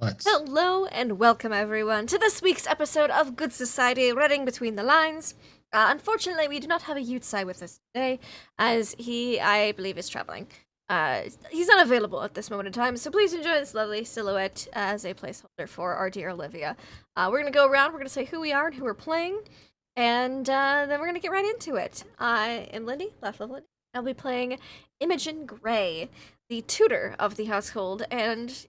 Let's. Hello and welcome everyone to this week's episode of Good Society Reading Between the Lines. Unfortunately, we do not have a Yutsai with us today, as he, I believe, is traveling. He's unavailable at this moment in time, so please enjoy this lovely silhouette as a placeholder for our dear Olivia. We're going to go around, we're going to say who we are and who we're playing, and then we're going to get right into it. I am Lindy, left of Lindy. I'll be playing Imogen Gray, the tutor of the household, and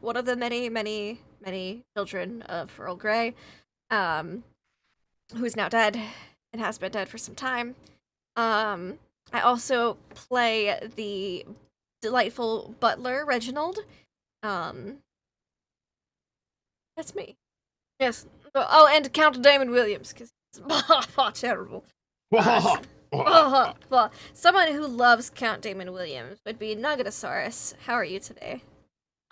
one of the many, many, many children of Earl Grey, um, who's now dead and has been dead for some time. I also play the delightful butler, Reginald. Um, that's me. Yes. Oh, and Count Damon Williams, because terrible. Someone who loves Count Damon Williams would be Nugatosaurus. How are you today?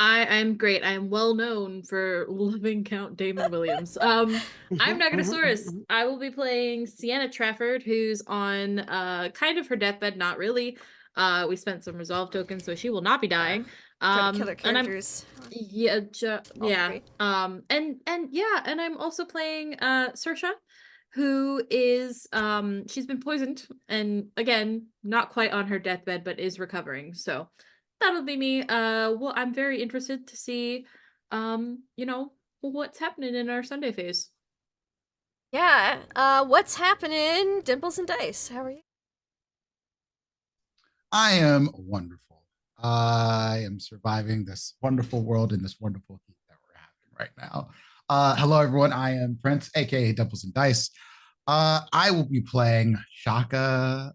I'm great. I'm well known for loving Count Damon Williams. I'm Nagatosaurus. I will be playing Sienna Trafford, who's on kind of her deathbed, not really. We spent some resolve tokens, so she will not be dying. Trying to kill their characters. Yeah. And I'm also playing Saoirse, who is she's been poisoned and again not quite on her deathbed, but is recovering. So that'll be me. Well, I'm very interested to see, what's happening in our Sunday phase. Yeah. What's happening, Dimples and Dice? How are you? I am wonderful. I am surviving this wonderful world in this wonderful heat that we're having right now. Hello, everyone. I am Prince, aka Dimples and Dice. I will be playing Shaka,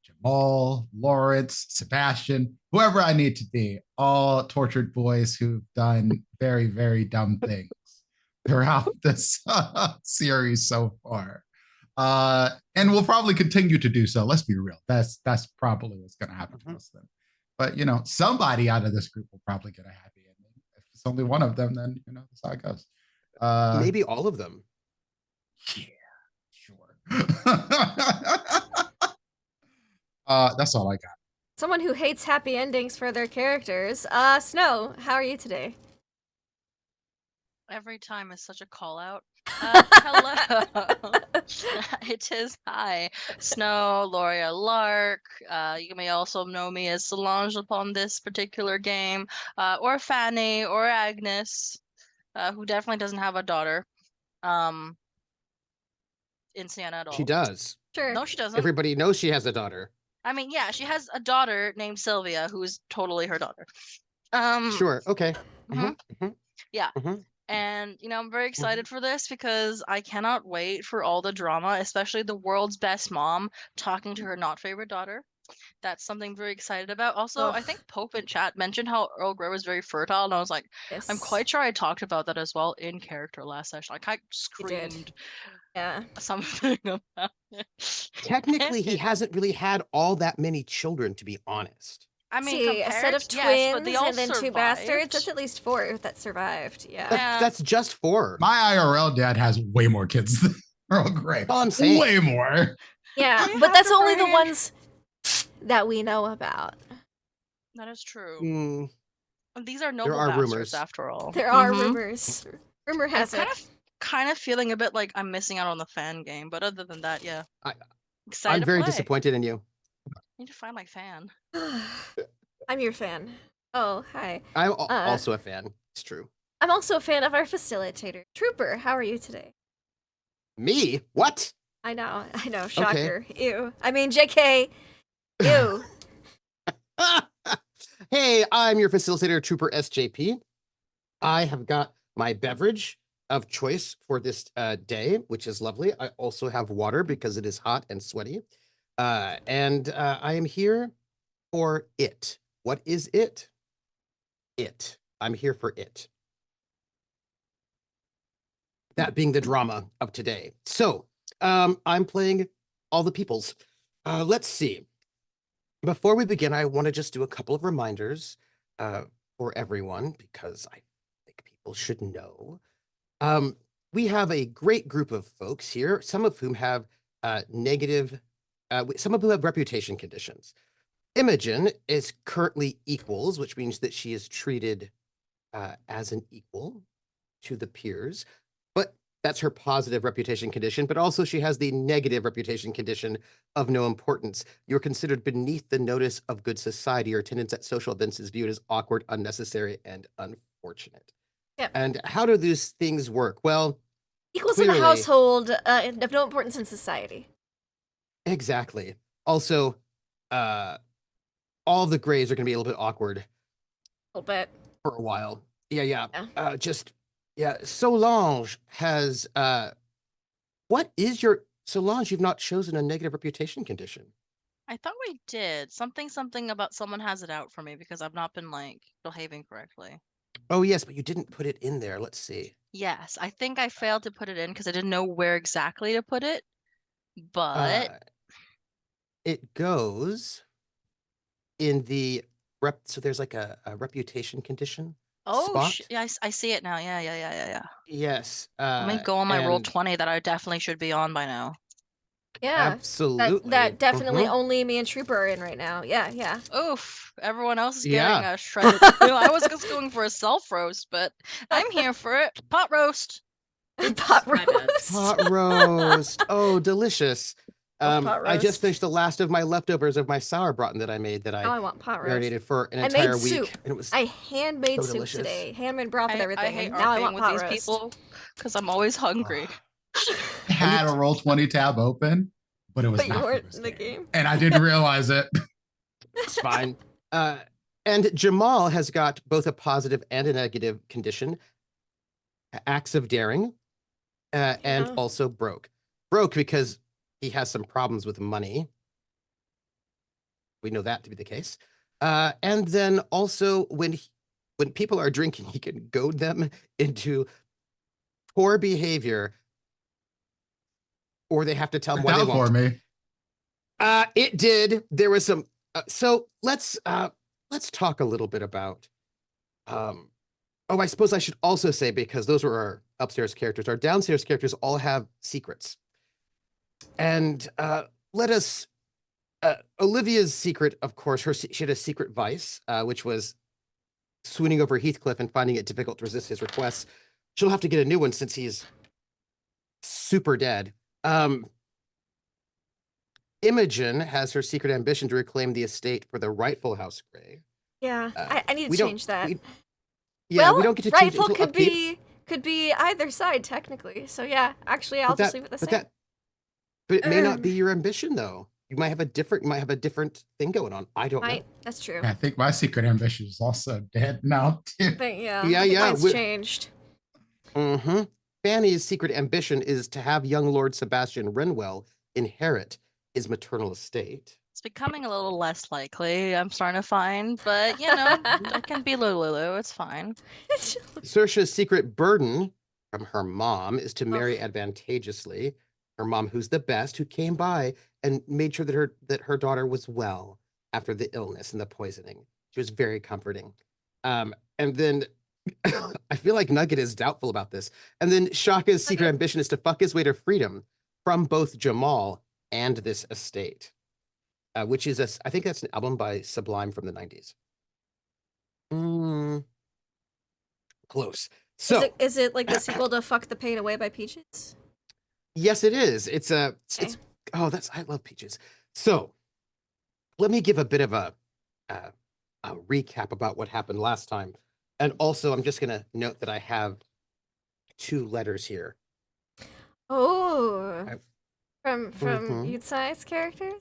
Jamal, Lawrence, Sebastian, whoever I need to be. All tortured boys who've done very, very dumb things throughout this series so far. And we'll probably continue to do so. Let's be real. That's probably what's going to happen to us then. But somebody out of this group will probably get a happy ending. If it's only one of them, then that's how it goes. Maybe all of them. Yeah, sure. That's all I got. Someone who hates happy endings for their characters. Snow, how are you today? Every time is such a call out. Hello. It is hi, Snow, Loria Lark. You may also know me as Solange upon this particular game, or Fanny, or Agnes, who definitely doesn't have a daughter. In Sienna at all. She does. Sure. No, she doesn't. Everybody knows she has a daughter. I mean, yeah, she has a daughter named Sylvia, who is totally her daughter. Sure. Okay. Yeah. And, I'm very excited for this because I cannot wait for all the drama, especially the world's best mom talking to her not favorite daughter. That's something I'm very excited about. Also, I think Pope in chat mentioned how Earl Grey was very fertile, and I was like, Yes. I'm quite sure I talked about that as well in character last session. Like, I screamed something about it. Technically, he hasn't really had all that many children, to be honest. I mean, a set of twins and then two bastards. That's at least 4 that survived. Yeah. That's just 4. My IRL dad has way more kids than Earl Grey. Oh, I'm saying. Way more. Yeah, but that's only the ones that we know about. That is true. These are noble there are bastards, rumors. After all. There are rumors. Rumor has it. Kind of feeling a bit like I'm missing out on the fan game, but other than that, yeah. I'm very disappointed in you. I need to find my fan. I'm your fan. Oh, hi. I'm also a fan. It's true. I'm also a fan of our facilitator. Trooper, how are you today? Me? What? I know. Shocker. Okay. Ew. I mean, JK. Ew. Hey, I'm your facilitator, Trooper SJP. I have got my beverage of choice for this day, which is lovely. I also have water because it is hot and sweaty. And I am here for it. What is it? It. I'm here for it. That being the drama of today. So, I'm playing all the peoples. Let's see. Before we begin, I want to just do a couple of reminders for everyone, because I think people should know. We have a great group of folks here, some of whom have negative, some of whom have reputation conditions. Imogen is currently equals, which means that she is treated as an equal to the peers, but that's her positive reputation condition, but also she has the negative reputation condition of no importance. You're considered beneath the notice of good society. Your attendance at social events is viewed as awkward, unnecessary, and unfortunate. Yep. And how do these things work? Well, Equals in the clearly- household, of no importance in society. Exactly. Also, all the grays are going to be a little bit awkward A little bit. for a while. Yeah. Yeah. Solange has, what is your, Solange, you've not chosen a negative reputation condition. I thought we did. Something about someone has it out for me because I've not been like behaving correctly. Oh, yes, but you didn't put it in there. Let's see. Yes, I think I failed to put it in because I didn't know where exactly to put it. But It goes in the so there's like a reputation condition spot. yeah, I see it now. Yeah. Yes. Let me go on my roll and 20 that I definitely should be on by now. Yeah. Absolutely. That definitely Mhm. only me and Trooper are in right now. Yeah. Oof, everyone else is Yeah. getting a shredded. I was just going for a self roast, but I'm here for it. Pot roast. Pot my bad. roast. Pot roast. Oh, delicious. Pot I just roast. finished the last of my leftovers of my sauerbraten that I made that Now I want pot roast. marinated for an I made entire week. soup. And it was I handmade so soup delicious. today. Handmade broth and I everything. hate And now I arguing want with pot these roast. people because I'm always hungry. I had a roll 20 tab open, but it was But you not for weren't this in the game. and I didn't realize it. It's fine. And Jamal has got both a positive and a negative condition. Acts of daring, and Yeah. also broke. Broke because he has some problems with money. We know that to be the case. And then also when people are drinking, he can goad them into poor behavior, or they have to tell him why they Out for won't. me. It did. There was some. So let's talk a little bit about. Oh, I suppose I should also say, because those were our upstairs characters, our downstairs characters all have secrets. And let us. Olivia's secret, of course, she had a secret vice, which was swooning over Heathcliff and finding it difficult to resist his requests. She'll have to get a new one since he's super dead. Imogen has her secret ambition to reclaim the estate for the rightful House Grey. Yeah. I need we to don't- change that. We don't get to change it rightful until upkeep. could be either side technically. So yeah, actually I'll just leave it the same. But it may not be your ambition, though. You might have a different thing going on. I don't know. That's true. I think my secret ambition is also dead now, too. I think, Yeah, I think yeah, mine's changed. Mm-hmm. Fanny's secret ambition is to have young Lord Sebastian Renwell inherit his maternal estate. It's becoming a little less likely, I'm starting to find, but I can be Lulu, it's fine. Saoirse's secret burden from her mom is to marry advantageously. Her mom, who's the best, who came by and made sure that her daughter was well after the illness and the poisoning. She was very comforting. And then I feel like Nugget is doubtful about this. And then Shaka's secret ambition is to fuck his way to freedom from both Jamal and this estate, which is I think that's an album by Sublime from the 90s. Close. So is it like the sequel to Fuck the Pain Away by Peaches? Yes, it is. It's I love Peaches. So let me give a bit of a recap about what happened last time. And also I'm just gonna note that I have 2 letters here. Oh, from Youth Size characters?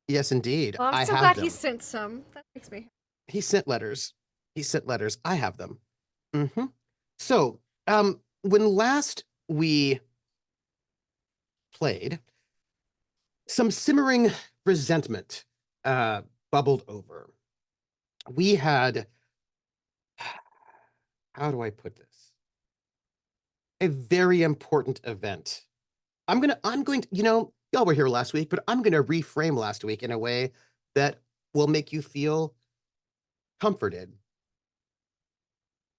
Yes, indeed. Well, I'm so glad he sent some. That makes me. He sent letters. I have them. So, when last we played, some simmering resentment bubbled over. We had, how do I put this? A very important event. I'm going to, y'all were here last week, but I'm going to reframe last week in a way that will make you feel comforted.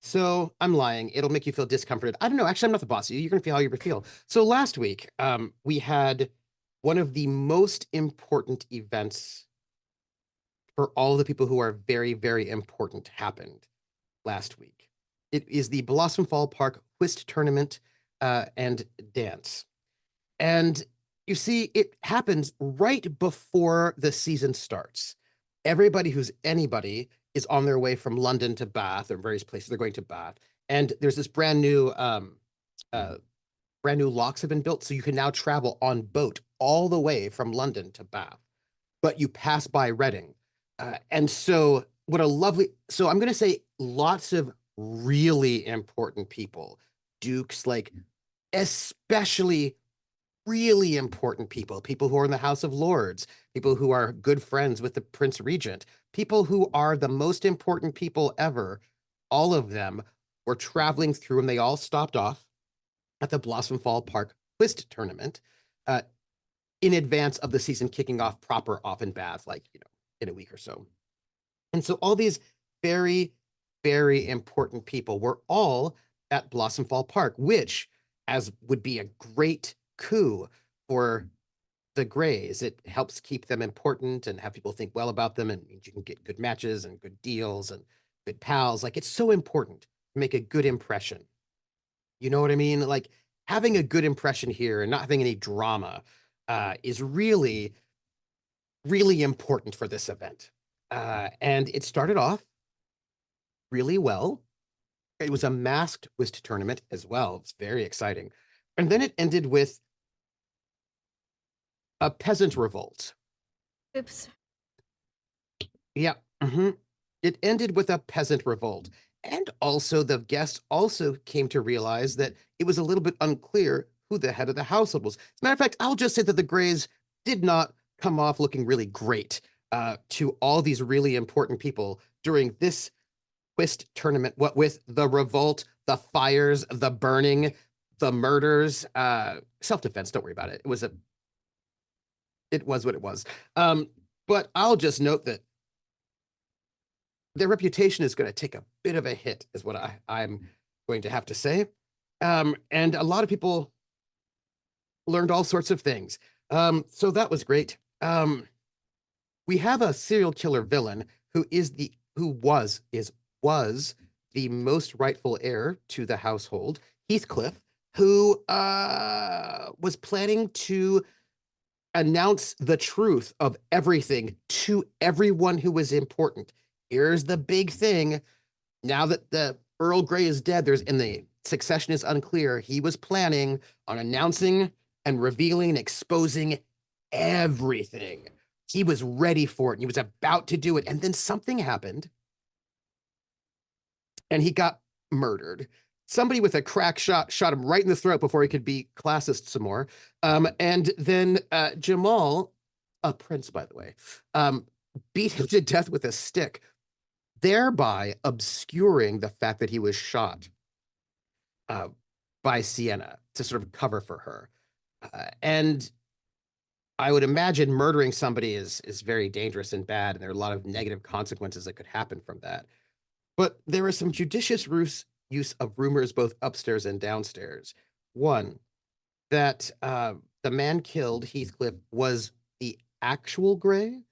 So I'm lying. It'll make you feel discomforted. I don't know. Actually, I'm not the boss of you. You're going to feel how you feel. So last week, we had one of the most important events for all the people who are very, very important happened last week. It is the Blossomfall Park Whist Tournament and Dance. And you see, it happens right before the season starts. Everybody who's anybody is on their way from London to Bath, or various places. They're going to Bath. And there's this brand new locks have been built, so you can now travel on boat all the way from London to Bath, but you pass by Reading. And so what a lovely, so I'm going to say lots of really important people, dukes, like especially really important people, people who are in the House of Lords, people who are good friends with the Prince Regent, people who are the most important people ever. All of them were traveling through, and they all stopped off at the Blossomfall Park Whist Tournament in advance of the season kicking off proper off in Bath, like, in a week or so. And so all these very, very important people were all at Blossomfall Park, which, as would be a great coup for the Greys, it helps keep them important and have people think well about them, and you can get good matches and good deals and good pals. Like, it's so important to make a good impression. You know what I mean? Like, having a good impression here and not having any drama is really, really important for this event. And it started off really well. It was a masked whist tournament as well. It's very exciting. And then it ended with a peasant revolt. Oops. Yeah. Mm-hmm. It ended with a peasant revolt. And also the guests also came to realize that it was a little bit unclear who the head of the household was. As a matter of fact, I'll just say that the Greys did not come off looking really great to all these really important people during this whist tournament, what with the revolt, the fires, the burning, the murders, self-defense, don't worry about it. It was what it was. But I'll just note that their reputation is going to take a bit of a hit, is what I'm going to have to say. And a lot of people learned all sorts of things. So that was great. We have a serial killer villain who was the most rightful heir to the household, Heathcliff, who was planning to announce the truth of everything to everyone who was important. Here's the big thing. Now that the Earl Grey is dead, and the succession is unclear, he was planning on announcing and revealing and exposing everything. He was ready for it, and he was about to do it. And then something happened, and he got murdered. Somebody with a crack shot him right in the throat before he could be classist some more. And then Jamal, a prince, by the way, beat him to death with a stick, thereby obscuring the fact that he was shot by Sienna to sort of cover for her. And I would imagine murdering somebody is very dangerous and bad, and there are a lot of negative consequences that could happen from that. But there was some judicious use of rumors both upstairs and downstairs. One, that the man killed, Heathcliff, was the actual Grey,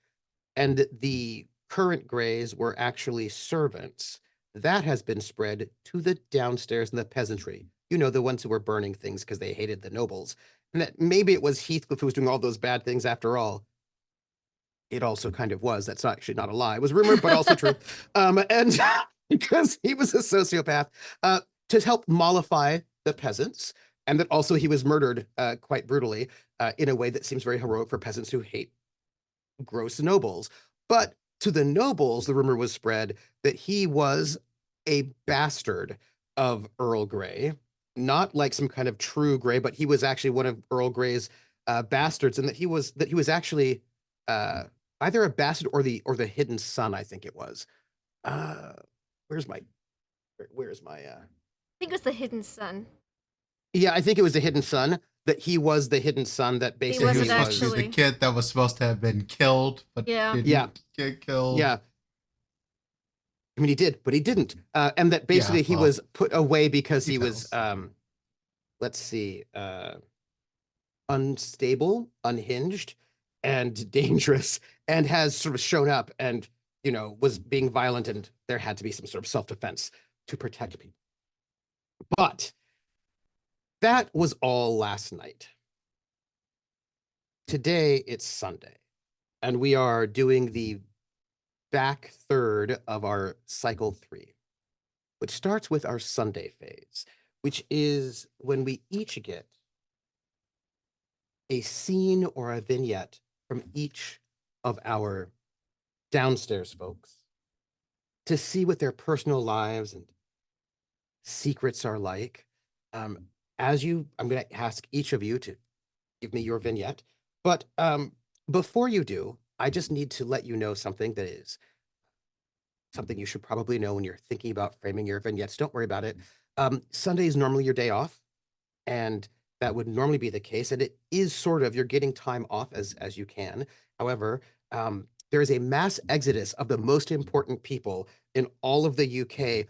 and the current Greys were actually servants. That has been spread to the downstairs and the peasantry. You know, the ones who were burning things because they hated the nobles. And that maybe it was Heathcliff who was doing all those bad things after all. It also kind of was. That's actually not a lie. It was rumored, but also true. And because he was a sociopath, to help mollify the peasants, and that also he was murdered quite brutally in a way that seems very heroic for peasants who hate gross nobles. But to the nobles, the rumor was spread that he was a bastard of Earl Grey, not like some kind of true Grey, but he was actually one of Earl Grey's bastards, and that he was actually either a bastard or the hidden son, I think it was. Where's my I think it was the hidden son. Yeah, I think it was the hidden son, that he was the hidden son that basically wasn't He was supposed to be actually. the kid that was supposed to have been killed, but Yeah. didn't get killed. Yeah. I mean, he did, but he didn't. And that basically he was put away because he was, let's see, unstable, unhinged, and dangerous, and has sort of shown up and, was being violent, and there had to be some sort of self-defense to protect people. But that was all last night. Today it's Sunday, and we are doing the back third of our cycle 3, which starts with our Sunday phase, which is when we each get a scene or a vignette from each of our downstairs folks to see what their personal lives and secrets are like. I'm going to ask each of you to give me your vignette. But before you do, I just need to let you know something that is something you should probably know when you're thinking about framing your vignettes. Don't worry about it. Sunday is normally your day off, and that would normally be the case. And it is sort of, you're getting time off as you can. However, there is a mass exodus of the most important people in all of the UK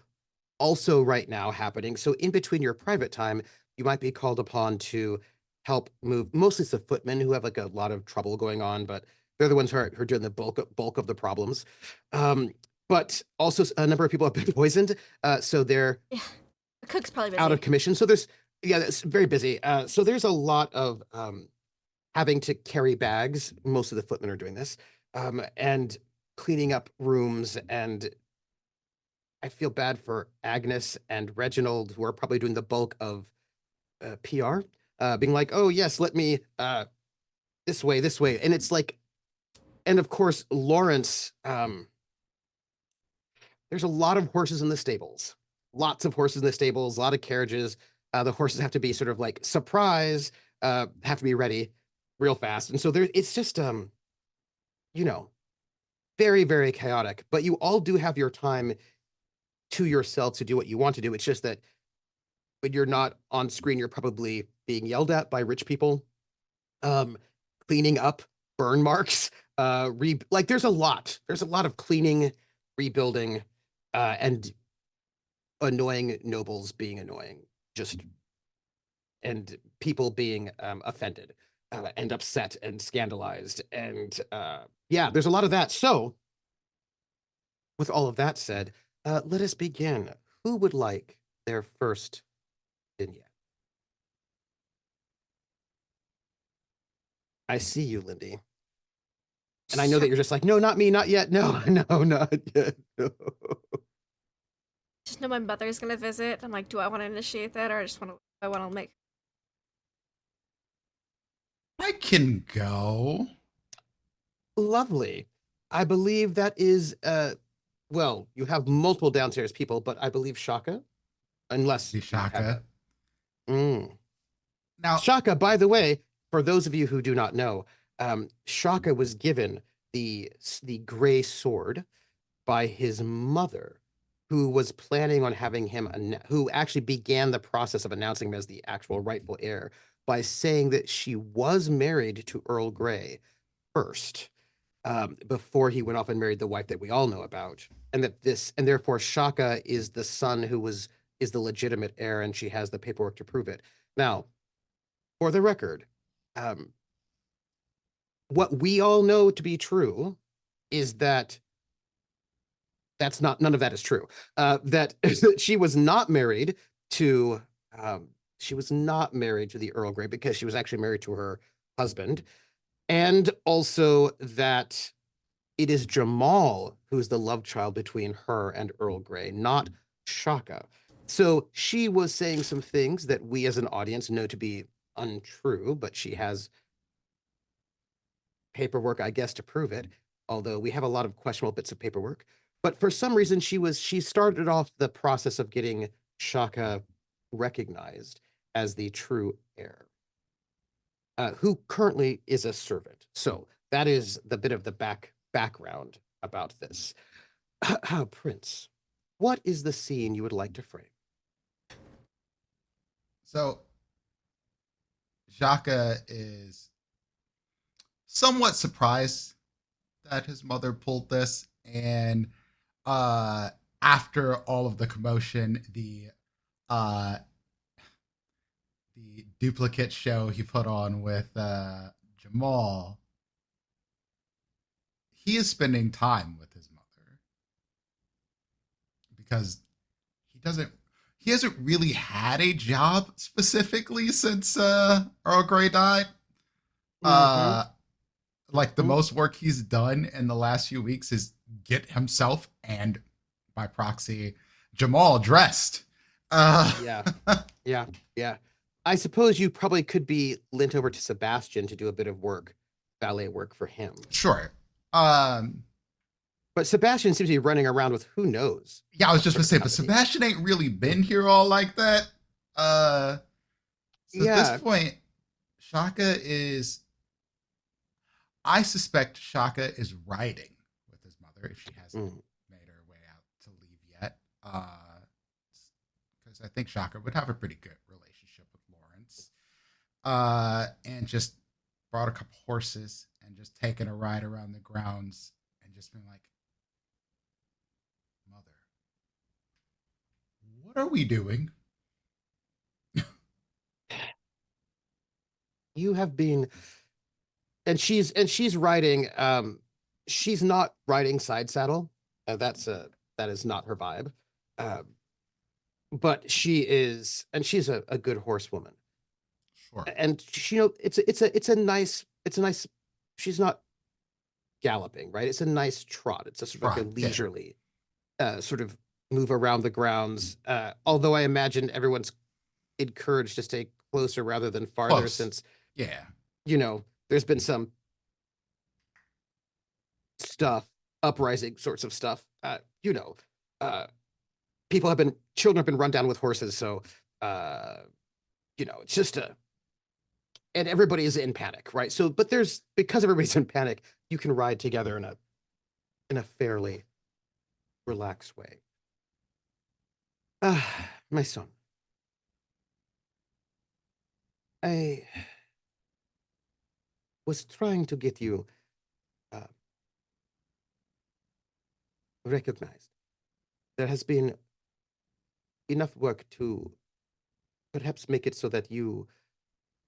also right now happening. So in between your private time, you might be called upon to help move. Mostly it's the footmen who have like a lot of trouble going on, but they're the ones who are doing the bulk of the problems. But also a number of people have been poisoned, so they're The cook's probably busy. out of commission. So it's very busy. So there's a lot of having to carry bags. Most of the footmen are doing this, and cleaning up rooms. And I feel bad for Agnes and Reginald, who are probably doing the bulk of PR, being like, "Oh yes, let me this way," and it's like, and of course Lawrence. There's a lot of horses in the stables. Lots of horses in the stables, a lot of carriages. The horses have to be sort of like surprise, have to be ready real fast. And so it's just, very, very chaotic. But you all do have your time to yourself to do what you want to do. It's just that when you're not on screen, you're probably being yelled at by rich people, cleaning up burn marks, there's a lot of cleaning, rebuilding, and annoying nobles being annoying, and people being offended and upset and scandalized. And there's a lot of that. So with all of that said, let us begin. Who would like their first vignette? I see you, Lindy. And I know that you're just like, no, not me, not yet. No, not yet. No. Just know my mother's gonna visit. I'm like, do I want to initiate that, or I want to make? I can go. Lovely. I believe that is, you have multiple downstairs people, but I believe Shaka, unless you have Shaka. Now, Shaka, by the way, for those of you who do not know, Shaka was given the gray sword by his mother, who was planning on having him, who actually began the process of announcing him as the actual rightful heir by saying that she was married to Earl Grey first, before he went off and married the wife that we all know about, and therefore Shaka is the son who is the legitimate heir, and she has the paperwork to prove it. Now, for the record, what we all know to be true is that none of that is true. That she was not married to the Earl Grey, because she was actually married to her husband, and also that it is Jamal who's the love child between her and Earl Grey, not Shaka. So she was saying some things that we as an audience know to be untrue, but she has paperwork, I guess, to prove it, although we have a lot of questionable bits of paperwork. But for some reason, she started off the process of getting Shaka recognized as the true heir, who currently is a servant. So that is the bit of the background about this. Prince, what is the scene you would like to frame? So Shaka is somewhat surprised that his mother pulled this, and after all of the commotion, the duplicate show he put on with Jamal, he is spending time with his mother because he hasn't really had a job specifically since Earl Grey died. Mm-hmm. Uh like the Mm-hmm. most work he's done in the last few weeks is get himself and by proxy Jamal dressed. Yeah. Yeah. Yeah. I suppose you probably could be lent over to Sebastian to do a bit of work, ballet work for him. Sure. Um But Sebastian seems to be running around with who knows yeah, I was what just sort gonna of say, but company. Sebastian ain't really been here all like that. Uh so at this Yeah. point, Shaka is I suspect Shaka is riding with his mother if she hasn't Mm. made her way out to leave yet. Because I think Shaka would have a pretty good relationship with Lawrence. And just brought a couple horses and just taken a ride around the grounds and just been like, Mother, what are we doing? You have been, and she's riding. She's not riding side saddle. That is not her vibe. Um, but she is, and she's a good horsewoman. Sure. And she, you know, it's a nice. She's not galloping, right? It's a nice trot. It's a sort of like a Right. Yeah. leisurely, sort of move around the grounds. Although I imagine everyone's encouraged to stay closer rather than farther, Close. since Yeah. there's been some stuff, uprising sorts of stuff. Uh, children have been run down with horses, so uh, it's just and everybody is in panic, right? So, but because everybody's in panic, you can ride together in a fairly relaxed way. My son, I was trying to get you uh, recognized. There has been enough work to perhaps make it so that you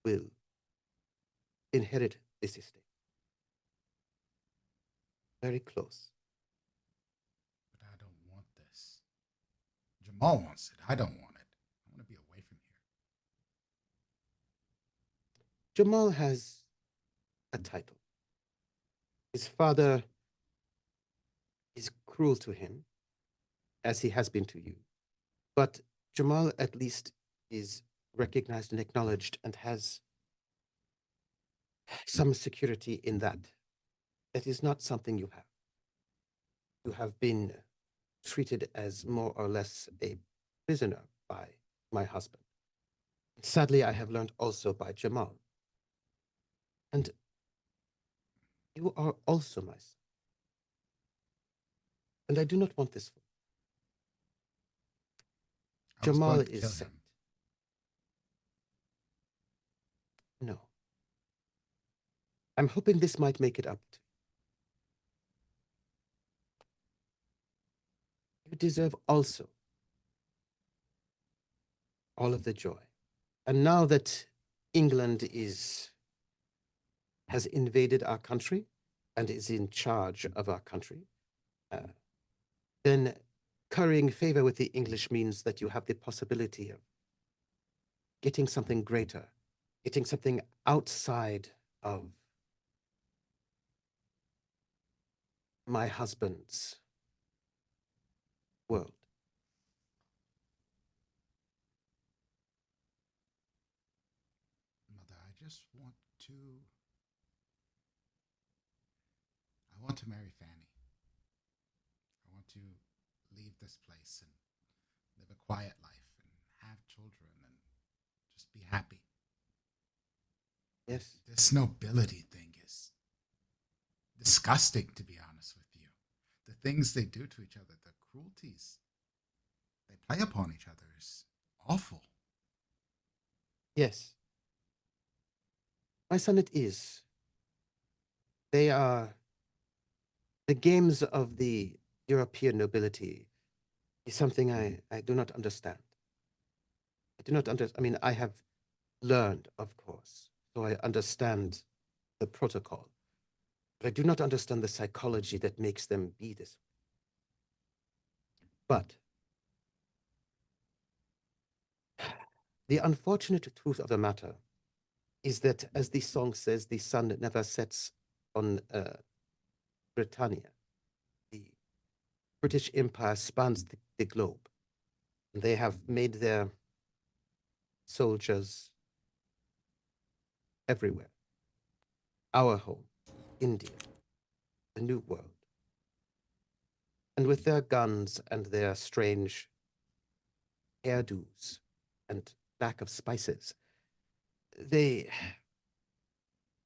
will inherit this estate. Very close. But I don't want this. Jamal wants it. I don't want it. I want to be away from here. Jamal has a title. His father is cruel to him, as he has been to you. But Jamal at least is recognized and acknowledged and has some security in that. That is not something you have. You have been treated as more or less a prisoner by my husband. Sadly, I have learned also by Jamal. And you are also my son. And I do not want this for you. I was Jamal going to is kill saint. him. No. I'm hoping this might make it up to you. You deserve also all of the joy. And now that England has invaded our country and is in charge of our country, then currying favor with the English means that you have the possibility of getting something greater, getting something outside of my husband's world. Mother, I want to marry Fanny. I want to leave this place and live a quiet life and have children and just be happy. Yes. This nobility thing is disgusting, to be honest with you. The things they do to each other, the cruelties they play upon each other is awful. Yes. My son, it is. They are the games of the European nobility is something I do not understand. I do not understand. I mean, I have learned, of course, so I understand the protocol. But I do not understand the psychology that makes them be this way. But The unfortunate truth of the matter is that, as the song says, the sun never sets on Britannia. The British Empire spans the globe. They have made their soldiers everywhere. Our home, India, the New World. And with their guns and their strange hairdos and lack of spices, they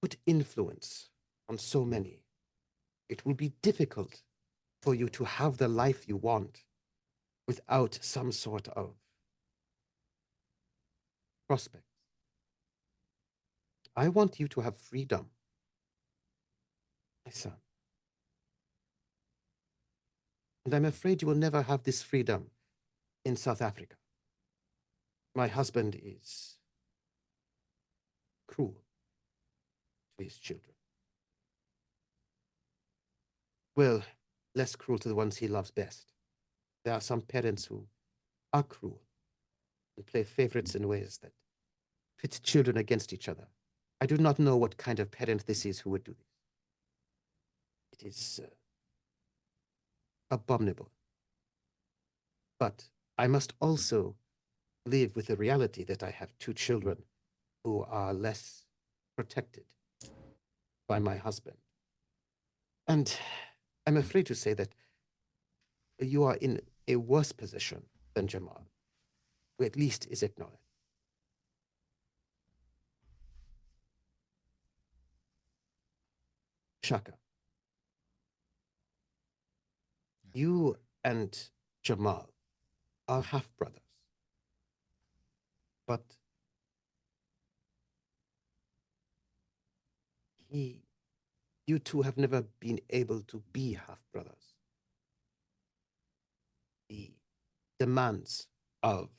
put influence on so many. It will be difficult for you to have the life you want without some sort of prospect. I want you to have freedom, my son. And I'm afraid you will never have this freedom in South Africa. My husband is cruel to his children. Well, less cruel to the ones he loves best. There are some parents who are cruel and play favorites in ways that pit children against each other. I do not know what kind of parent this is who would do this. It is abominable. But I must also live with the reality that I have two children who are less protected by my husband. And I'm afraid to say that you are in a worse position than Jamal, who at least is acknowledged. Shaka, you and Jamal are half-brothers. But you two have never been able to be half-brothers. The demands of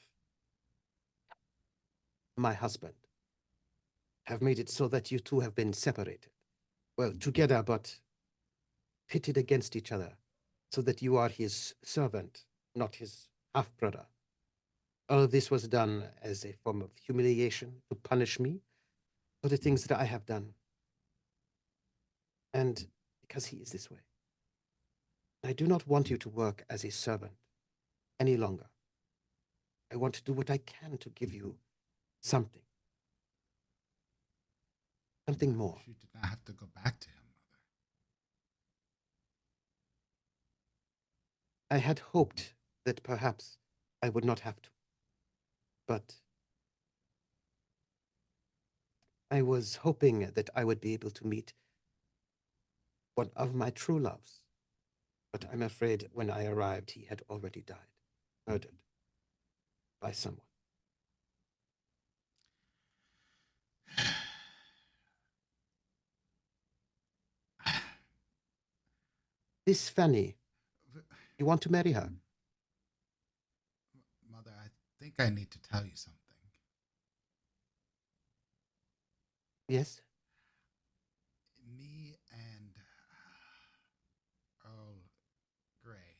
my husband have made it so that you two have been separated. Well, together, but pitted against each other, so that you are his servant, not his half-brother. All of this was done as a form of humiliation to punish me for the things that I have done. And because he is this way. I do not want you to work as a servant any longer. I want to do what I can to give you something. Something more. You did not have to go back to him, Mother. I had hoped that perhaps I would not have to. But I was hoping that I would be able to meet one of my true loves. But I'm afraid when I arrived, he had already died, murdered by someone. This Fanny, you want to marry her? Mother, I think I need to tell you something. Yes? Me and Earl Grey,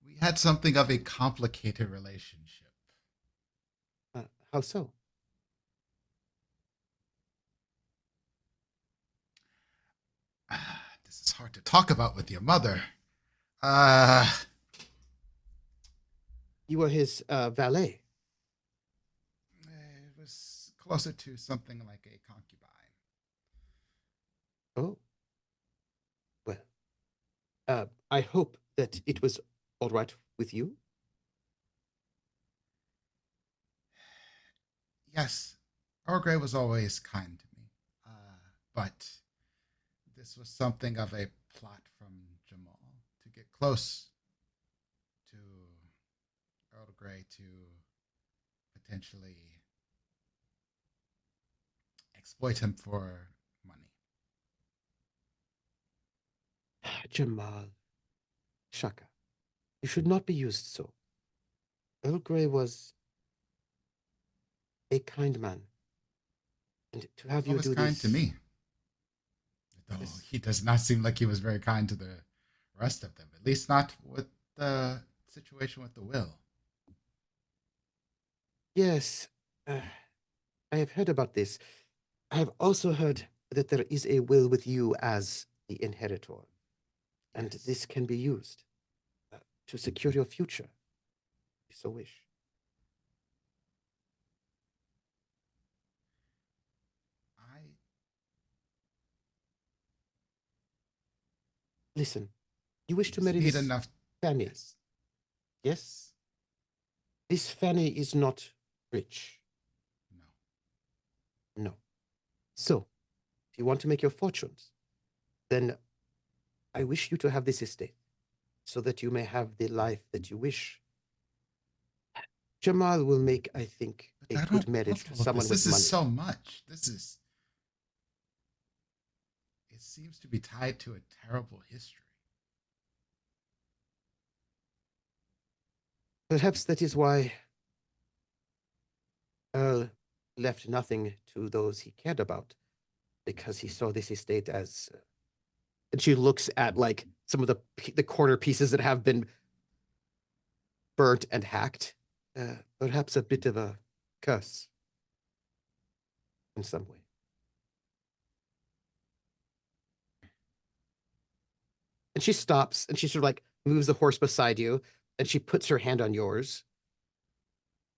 we had something of a complicated relationship. How so? This is hard to talk about with your mother. You were his valet. It was closer to something like a concubine. Oh. Well, I hope that it was all right with you. Yes, Earl Grey was always kind to me. But this was something of a plot from Jamal to get close to Earl Grey to potentially exploit him for money. Jamal, Shaka, you should not be used so. Earl Grey was a kind man. And to have you do kind this... to me. Though he does not seem like he was very kind to the rest of them. At least not with the situation with the will. Yes, I have heard about this. I have also heard that there is a will with you as the inheritor, and Yes. this can be used to secure your future, if you so wish. I Listen, you wish to just marry need this enough. Fanny, Yes. yes? This Fanny is not rich, No. no. So, if you want to make your fortunes, then I wish you to have this estate, so that you may have the life that you wish. Jamal will make, I think, But a I good don't marriage want to all of someone this. with This money. is so much. This is. It seems to be tied to a terrible history. Perhaps that is why Earl left nothing to those he cared about, because he saw this estate as. And she looks at like some of the corner pieces that have been burnt and hacked. Perhaps a bit of a curse in some way. And she stops and she sort of like moves the horse beside you and she puts her hand on yours.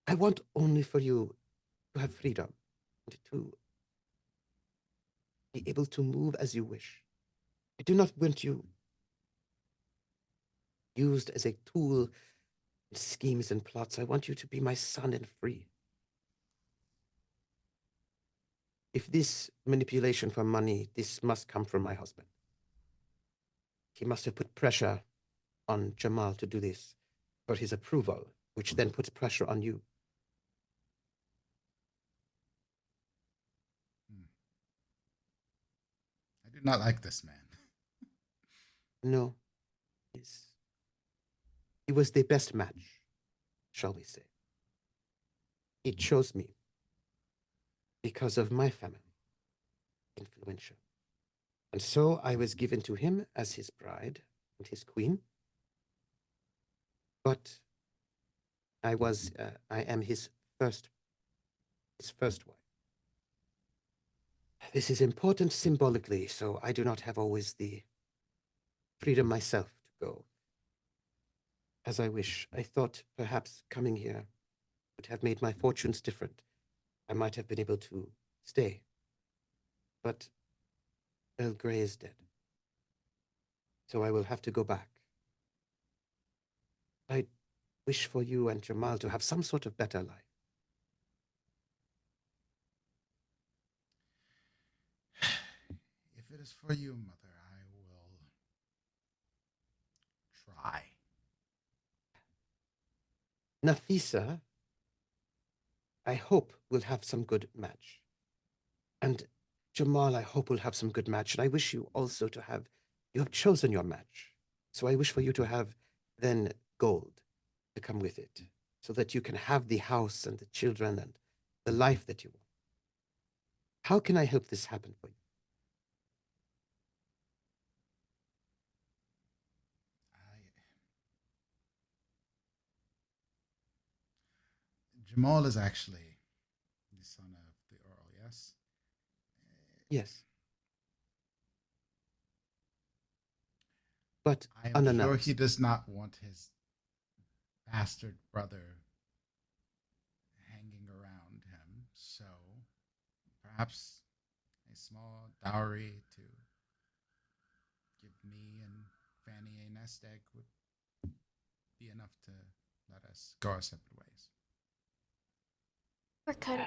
I want only for you to have freedom and to be able to move as you wish. I do not want you used as a tool in schemes and plots. I want you to be my son and free. If this manipulation for money, this must come from my husband. He must have put pressure on Jamal to do this for his approval, which then puts pressure on you. I do not like this man. No, he was the best match, shall we say. He chose me because of my family, influential. And so I was given to him as his bride and his queen. But I am his first wife. This is important symbolically, so I do not have always the freedom myself to go as I wish. I thought perhaps coming here would have made my fortunes different. I might have been able to stay. But Earl Grey is dead. So I will have to go back. I wish for you and Jamal to have some sort of better life. If it is for you, mother, I will try. Nafisa, I hope will have some good match. And Jamal, I hope will have some good match. And I wish you also to have, you have chosen your match. So I wish for you to have then gold to come with it, so that you can have the house and the children and the life that you want. How can I help this happen for you? Jamal is actually the son of the Earl, yes? Yes. But I am unannounced. sure he does not want his bastard brother hanging around him. So perhaps a small dowry to give me and Fanny a nest egg would be enough to let us go our separate ways. We're kind of.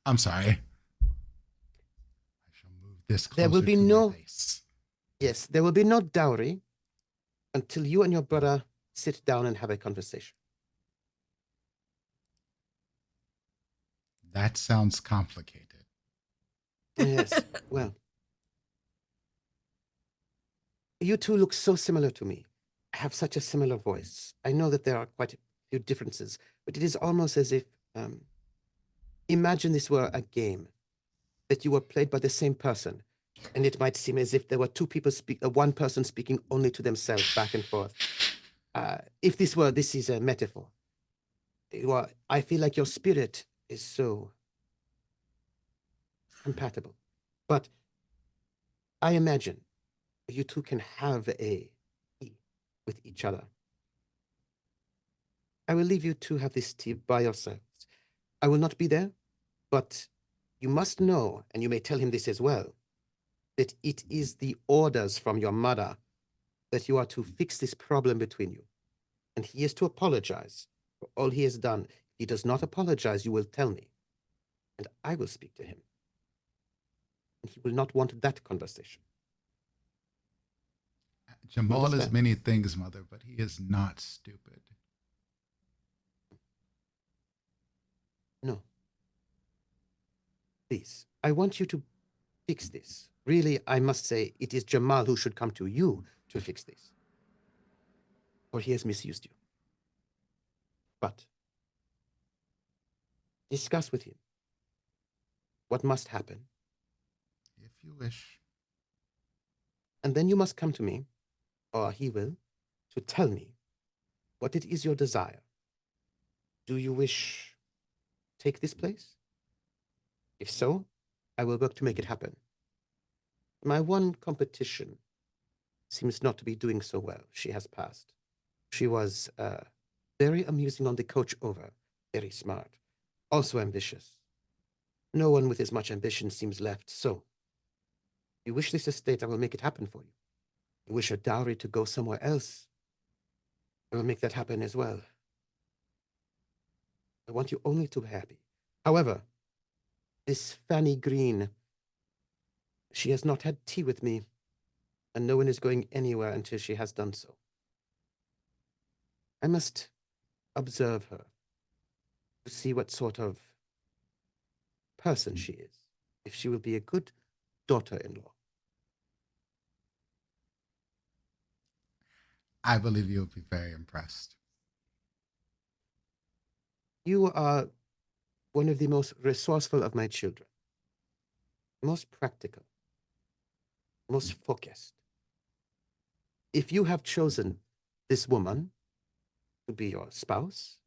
I'm sorry. I shall move this closer There will be to no- my face. Yes, there will be no dowry until you and your brother sit down and have a conversation. That sounds complicated. Yes, well. You two look so similar to me. Have such a similar voice. I know that there are quite a few differences, but it is almost as if, imagine this were a game, that you were played by the same person, and it might seem as if there were two people one person speaking only to themselves back and forth. This is a metaphor. I feel like your spirit is so compatible. But I imagine you two can have a tea with each other. I will leave you to have this tea by yourselves. I will not be there, but you must know, and you may tell him this as well, that it is the orders from your mother that you are to fix this problem between you. And he is to apologize for all he has done. If he does not apologize, you will tell me, and I will speak to him. And he will not want that conversation. Jamal is Understand? many things, mother, but he is not stupid. No. Please, I want you to fix this. Really, I must say, it is Jamal who should come to you to fix this. For he has misused you. But discuss with him what must happen. If you wish. And then you must come to me, or he will, to tell me what it is your desire. Do you wish to take this place? If so, I will work to make it happen. My one competition seems not to be doing so well. She has passed. She was very amusing on the coach over, very smart, also ambitious. No one with as much ambition seems left, so you wish this estate, I will make it happen for you. You wish a dowry to go somewhere else, I will make that happen as well. I want you only to be happy. However, this Fanny Green, she has not had tea with me, and no one is going anywhere until she has done so. I must observe her to see what sort of person she is, if she will be a good daughter-in-law. I believe you'll be very impressed. You are one of the most resourceful of my children, most practical, most focused. If you have chosen this woman to be your spouse,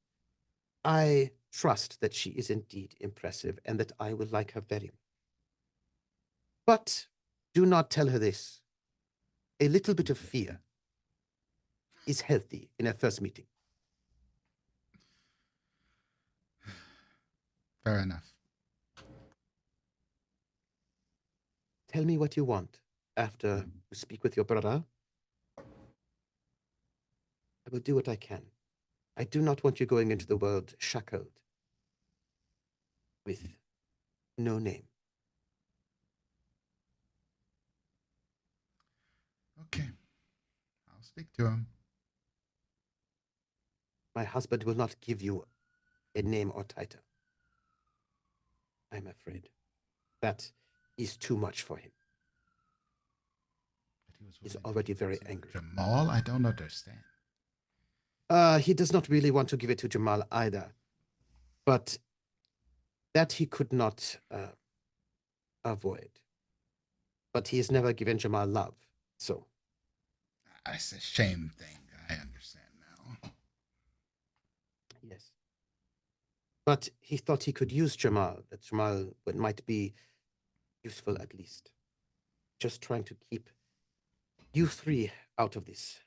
I trust that she is indeed impressive and that I will like her very much. But do not tell her this. A little bit of fear is healthy in a first meeting. Fair enough. Tell me what you want after you speak with your brother. I will do what I can. I do not want you going into the world shackled with no name. Okay. I'll speak to him. My husband will not give you a name or title. I'm afraid that is too much for him. But he was He's willing to already give it very to angry. Jamal? I don't understand. He does not really want to give it to Jamal either. But that he could not avoid. But he has never given Jamal love, so. It's a shame thing. I understand now. Yes. But he thought he could use Jamal, that Jamal might be useful at least. Just trying to keep you three out of this.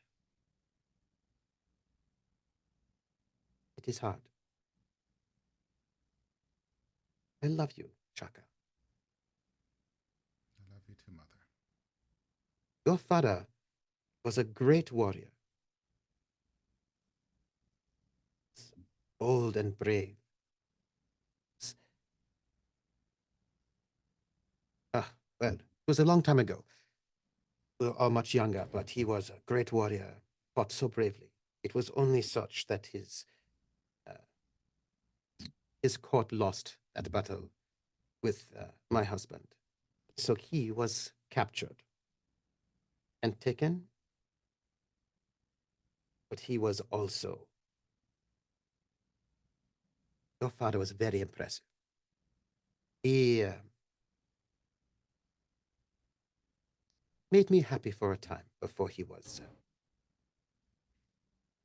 It is hard. I love you, Chaka. I love you too, mother. Your father was a great warrior. Bold and brave. Well, it was a long time ago. We were all much younger, but he was a great warrior, fought so bravely. It was only such that his court lost that battle with my husband. So he was captured and taken, but he was also. Your father was very impressive. He made me happy for a time before he was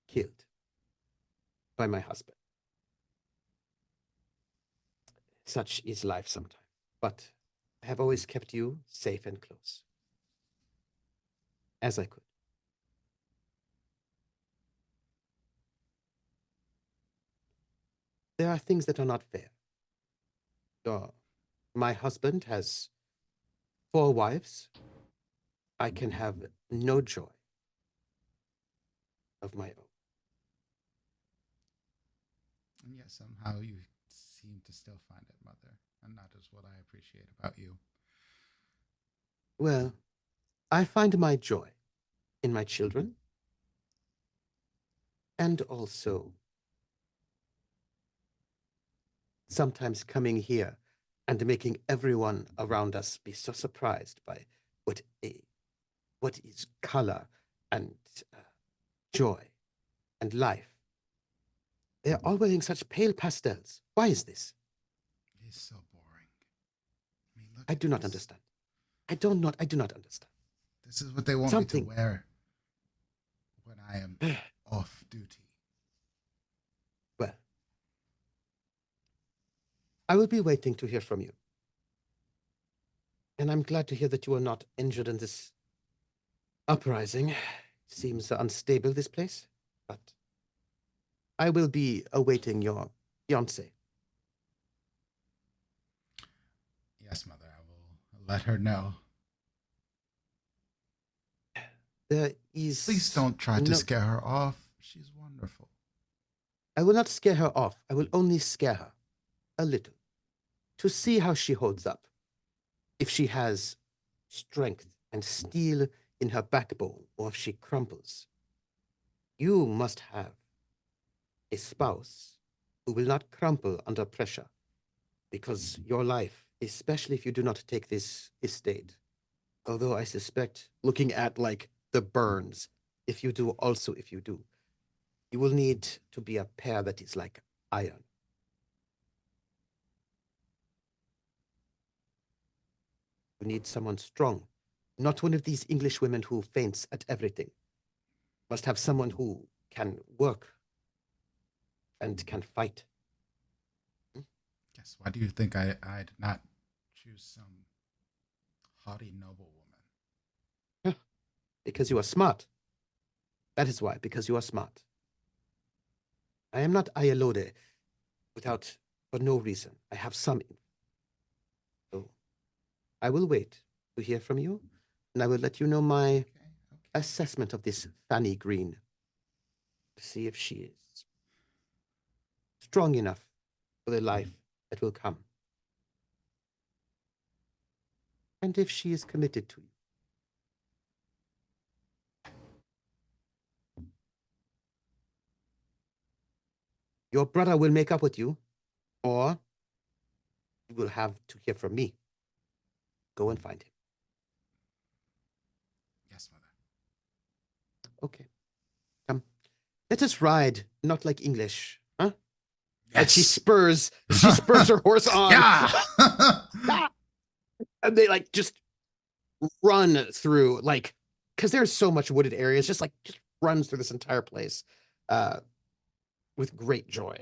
killed by my husband. Such is life sometimes. But I have always kept you safe and close. As I could. There are things that are not fair. My husband has 4 wives. I can have no joy of my own. And yet somehow you seem to still find it, Mother. And that is what I appreciate about you. Well, I find my joy in my children. And also sometimes coming here and making everyone around us be so surprised by what is color and joy and life. They're all wearing such pale pastels. Why is this? It is so boring. I mean, look I at do not this. understand. I do not understand. This is what they want me to wear when I am off duty. Well, I will be waiting to hear from you. And I'm glad to hear that you are not injured in this uprising. Seems unstable, this place. But I will be awaiting your fiancé. Yes, Mother, I will let her know. There is... Please don't try to scare her off. She's wonderful. I will not scare her off. I will only scare her a little to see how she holds up. If she has strength and steel in her backbone, or if she crumples. You must have a spouse who will not crumple under pressure, because your life, especially if you do not take this estate, although I suspect, looking at like the burns, if you do, you will need to be a pair that is like iron. You need someone strong, not one of these English women who faints at everything. Must have someone who can work and can fight. Yes, why do you think I did not choose some haughty noble woman? Because you are smart. That is why, because you are smart. I am not Ayalode for no reason. I have some info. So I will wait to hear from you, and I will let you know my assessment of this Fanny Green. To see if she is strong enough for the life that will come. And if she is committed to you. Your brother will make up with you, or you will have to hear from me. Go and find him. Yes, Mother. Okay. Come. Let us ride, not like English, huh? Yes. And she spurs her horse on. Yeah. And they like just run through, like, because there's so much wooded areas, just runs through this entire place with great joy.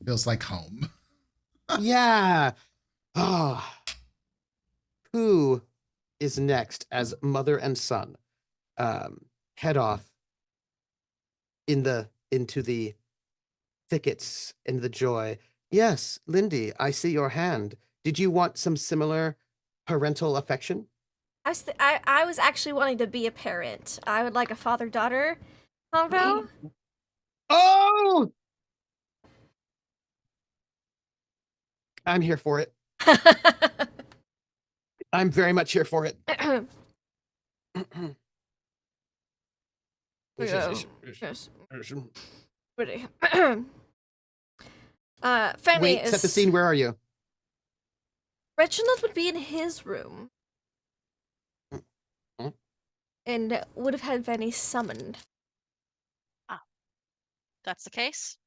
Feels like home. Yeah. Ah. Who is next as mother and son head off into the thickets in the joy? Yes, Lindy, I see your hand. Did you want some similar parental affection? I was actually wanting to be a parent. I would like a father-daughter combo. Oh! I'm here for it. I'm very much here for it. Yes. Pretty. Fanny Wait, set the scene. Where are you? Reginald would be in his room. And would have had Fanny summoned. Ah. That's the case.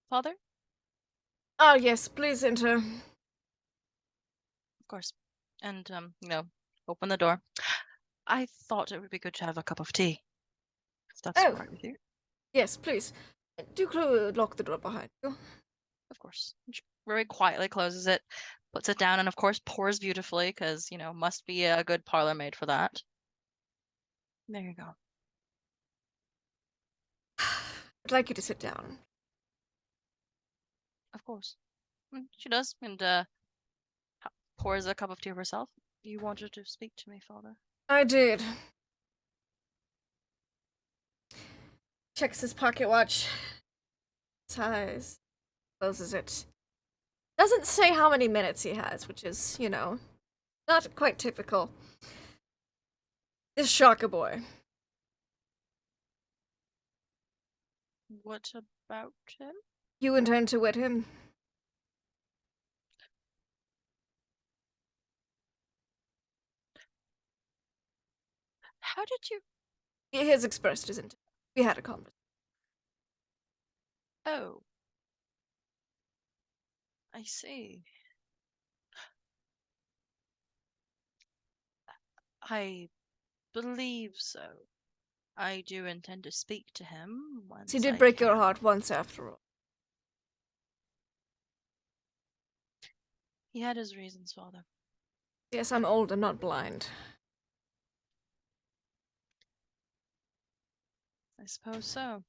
Father? Oh, yes, please enter. Of course. And, open the door. I thought it would be good to have a cup of tea. If that's all right with you. Yes, please. lock the door behind you. Of course. She very quietly closes it, puts it down, and of course pours beautifully, because, must be a good parlor maid for that. There you go. I'd like you to sit down. Of course. She does, and pours a cup of tea herself. You wanted to speak to me, Father? I did. Checks his pocket watch. Sighs. Closes it. Doesn't say how many minutes he has, which is, not quite typical. This Shaka boy. What about him? You intend to wed him? How did you... He has expressed his intent. We had a conversation. Oh. I see. I believe so. I do intend to speak to him once He did I break your can. heart once, after all. He had his reasons, Father. Yes, I'm old. I'm not blind. I suppose so.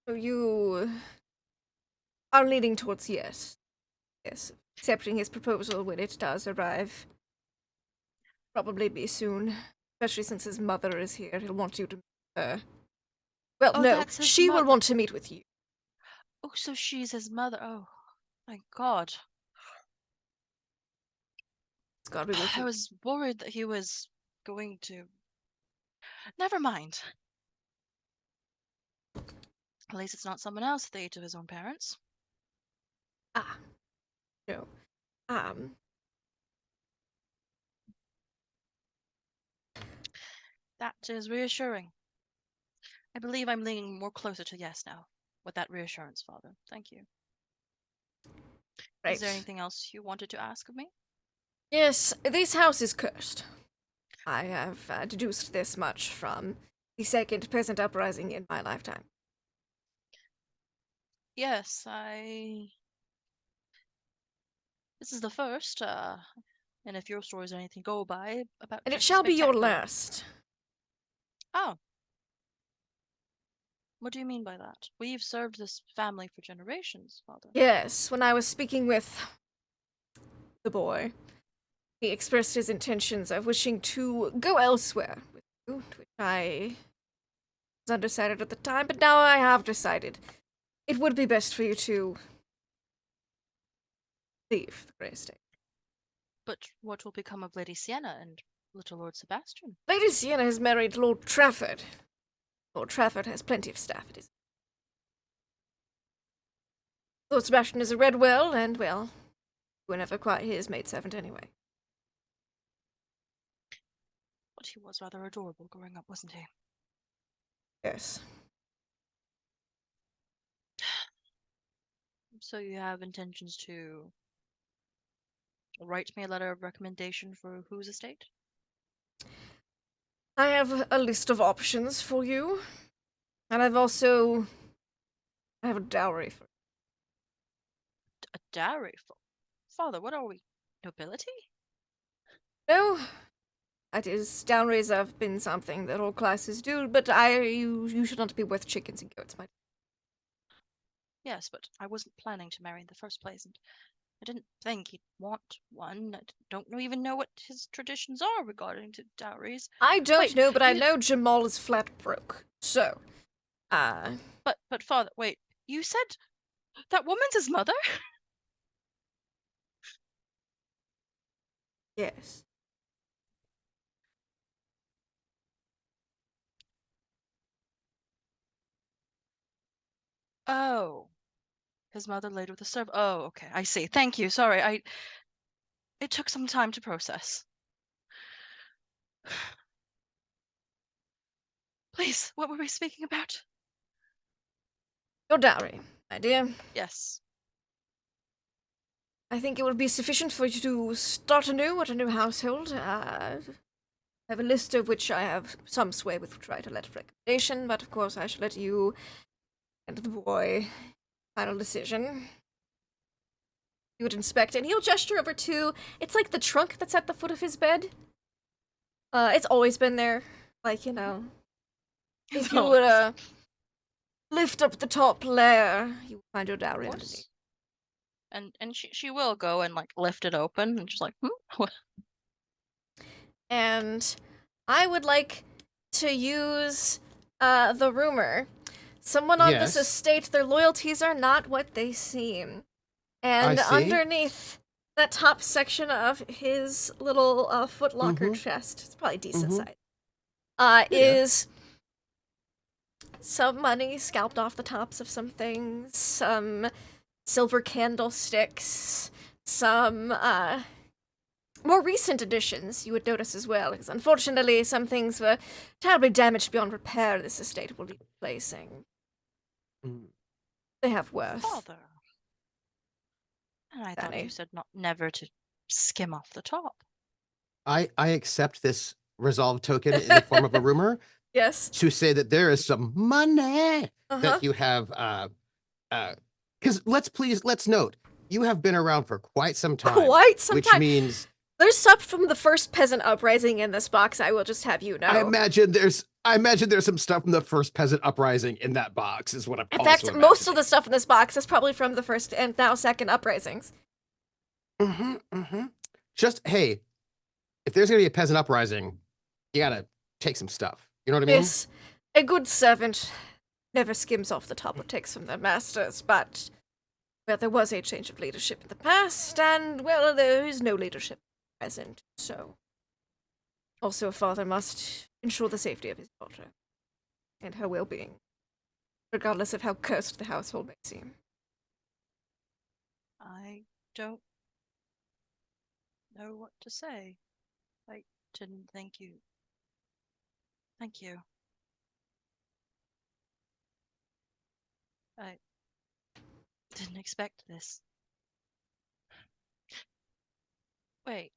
So you are leaning towards yes. Yes, accepting his proposal when it does arrive. Probably be soon. Especially since his mother is here. He'll want you to meet her. Well, Oh, no, that's his she will mother. want to meet with you. Oh, so she's his mother. Oh, my God. It's gotta be with I you. was worried that he was going to... Never mind. At least it's not someone else at the age of his own parents. Ah. No. That is reassuring. I believe I'm leaning more closer to yes now, with that reassurance, Father. Thank you. Right. Is there anything else you wanted to ask of me? Yes, this house is cursed. I have deduced this much from the second peasant uprising in my lifetime. Yes, this is the first, and if your stories are anything to go by, about And it just shall be your spectacular. last. Oh. What do you mean by that? We've served this family for generations, Father. Yes, when I was speaking with the boy, he expressed his intentions of wishing to go elsewhere with you, to which I was undecided at the time, but now I have decided. It would be best for you to leave the Grey Estate. But what will become of Lady Sienna and little Lord Sebastian? Lady Sienna has married Lord Trafford. Lord Trafford has plenty of staff at his... Lord Sebastian is a Redwell, and, well, you were never quite his maidservant anyway. But he was rather adorable growing up, wasn't he? Yes. So you have intentions to write me a letter of recommendation for whose estate? I have a list of options for you, and I have a dowry for... A dowry for... Father, what are we? Nobility? No, that is, dowries have been something that all classes do, but you should not be worth chickens and goats, my... Yes, but I wasn't planning to marry in the first place, and I didn't think he'd want one. I don't even know what his traditions are regarding to dowries. I don't Wait, know, but I you- know Jamal is flat broke. So, But Father, wait, you said that woman's his mother? yes. Oh. His mother laid with a servant. Oh, okay, I see. Thank you. Sorry, it took some time to process. Please, what were we speaking about? Your dowry, my dear. Yes. I think it would be sufficient for you to start anew at a new household. I have a list of which I have some sway with which write a letter of recommendation, but of course I shall let you and the boy final decision. You would inspect it, and he'll gesture over to, it's like the trunk that's at the foot of his bed. It's always been there. Like, you know, if you would, lift up the top layer, you will find your dowry underneath. And she will go and like lift it open, and she's like, And I would like to use the rumor. Someone on this Yes. estate, their loyalties are not what they seem. And see. underneath that top section of his little footlocker Mhm. chest, it's probably decent Mhm. size, is some money scalped off the tops of some things, some silver candlesticks, some more recent additions you would notice as well, because unfortunately some things were terribly damaged beyond repair this estate will be replacing. Mm. They have worth. Father. And I thought Danny. you said never to skim off the top. I accept this resolve token in the form of a rumor Yes. to say that there is some money Uh-huh. that you have, because let's note, you have been around for quite some time. Quite some which time. means There's stuff from the first peasant uprising in this box, I will just have you know. I imagine there's some stuff from the first peasant uprising in that box, is what I'm In also fact, most of the stuff in this box is probably from the first and now second uprisings. Just, hey, if there's gonna be a peasant uprising, you gotta take some stuff. You know what I mean? Yes, a good servant never skims off the top what takes from their masters, but, well, there was a change of leadership in the past, and, well, there is no leadership present, so. Also, a father must ensure the safety of his daughter and her well-being, regardless of how cursed the household may seem. I don't know what to say. I didn't think you. Thank you. I didn't expect this. Wait.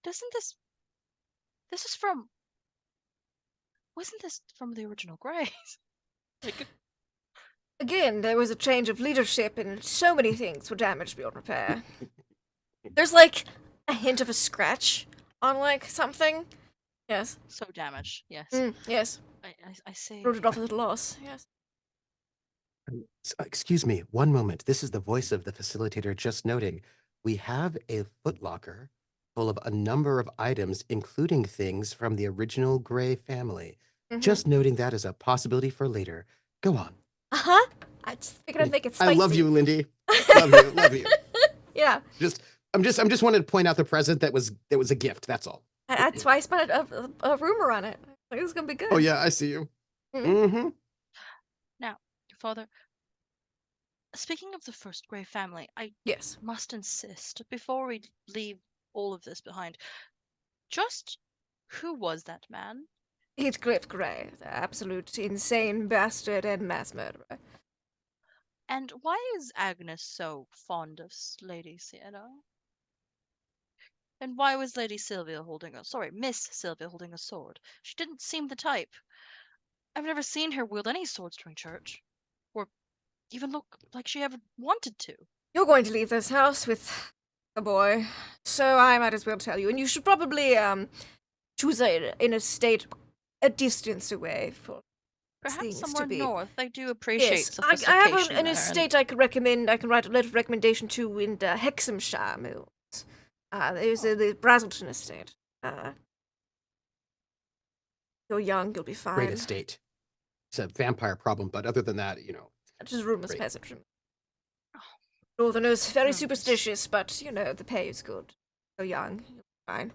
Doesn't this is from. Wasn't this from the original Greys? Like, Again, there was a change of leadership, and so many things were damaged beyond repair. There's, like, a hint of a scratch on, like, something. Yes. so damaged. Yes. Yes. I see. Wrote it off as a loss. Yes. Excuse me, one moment. This is the voice of the facilitator just noting. We have a footlocker full of a number of items, including things from the original Gray family. Just noting that as a possibility for later. Go on. Uh-huh. I just figured I'd make it spicy. I love you, Lindy. Love you. Yeah. I'm just wanted to point out the present that was a gift. That's all. That's why I spent a rumor on it. It was gonna be good. Oh yeah, I see you. Now, Father, speaking of the first Grey family, I Yes. must insist, before we leave all of this behind, just who was that man? Heathcliff Grey, the absolute insane bastard and mass murderer. And why is Agnes so fond of Lady Sienna? And why was Miss Sylvia holding a sword? She didn't seem the type. I've never seen her wield any swords during church, or even look like she ever wanted to. You're going to leave this house with a boy, so I might as well tell you. And you should probably choose an estate a distance away for Perhaps things somewhere to be. north. I do appreciate Yes, I sophistication. have an estate I could recommend. I can write a letter of recommendation to in Hexhamshire Mills. There's the Brazelton estate. You're young, you'll be fine. Great estate. It's a vampire problem, but other than that, Just rumors, great. peasantry. Northerners, very superstitious, but, the pay is good. So young, you'll be fine.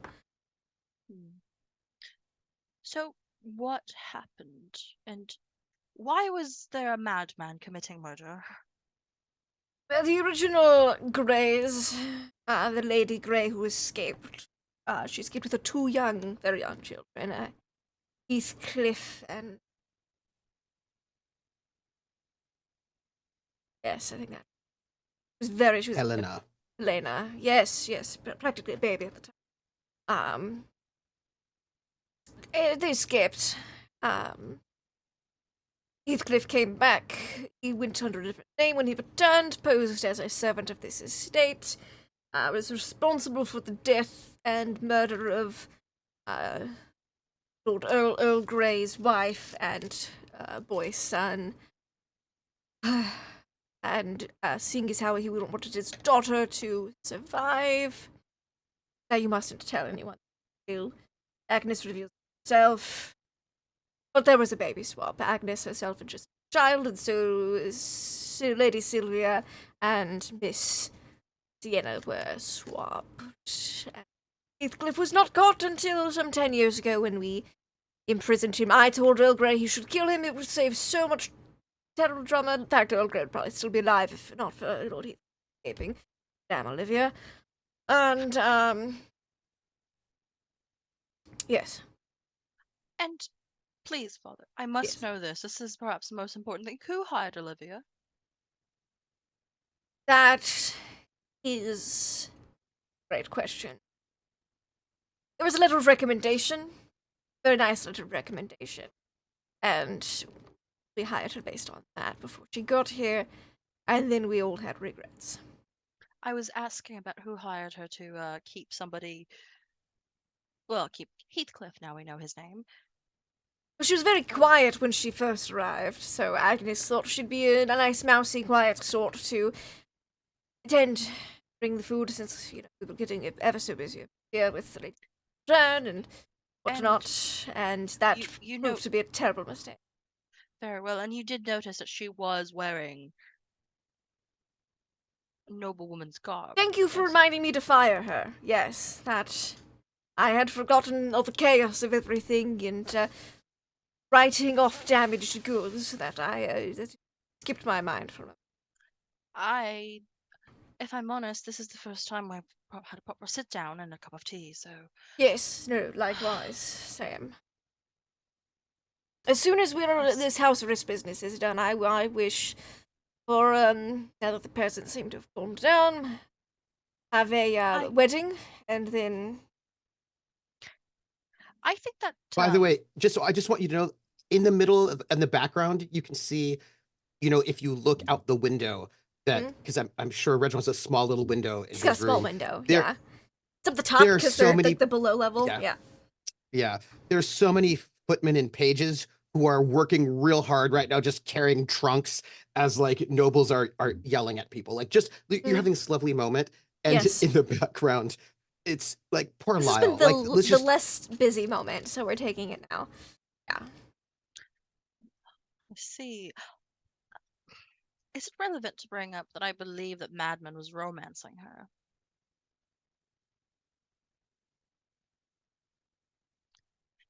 So, what happened? And why was there a madman committing murder? Well, the original Greys, the Lady Grey who escaped, she escaped with her two very young children, Heathcliff and... Yes, I think that. She was Helena. Elena. Yes, practically a baby at the time. They escaped. Heathcliff came back. He went under a different name when he returned, posed as a servant of this estate. Was responsible for the death and murder of Lord Earl Grey's wife and boy son. And seeing as how he wanted his daughter to survive. Now you mustn't tell anyone. Agnes reveals herself. But there was a baby swap. Agnes herself and just a child, and so Lady Sylvia and Miss Sienna were swapped. Heathcliff was not caught until some 10 years ago when we imprisoned him. I told Earl Grey he should kill him. It would save so much terrible drama. In fact, Earl Grey would probably still be alive if not for Lord Heathcliff escaping. Damn Olivia. And, yes. And please, Father, I must Yes. know this. This is perhaps the most important thing. Who hired Olivia? That is a great question. There was a letter of recommendation. Very nice letter of recommendation. And we hired her based on that before she got here. And then we all had regrets. I was asking about who hired her to keep somebody. Well, keep Heathcliff, now we know his name. Well, she was very quiet when she first arrived, so Agnes thought she'd be a nice, mousy, quiet sort to attend, bring the food, since, we were getting ever so busy here with the lady return and whatnot, and that you proved to be a terrible mistake. Very well, and you did notice that she was wearing a noblewoman's garb. Thank you for reminding me to fire her. Yes, that I had forgotten all the chaos of everything and writing off damaged goods that that skipped my mind for a moment. If I'm honest, this is the first time I've had a proper sit down and a cup of tea, so. Yes, no, likewise, Sam. As soon as this house arrest business is done, I wish for, now that the peasants seem to have calmed down, have a wedding, and then... I think that... By the way, I just want you to know, in the middle and the background, you can see, if you look out the window, that, because I'm sure Reginald has a small little window in his room. It's got a small window, yeah. It's up the top because they're at the below level, Yeah, there's so many footmen and pages who are working real hard right now, just carrying trunks as nobles are yelling at people. You're having this lovely moment, and in the background, it's poor this Lyle. Has been the less busy moment, so we're taking it now. Yeah. Let's see. Is it relevant to bring up that I believe that Madman was romancing her?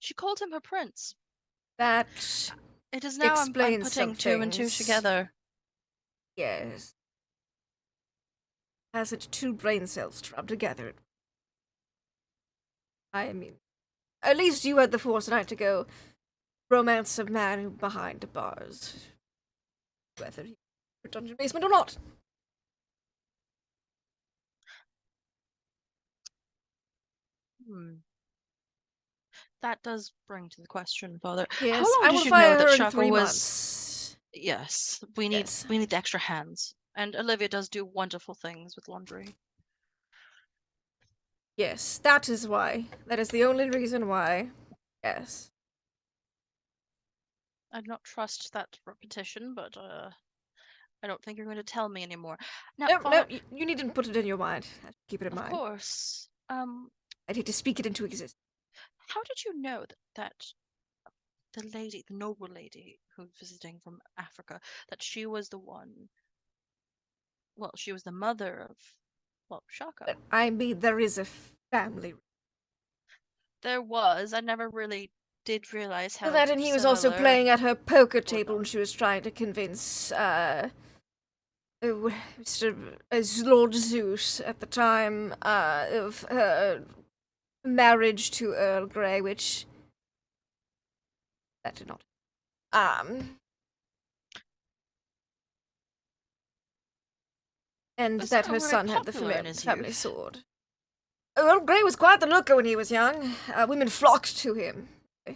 She called him her prince. That it is now I'm putting two and two together. Yes. Has it two brain cells rubbed together? I mean, at least you had the foresight to go romance a man behind the bars, whether he was dungeon basement or not. That does bring to the question, Father. Yes, how long did you know that Shaka was? Months. Yes, we need the extra hands, and Olivia does do wonderful things with laundry. Yes, that is why. That is the only reason why. Yes. I do not trust that repetition, but I don't think you're going to tell me anymore. Now, no, you needn't put it in your mind. Keep it in mind. Of course. I'd hate to speak it into existence. How did you know that the noble lady who's visiting from Africa, that she was the one? Well, she was the mother of, Shaka. But I mean, there is a family. There was. I never really did realize how. That, and he was also playing at her poker table, and she was trying to convince Lord Zeus at the time of her marriage to Earl Grey, which that did not. and Was that so her very son had the popular in his family youth. sword. Well, Grey was quite the looker when he was young. Women flocked to him. I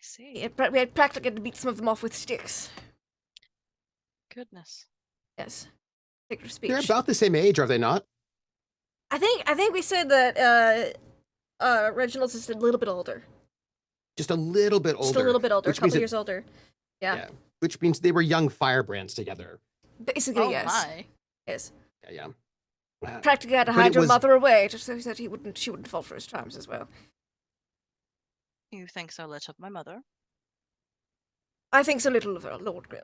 see. We had practically to beat some of them off with sticks. Goodness. Yes. Figure of speech. They're about the same age, are they not? I think we said that Reginald's just a little bit older. Just a little bit older. Just a little bit older, a which means couple years older. Yeah. Which means they were young firebrands together. Basically, Oh yes. my. Yes. Yeah. Practically had to But it hide your was- mother away, just so that she wouldn't fall for his charms as well. You think so little of my mother? I think so little of Lord Grey.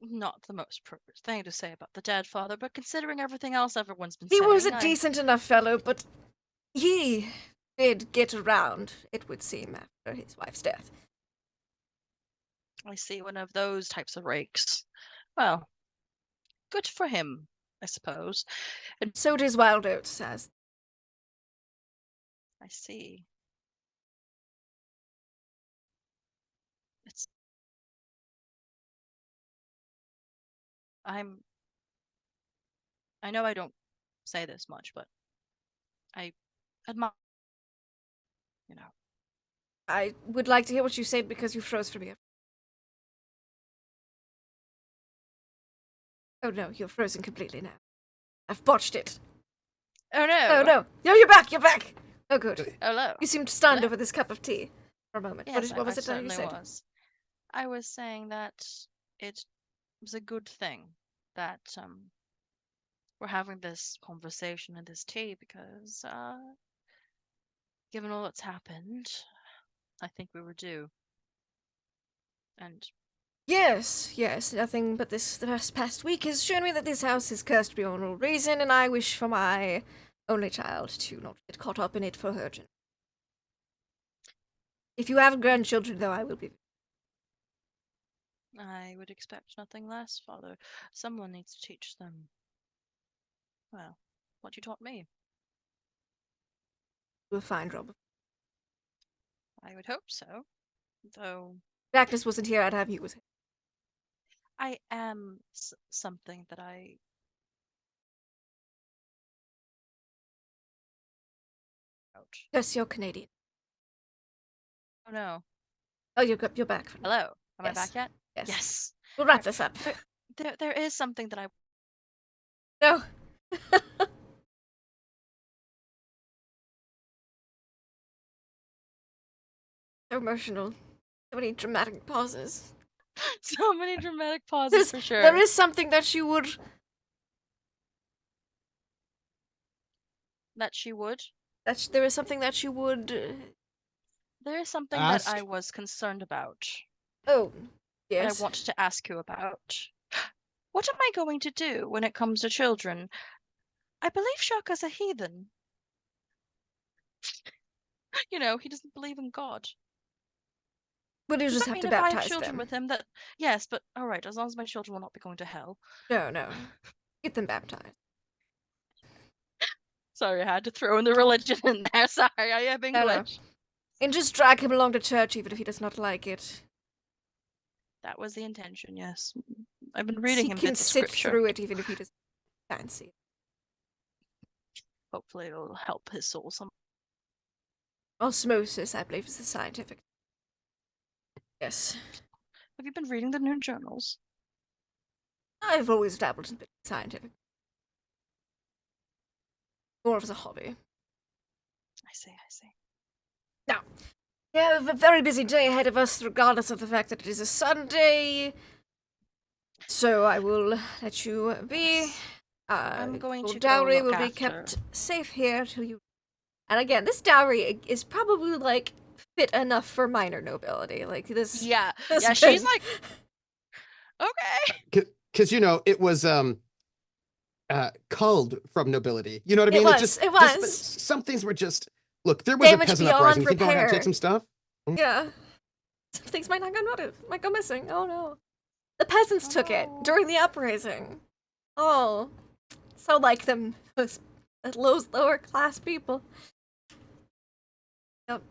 Not the most appropriate thing to say about the dead father, but considering everything else everyone's been He saying, was a I- decent enough fellow, but he did get around, it would seem, after his wife's death. I see one of those types of rakes. Well, good for him, I suppose. And So does Wild Oats, as I see. It's. I know I don't say this much, but I admire. You know. I would like to hear what you say because you froze for me. Oh no, you're frozen completely now. I've botched it. Oh no! Oh no! No, you're back! You're back! Oh good. Hello. You seemed stunned Hello? over this cup of tea for a moment. Yes, what was I it that you certainly said? was. I was saying that it was a good thing that we're having this conversation and this tea because given all that's happened, I think we were due. And Yes, nothing but this past week has shown me that this house is cursed beyond all reason, and I wish for my only child to not get caught up in it for her. If you have grandchildren, though, I will be. I would expect nothing less, Father. Someone needs to teach them. Well, what you taught me. Do a fine job. I would hope so. Though If Agnes wasn't here, I'd have you with her. I am something that I. Ouch. Yes, you're Canadian. Oh no. Oh, you're back. Hello. Am I Yes. back yet? Yes. Yes. We'll wrap this up. There is something that I. No. So emotional. So many dramatic pauses. So many dramatic pauses for sure. There is something that you would. That she would. There is something that you would. There is something Ask? that I was concerned about. Oh, That yes. I wanted to ask you about. What am I going to do when it comes to children? I believe Shaka's a heathen. You know, he doesn't believe in God. But you Does just that have to mean if I have baptize children them. with him that yes, but all right, as long as my children will not be going to hell. No. Get them baptized. Sorry, I had to throw in the religion in there. Sorry, I have No. English. And just drag him along to church even if he does not like it. That was the intention, yes. I've been reading he him can bits of sit scripture. through it even if he doesn't fancy it. Hopefully it'll help his soul some. Osmosis, I believe, is the scientific. Yes. Have you been reading the new journals? I've always dabbled in scientific. More of as a hobby. I see. Now, we have a very busy day ahead of us, regardless of the fact that it is a Sunday. So I will let you be. I'm going your to go dowry look will be after- kept safe here till you. And again, this dowry is probably like fit enough for minor nobility. Like this. Yeah. this Yeah, she's like okay. Because it was culled from nobility. You know what I It mean? was, it was. Some things were just look. There was Damage a peasant beyond uprising. Think we're gonna repair. take some stuff. Yeah. Some things might go missing. Oh no. The peasants took it during the uprising. Oh. So like them, those lower class people. Yep.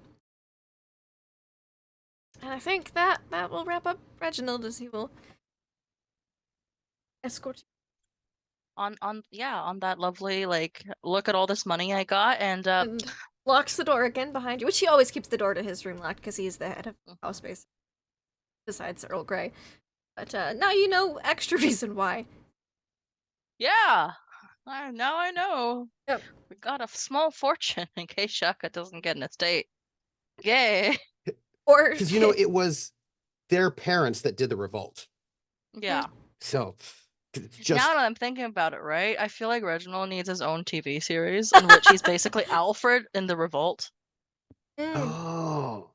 And I think that will wrap up Reginald, as he will escort you. On that lovely, like, look at all this money I got, and And locks the door again behind you, which he always keeps the door to his room locked because he's the head of house space. Besides Earl Grey. But now you know extra reason why. yeah, now I know. Yep. We got a small fortune in case Shaka doesn't get an estate. Yay. Or Because, you know, it was their parents that did the revolt. Yeah. So, just Now that I'm thinking about it, right? I feel like Reginald needs his own TV series in which he's basically Alfred in the revolt. oh,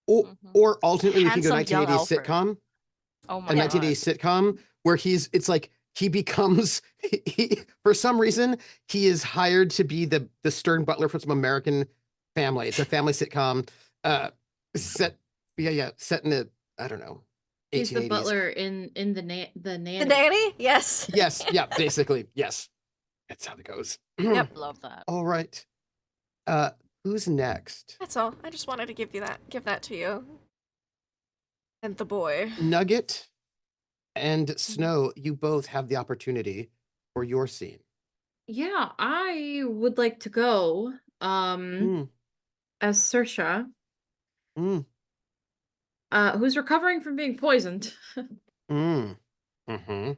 Mhm. or ultimately we can go Handsome young 1980s Alfred. sitcom, Oh my a god. 1980s sitcom where it's like he becomes he for some reason he is hired to be the stern butler for some American family. It's a family sitcom, set in a, I don't know, 1880s. He's the butler in the nanny. the nanny? Yes. Yes, yeah, basically, yes. That's how it goes. Yep. Love that. All right. Who's next? That's all. I just wanted to give that to you. And the boy. Nugget and Snow, you both have the opportunity for your scene. Yeah, I would like to go Mm, as Saoirse, mm, who's recovering from being poisoned. mm. Mm-hmm.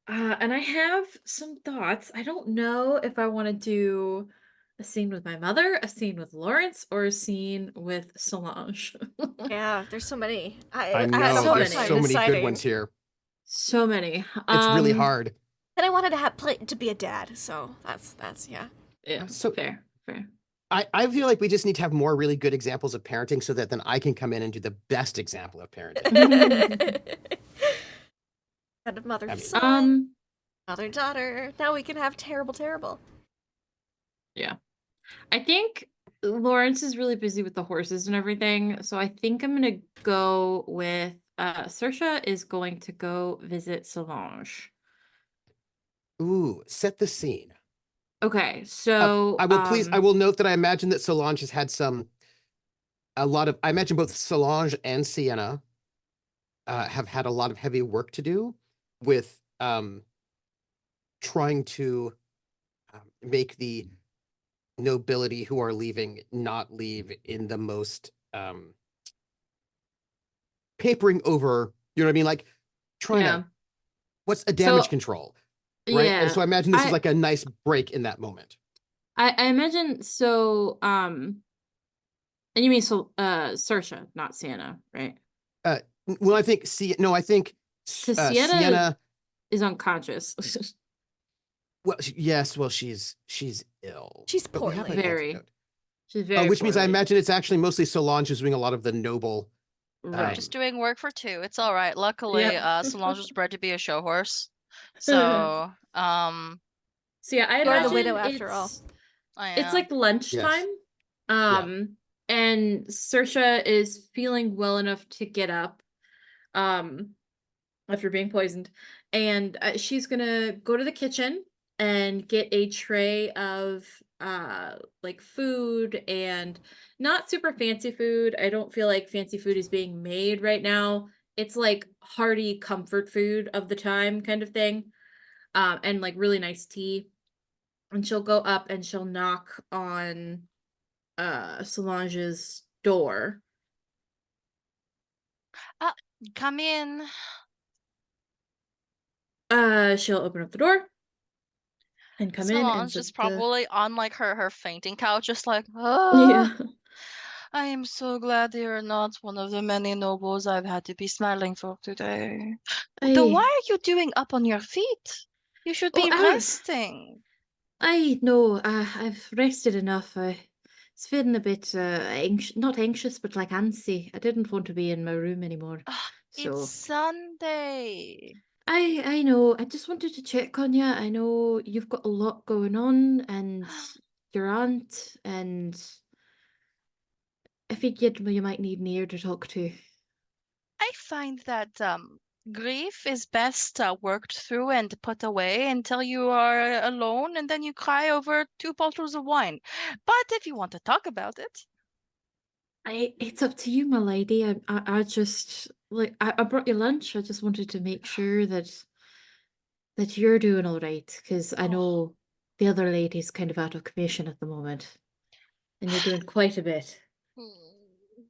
And I have some thoughts. I don't know if I want to do a scene with my mother, a scene with Lawrence, or a scene with Solange. Yeah, there's so many. I I had a know, hard there's time so many good deciding. ones here. So many. It's really hard. And I wanted to be a dad, so that's yeah. Yeah, So- fair. I feel like we just need to have more really good examples of parenting so that then I can come in and do the best example of parenting. Kind of mother I mean- son, mother daughter. Now we can have terrible. Yeah. I think Lawrence is really busy with the horses and everything, so I think I'm gonna go with Saoirse is going to go visit Solange. Ooh, set the scene. Okay, so I will note that I imagine that Solange has had I imagine both Solange and Sienna have had a lot of heavy work to do with trying to make the nobility who are leaving not leave in the most papering over, you know what I mean? Like trying yeah. to, what's a damage So, control, right? Yeah. And so I imagine this is like a nice break in that moment. I imagine so and you mean Saoirse, not Sienna, right? Well, I think Sienna Sienna is unconscious. Well, yes. Well, she's ill. She's But we have poorly. an Very. antidote. She's very Which means I poorly. imagine it's actually mostly Solange who's doing a lot of the noble. Right. Just doing work for two. It's all right. Luckily, Yep. Solange was bred to be a show horse. So, So yeah, I You are the imagine widow after all. It's like lunchtime. And Saoirse is feeling well enough to get up after being poisoned, and she's gonna go to the kitchen and get a tray of like food, and not super fancy food. I don't feel like fancy food is being made right now. It's like hearty comfort food of the time kind of thing. And like really nice tea. And she'll go up and she'll knock on Solange's door. come in. She'll open up the door and come in and Solange is probably on like her fainting couch, just like, yeah. I am so glad you are not one of the many nobles I've had to be smiling for today. Then why are you doing up on your feet? You should be resting. I know. I've rested enough. It's feeling a bit not anxious, but like antsy. I didn't want to be in my room anymore. So It's Sunday. I know. I just wanted to check on you. I know you've got a lot going on, and your aunt, and I figured you might need an ear to talk to. I find that grief is best worked through and put away until you are alone, and then you cry over 2 bottles of wine. But if you want to talk about it, It's up to you, my lady. I just like I brought you lunch. I just wanted to make sure that you're doing all right, because I Oh. know the other lady's kind of out of commission at the moment, and you're doing quite a bit.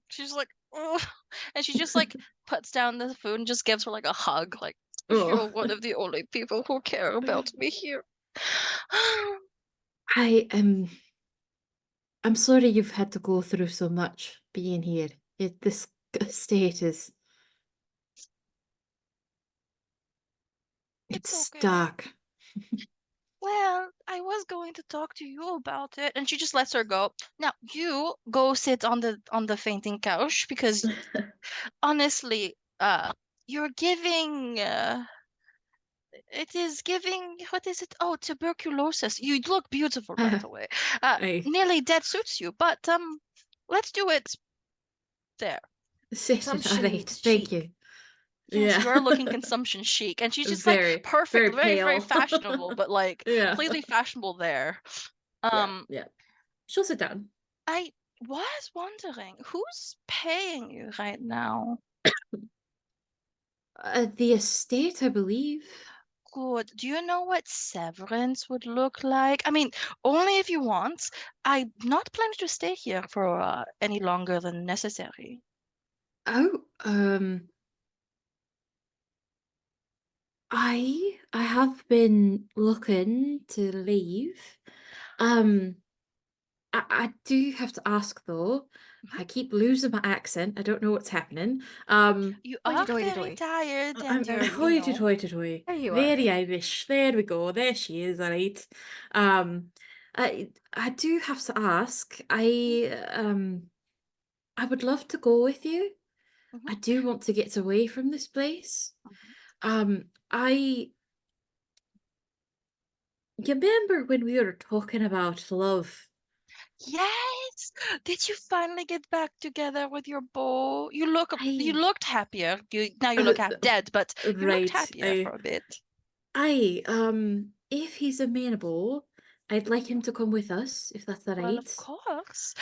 She's like, oh, and she just like puts down the food and just gives her like a hug, like you're Oh, one of the only people who care about me here. I am. I'm sorry you've had to go through so much being here. This state is. It's It's okay. dark. Well, I was going to talk to you about it, and she just lets her go. Now you go sit on the fainting couch because honestly, you're giving. It is giving. What is it? Oh, tuberculosis. You look beautiful, by the way. I Nearly dead suits you, but let's do it there. said it. All Consumption right. Thank chic. you. Yes, Yeah. you are looking consumption chic, and she's just like Very, perfect, very very, very pale. fashionable, but like Yeah. completely fashionable there. Yeah. Um, Yeah. She'll sit down. I was wondering who's paying you right now? The estate, I believe. Good. Do you know what severance would look like? I mean, only if you want. I'm not planning to stay here for any longer than necessary. Oh, I have been looking to leave. Um, I do have to ask though. Mhm. I keep losing my accent. I don't know what's happening. You Hoity are toity very toy. tired, and I'm you're, you hoity know. toity toy. There you are. Very Irish. There we go. There she is, all right. Um, I do have to ask. I would love to go with you. Mhm, I do want to get away from this place. mhm. I You remember when we were talking about love? Yes. Did you finally get back together with your beau? You I looked happier. You look half dead, but you looked right. happier for a bit. If he's amenable, I'd like him to come with us, if that's all Well, of right. course.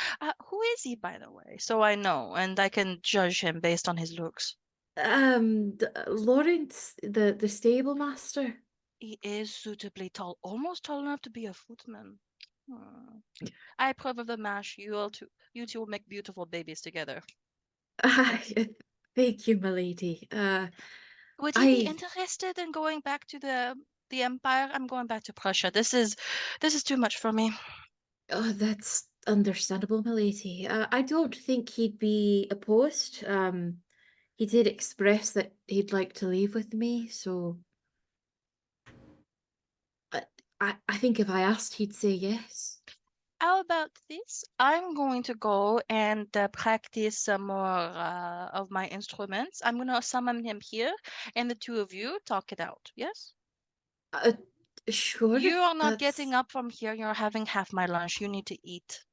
Who is he, by the way? So I know, and I can judge him based on his looks. Lawrence, the stable master. He is suitably tall, almost tall enough to be a footman. Hmm. I approve of the match. You two will make beautiful babies together. Thank you, my lady. Would he be I interested in going back to the Empire? I'm going back to Prussia. This is too much for me. Oh, that's understandable, my lady. I don't think he'd be opposed. He did express that he'd like to leave with me, so I, I think if I asked, he'd say yes. How about this? I'm going to go and practice some more of my instruments. I'm going to summon him here, and the two of you talk it out. Yes? Uh, sure, You are not getting that's up from here. You're having half my lunch. You need to eat.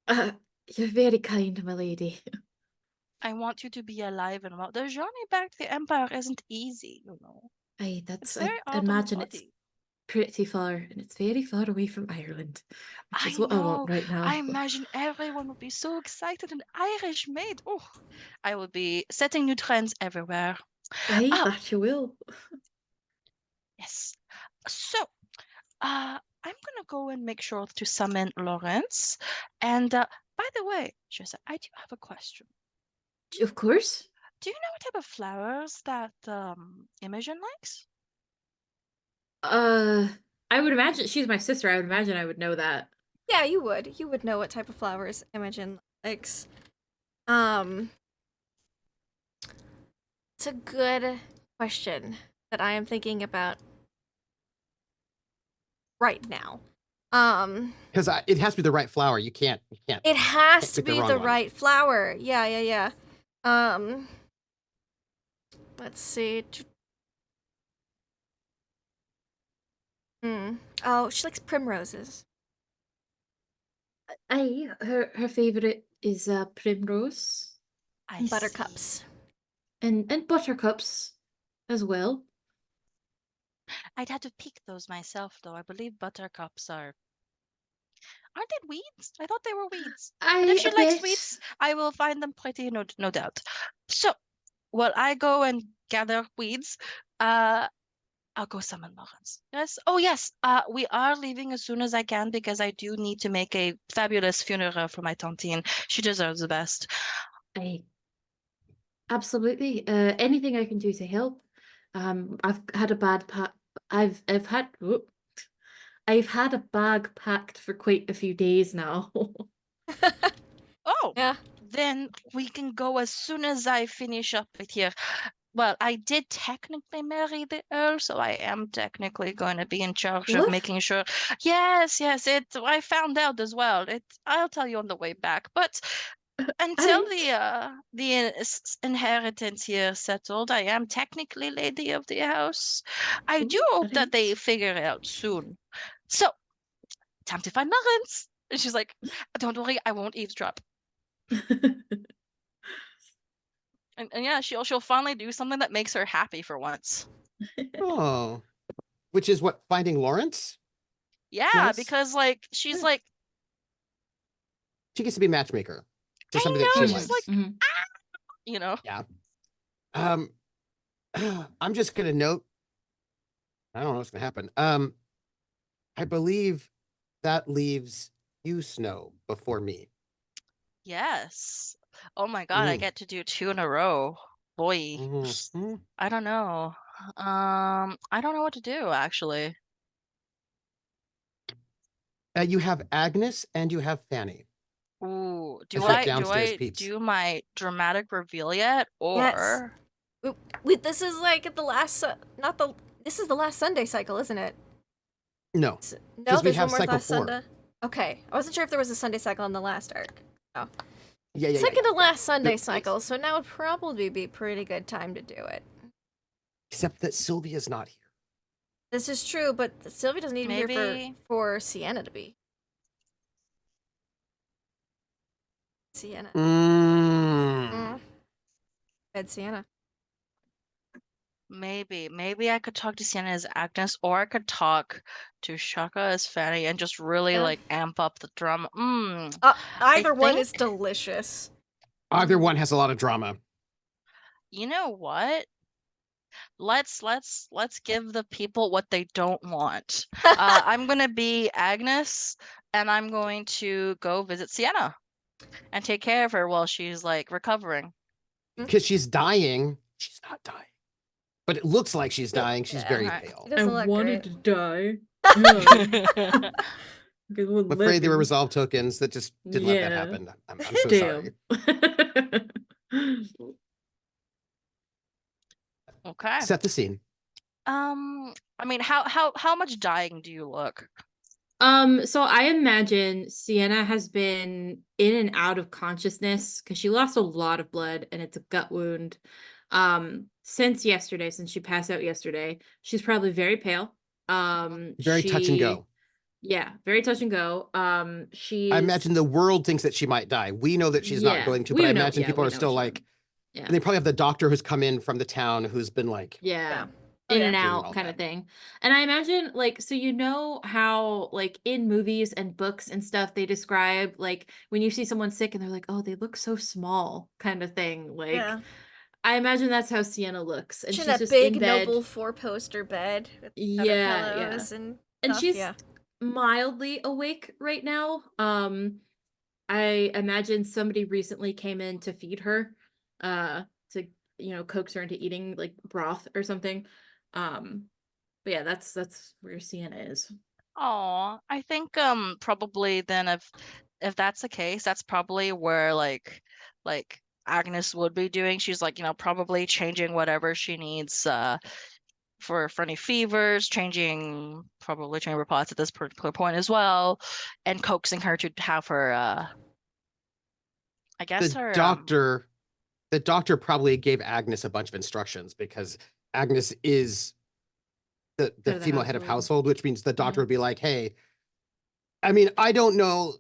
uh, you're very kind, my lady. I want you to be alive and well. The journey back to the Empire isn't easy, you know. It's I very hard on the imagine it's body. pretty far, and it's very far away from Ireland, which is I what I want know. right I now. imagine everyone would be so excited. An Irish maid. Oh, I would be setting new trends everywhere. Aye, Oh, that you will. yes. So, I'm gonna go and make sure to summon Lawrence. And by the way, Jessa, I do have a question. Of course. Do you know what type of flowers that Imogen likes? Uh, I would imagine she's my sister. I would imagine I would know that. Yeah, you would. You would know what type of flowers Imogen likes. Um, it's a good question that I am thinking about right now. Because it has to be the right flower. You can't. It has to pick the be wrong the one. right flower. Yeah. Let's see. Oh, she likes primroses. Aye, her favorite is primrose I And see. buttercups. and buttercups as well. I'd have to pick those myself, though. I believe buttercups are Aren't they weeds? I thought they were weeds. But I if she a likes bit. weeds, I will find them pretty, no doubt. So, while I go and gather weeds, I'll go summon Lawrence. Yes. Oh, yes. We are leaving as soon as I can because I do need to make a fabulous funeral for my tontine. She deserves the best. Absolutely. Anything I can do to help. I've had a bad I've had I've had a bag packed for quite a few days now. Oh, Yeah. then we can go as soon as I finish up with here. Well, I did technically marry the Earl, so I am technically going to be in charge of What? making sure. Yes, I found out as well. I'll tell you on the way back. But until the inheritance here settled, I am technically lady of the house. I do hope that they Alright. figure it out soon. So, time to find Lawrence. And she's like, "Don't worry, I won't eavesdrop." And yeah, she'll finally do something that makes her happy for once. Oh, which is what, finding Lawrence? Yeah, Nice. because like she's Yeah. like, She gets to be matchmaker to I something that know, she she's likes. like, Mhm. you know. Yeah. I'm just gonna note, I don't know what's gonna happen. I believe that leaves you, Snow, before me. Yes. Oh my God, I get to do 2 in a row. Boy, Mhm. I don't know. I don't know what to do actually. You have Agnes and you have Fanny Ooh, as do your I downstairs peeps. do my dramatic reveal yet, Yes. or Wait, this is like the last, not the. This is the last Sunday cycle, isn't it? No, No, because we there's have one more cycle last 4. Sunday. Okay, I wasn't sure if there was a Sunday cycle on the last arc. Oh, Yeah. second to last Sunday There- cycle, so now would probably be a pretty good time to do it. Except that Sylvia's not here. This is true, but Sylvie doesn't need to be here maybe for Sienna to be. Sienna. Bed Sienna. maybe I could talk to Sienna as Agnes, or I could talk to Shaka as Fanny and just really Yeah. like amp up the drama. Either one is think- delicious. Either one has a lot of drama. You know what? Let's give the people what they don't want. I'm gonna be Agnes, and I'm going to go visit Sienna and take care of her while she's like recovering. Because she's dying. She's not dying. But it looks like she's dying. She's Yeah. very Alright. It pale. doesn't look great. to die. I'm afraid there were resolve tokens that just didn't let that happen. I'm so sorry. Okay. Set the scene. I mean, how much dying do you look? So I imagine Sienna has been in and out of consciousness because she lost a lot of blood and it's a gut wound. Since yesterday, since she passed out yesterday, she's probably very pale. Very touch and go. Yeah, very touch and go. I imagine the world thinks that she might die. We know that she's not going to, but I imagine people are still like, and they probably have the doctor who's come in from the town who's been like, in yeah. and out kind of thing. And I imagine like, so you know how like in movies and books and stuff, they describe like when you see someone sick and they're like, oh, they look so small kind of thing. Like, Yeah. I imagine that's how Sienna looks. And she's that just big in bed. noble 4-poster bed with pillows and stuff, she's yeah. mildly awake right now. I imagine somebody recently came in to feed her, to coax her into eating like broth or something. But yeah, that's where Sienna is. Oh, I think probably then if that's the case, that's probably where like Agnes would be doing. She's like, probably changing whatever she needs for any fevers, probably chamber pots at this particular point as well, and coaxing her to have her I guess the her doctor probably gave Agnes a bunch of instructions because Agnes is the female head of household, which means the doctor would be like, hey, I mean, I don't know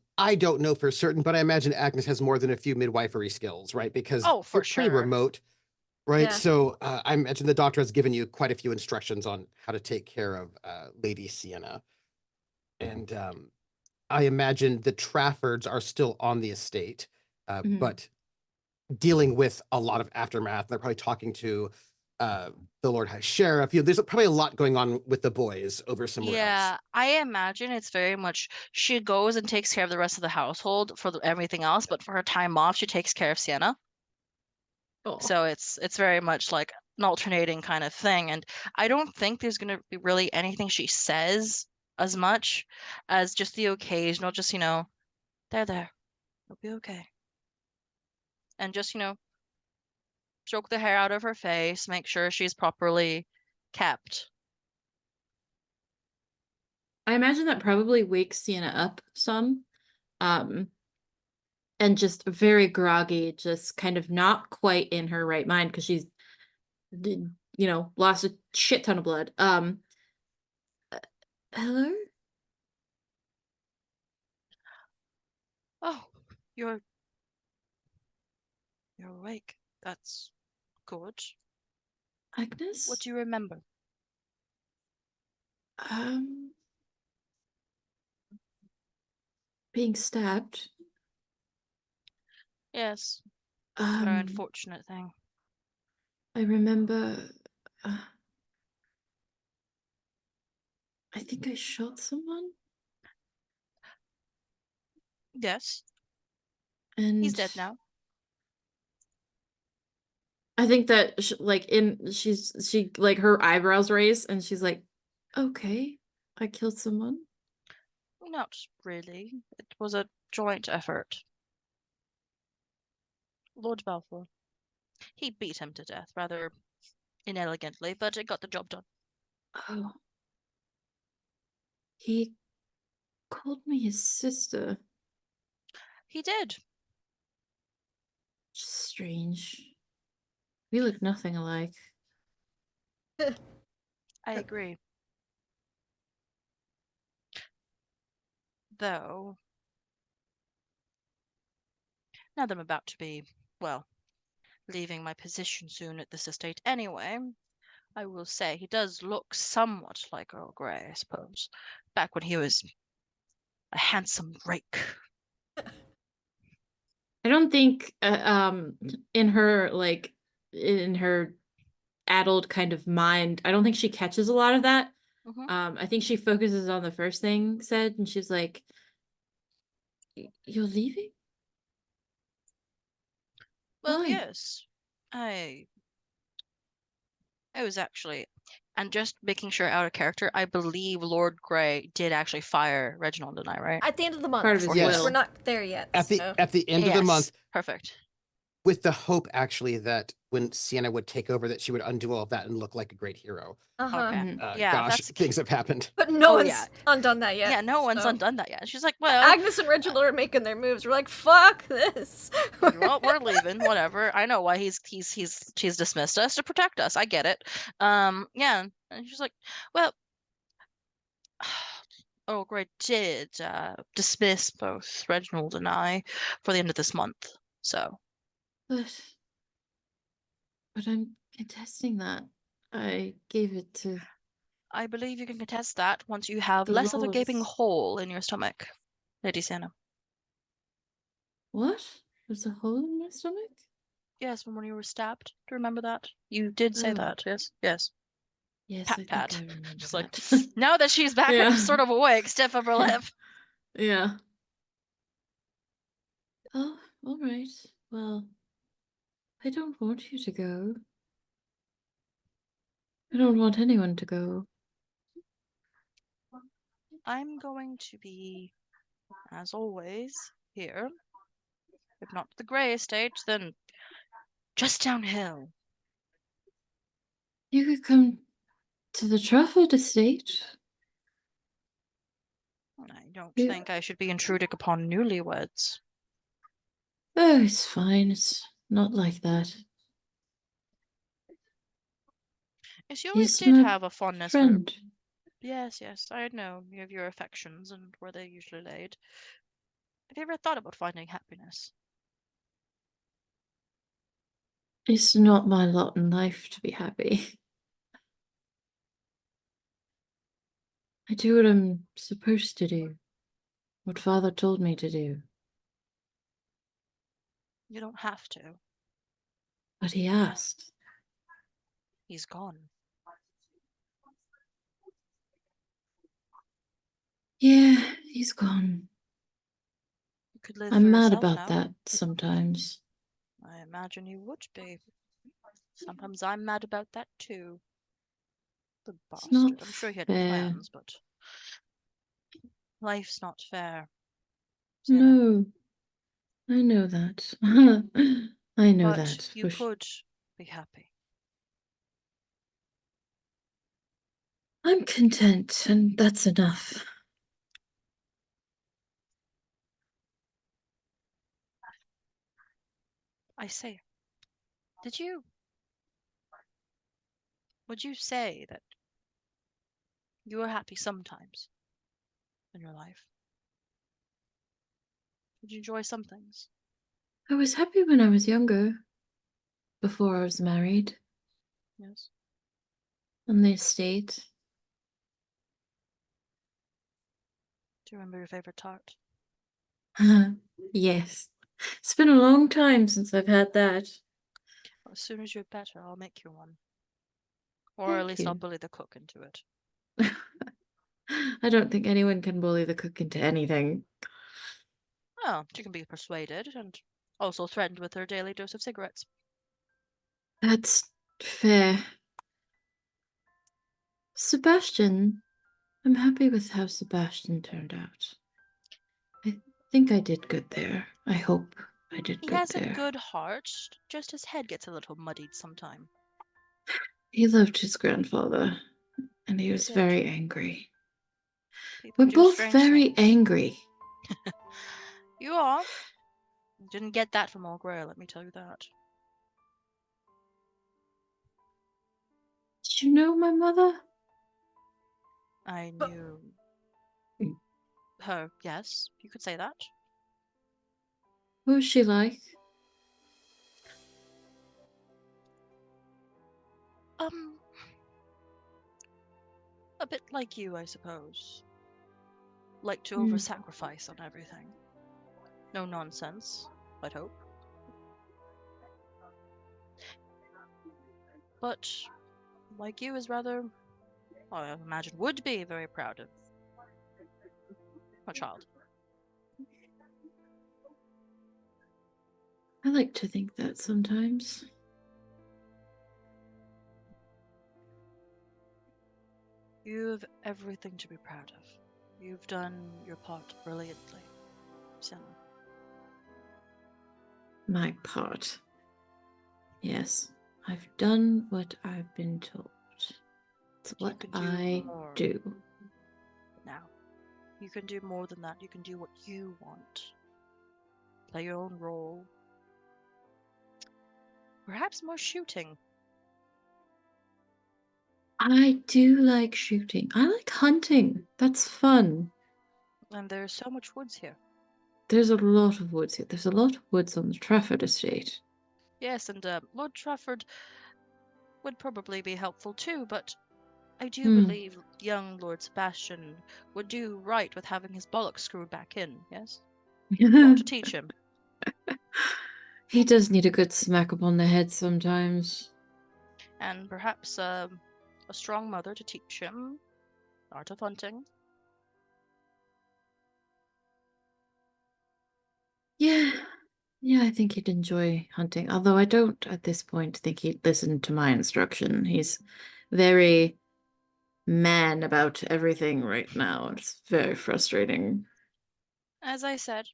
for certain, but I imagine Agnes has more than a few midwifery skills, right? Because for you're pretty sure. remote, right? Yeah. So I imagine the doctor has given you quite a few instructions on how to take care of Lady Sienna. And I imagine the Traffords are still on the estate, Mhm. but dealing with a lot of aftermath. They're probably talking to the Lord High Sheriff. There's probably a lot going on with the boys over somewhere else. Yeah, I imagine it's very much she goes and takes care of the rest of the household for everything else, but for her time off, she takes care of Sienna. Oh. So it's very much like an alternating kind of thing. And I don't think there's going to be really anything she says as much as just the occasional, just, there, it'll be okay. And just, stroke the hair out of her face, make sure she's properly kept. I imagine that probably wakes Sienna up some. And just very groggy, just kind of not quite in her right mind because she's, lost a shit ton of blood. Hello? Oh, you're awake. That's good. Agnes? What do you remember? Being stabbed. Yes, very Um, unfortunate thing. I remember. I think I shot someone, Yes, and he's dead now. I think that she like her eyebrows raise, and she's like, "Okay, I killed someone." Not really. It was a joint effort. Lord Balfour. He beat him to death rather inelegantly, but it got the job done. Oh, he called me his sister. He did. Just strange. We look nothing alike. I agree. Though, now that I'm about to be, well, leaving my position soon at this estate anyway, I will say he does look somewhat like Earl Grey, I suppose. Back when he was a handsome rake. I don't think in her addled kind of mind, I don't think she catches a lot of that. I think she focuses on the first thing said, and she's like, "You're leaving?" Well, Why? yes. I was actually, and just making sure out of character, I believe Lord Grey did actually fire Reginald and I, right? At the end of the month. Part of his Yes. We're not there yet. At the so. at the end of the month, Perfect. with the hope actually that when Sienna would take over, that she would undo all of that and look like a great hero. Uh-huh. Okay. Mhm. Gosh, that's things have happened. But no Oh, one's yeah. undone that yet. Yeah, no one's so. undone that yet. She's like, well, Agnes and Reginald are making their moves. We're like, fuck this. well, we're leaving. Whatever. I know why she's dismissed us to protect us. I get it. Yeah. And she's like, well, oh, great, did dismiss both Reginald and I for the end of this month. So But I'm contesting that. I gave it to I believe you can contest that once you have the less of a gaping lords. hole in your stomach, Lady Sienna. What? There's a hole in my stomach? Yes, from when you were stabbed. Do you remember that? You did say Oh. that, yes? Yes. Yes, Pat, I think pat. I remember Just like, that. now that she's back Yeah. and sort of awake, stiff upper lip. Yeah. Oh, all right. Well, I don't want you to go. I don't want anyone to go. I'm going to be, as always, here. If not the Grey Estate, then just downhill. You could come to the Trafford estate. I don't Yeah. think I should be intruding upon newlyweds. Oh, it's fine. It's not like that. Yes, you always He's did my have a fondness for. friend. Yes, I know you have your affections and where they usually laid. Have you ever thought about finding happiness? It's not my lot in life to be happy. I do what I'm supposed to do. what Father told me to do. You don't have to. But he asked. He's gone. Yeah, he's gone. You could live for I'm mad yourself about now. that sometimes. I imagine you would be. Sometimes I'm mad about that too. The It's not bastard. I'm sure he had fair. plans, but life's not fair. Say no. No, I know that. I know But that. you could be happy. I'm content, and that's enough. I say, would you say that you were happy sometimes in your life? Did you enjoy some things? I was happy when I was younger, before I was married, Yes. on the estate. Do you remember your favorite tart? Yes. It's been a long time since I've had that. Well, as soon as you're better, I'll make you one. Or at Thank least I'll you. bully the cook into it. I don't think anyone can bully the cook into anything. Oh, she can be persuaded and also threatened with her daily dose of cigarettes. That's fair. Sebastian, I'm happy with how Sebastian turned out. I think I did good there. I hope I did He good has a there. good heart, just his head gets a little muddied sometime. He loved his grandfather, and he was did. very angry. People We're do both strange very things. angry. You are. Didn't get that from All Grey, let me tell you that. Did you know my mother? I knew her, yes, you could say that. What was she like? A bit like you, I suppose. Like to Hmm. over-sacrifice on everything. No nonsense, I'd hope. But, like you, is rather, I imagine would be very proud of a child. I like to think that sometimes. You have everything to be proud of. You've done your part brilliantly, Senna. My part. Yes, I've done what I've been told. It's You what can I more do. now. You can do more than that. You can do what you want. Play your own role. Perhaps more shooting. I do like shooting. I like hunting. That's fun. And there's so much woods here. There's a lot of woods here. There's a lot of woods on the Trafford estate. Yes, and Lord Trafford would probably be helpful too, but I do Hmm. believe young Lord Sebastian would do right with having his bollocks screwed back in, yes? Got to teach him. He does need a good smack upon the head sometimes. And perhaps a strong mother to teach him art of hunting. Yeah, I think he'd enjoy hunting. Although I don't, at this point, think he'd listen to my instruction. He's very man about everything right now. It's very frustrating. As I said,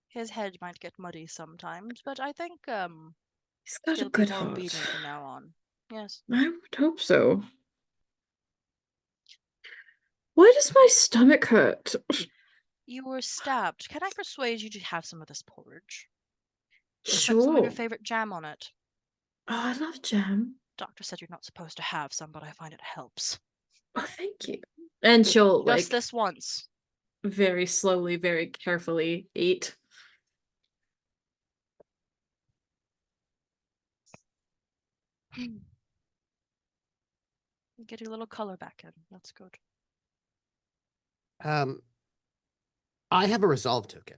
his head might get muddy sometimes, but I think He's got a he'll be good more heart. obedient from now on. Yes. I would hope so. Why does my stomach hurt? You were stabbed. Can I persuade you to have some of this porridge? Just put some of your Sure. favorite jam on it. Oh, I love jam. Doctor said you're not supposed to have some, but I find it helps. Oh, thank you. And she'll Just like this once. very slowly, very carefully eat. Get a little color back in. That's good. Um, I have a resolve token.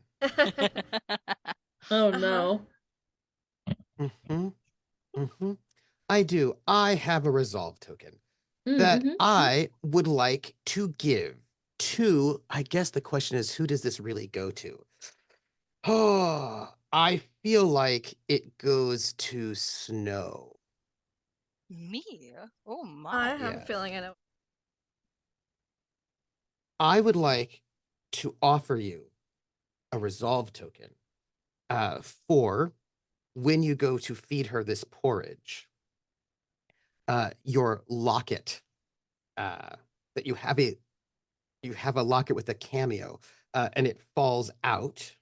Oh Uh-huh. no. I do. I have a resolve token that I would like to give to, I guess the question is, who does this really go to? Oh, I feel like it goes to Snow. Me? Oh I my. have a Yes. feeling I know. I would like to offer you a resolve token for when you go to feed her this porridge. Your locket, that you have a locket with a cameo, and it falls out,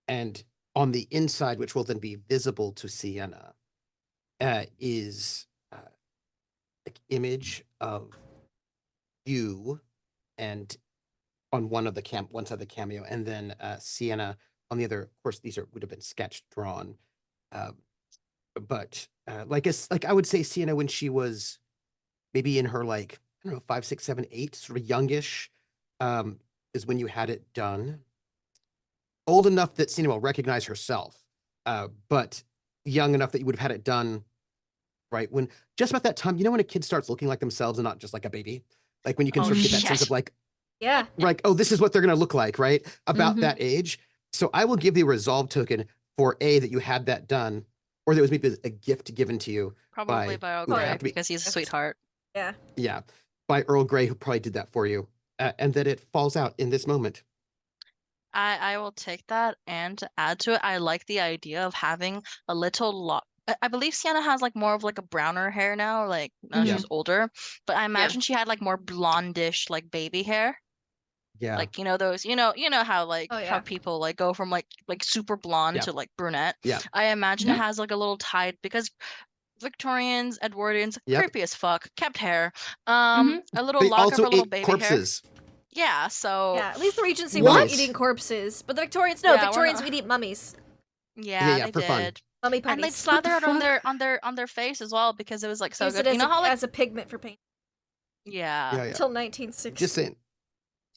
and on the inside, which will then be visible to Sienna, is like image of you, and on one side of the cameo, and then Sienna on the other. Of course, these would have been sketched, drawn, but like I would say Sienna when she was maybe in her like I don't know 5, 6, 7, 8, sort of youngish, is when you had it done. Old enough that Sienna will recognize herself, but young enough that you would have had it done right when just about that time. You know when a kid starts looking like themselves and not just like a baby, like when you can Oh, sort of get that yes. sense of like, Yeah. like, oh, this is what they're gonna look like, right? About that age. So I will give you a resolve token for that you had that done, or there was maybe a gift given to you Probably by Earl who would Grey have to be- because he's a Gift. sweetheart. Yeah. yeah, by Earl Grey, who probably did that for you, and that it falls out in this moment. I will take that, and to add to it, I like the idea of having a little lock. I believe Sienna has like more of like a browner hair now, like now Yeah. she's older. But I imagine she had like more blondish like baby hair. Yeah. Like those you know how like Oh, how yeah. people like go from like super blonde Yeah. to like brunette. Yeah. I imagine Yeah. it has like a little tide because Victorians, Edwardians, Yep. creepy as fuck, kept hair. A little They lock also of her little ate baby corpses. hair. Yeah, so Yeah. At least the Regency What? wasn't eating corpses, but the Victorians, no, Yeah, we're Victorians not- would eat mummies. yeah, Yeah, they for fun. did. Mummy And parties. they'd slather the it on fuck? their face as well because it was like so Use good. it as You know how like as a pigment for paint yeah. Yeah. until 1960. Just saying.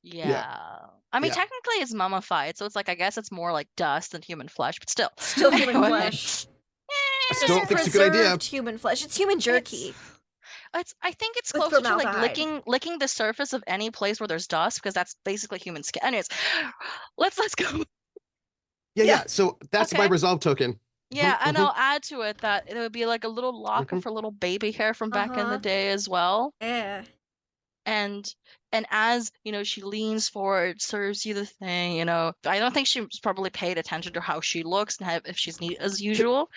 Yeah. I mean, Yeah. technically it's mummified, so it's like I guess it's more like dust than human flesh, but still. Still human Anyway. flesh. I It's still just think it's a good idea. preserved human flesh. It's human jerky. I think it's With closer to like formaldehyde. licking the surface of any place where there's dust because that's basically human skin. Anyways, let's go. Yeah. So that's my Okay. resolve token. Yeah, and mhm. I'll add to it that it would be like a little lock of her little baby hair from back in the day as well. Yeah. And as she leans forward, serves you the thing. I don't think she's probably paid attention to how she looks and if she's neat as usual.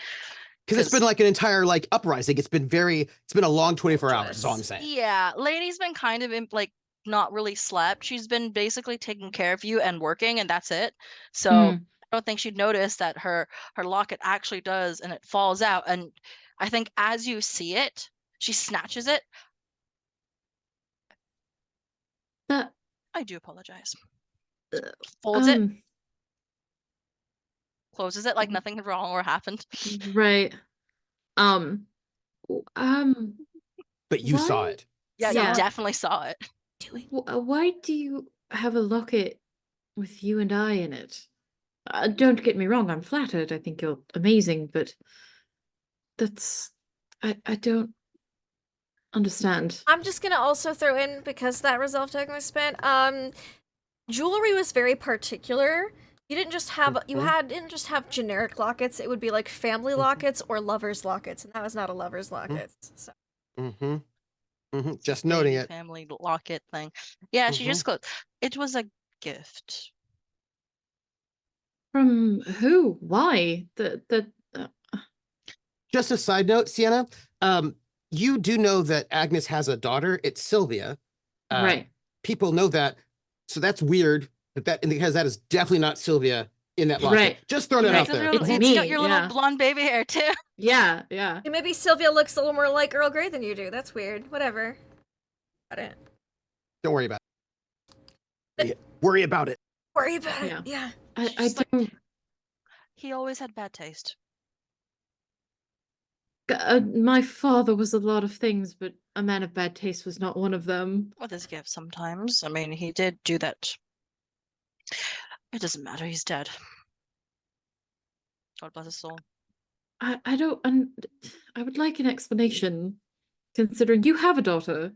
Because it's been like an entire like uprising. It's been a long 24 hours, is all I'm saying. Yeah, lady's been kind of like not really slept. She's been basically taking care of you and working, and that's it. So I don't think she'd notice that her locket actually does, and it falls out. And I think as you see it, she snatches it. I do apologize. Folds it, closes it like nothing wrong or happened. Right. But you saw Why? it. Yeah, Yeah. you definitely saw it. Why do you have a locket with you and I in it? Don't get me wrong, I'm flattered. I think you're amazing, but that's I don't understand. I'm just gonna also throw in, because that resolve token was spent, jewelry was very particular. You didn't just have didn't just have generic lockets. It would be like family lockets or lovers lockets, and that was not a lovers locket. So Just noting it. Family locket thing. Yeah, she just goes, it was a gift. From who? Why? Just a side note, Sienna, you do know that Agnes has a daughter. It's Sylvia. Right. People know that. So that's weird because that is definitely not Sylvia in that locket. Right. Just throwing it out there. It's It's me, got your little yeah. blonde baby hair too. Yeah. And maybe Sylvia looks a little more like Earl Grey than you do. That's weird. Whatever. Got it. Don't worry about it. Worry about it. Worry about it. Yeah. I Just like- don't. He always had bad taste. My father was a lot of things, but a man of bad taste was not one of them. With his gifts sometimes. I mean, he did do that. It doesn't matter. He's dead. God bless his soul. I don't. I would like an explanation, considering you have a daughter.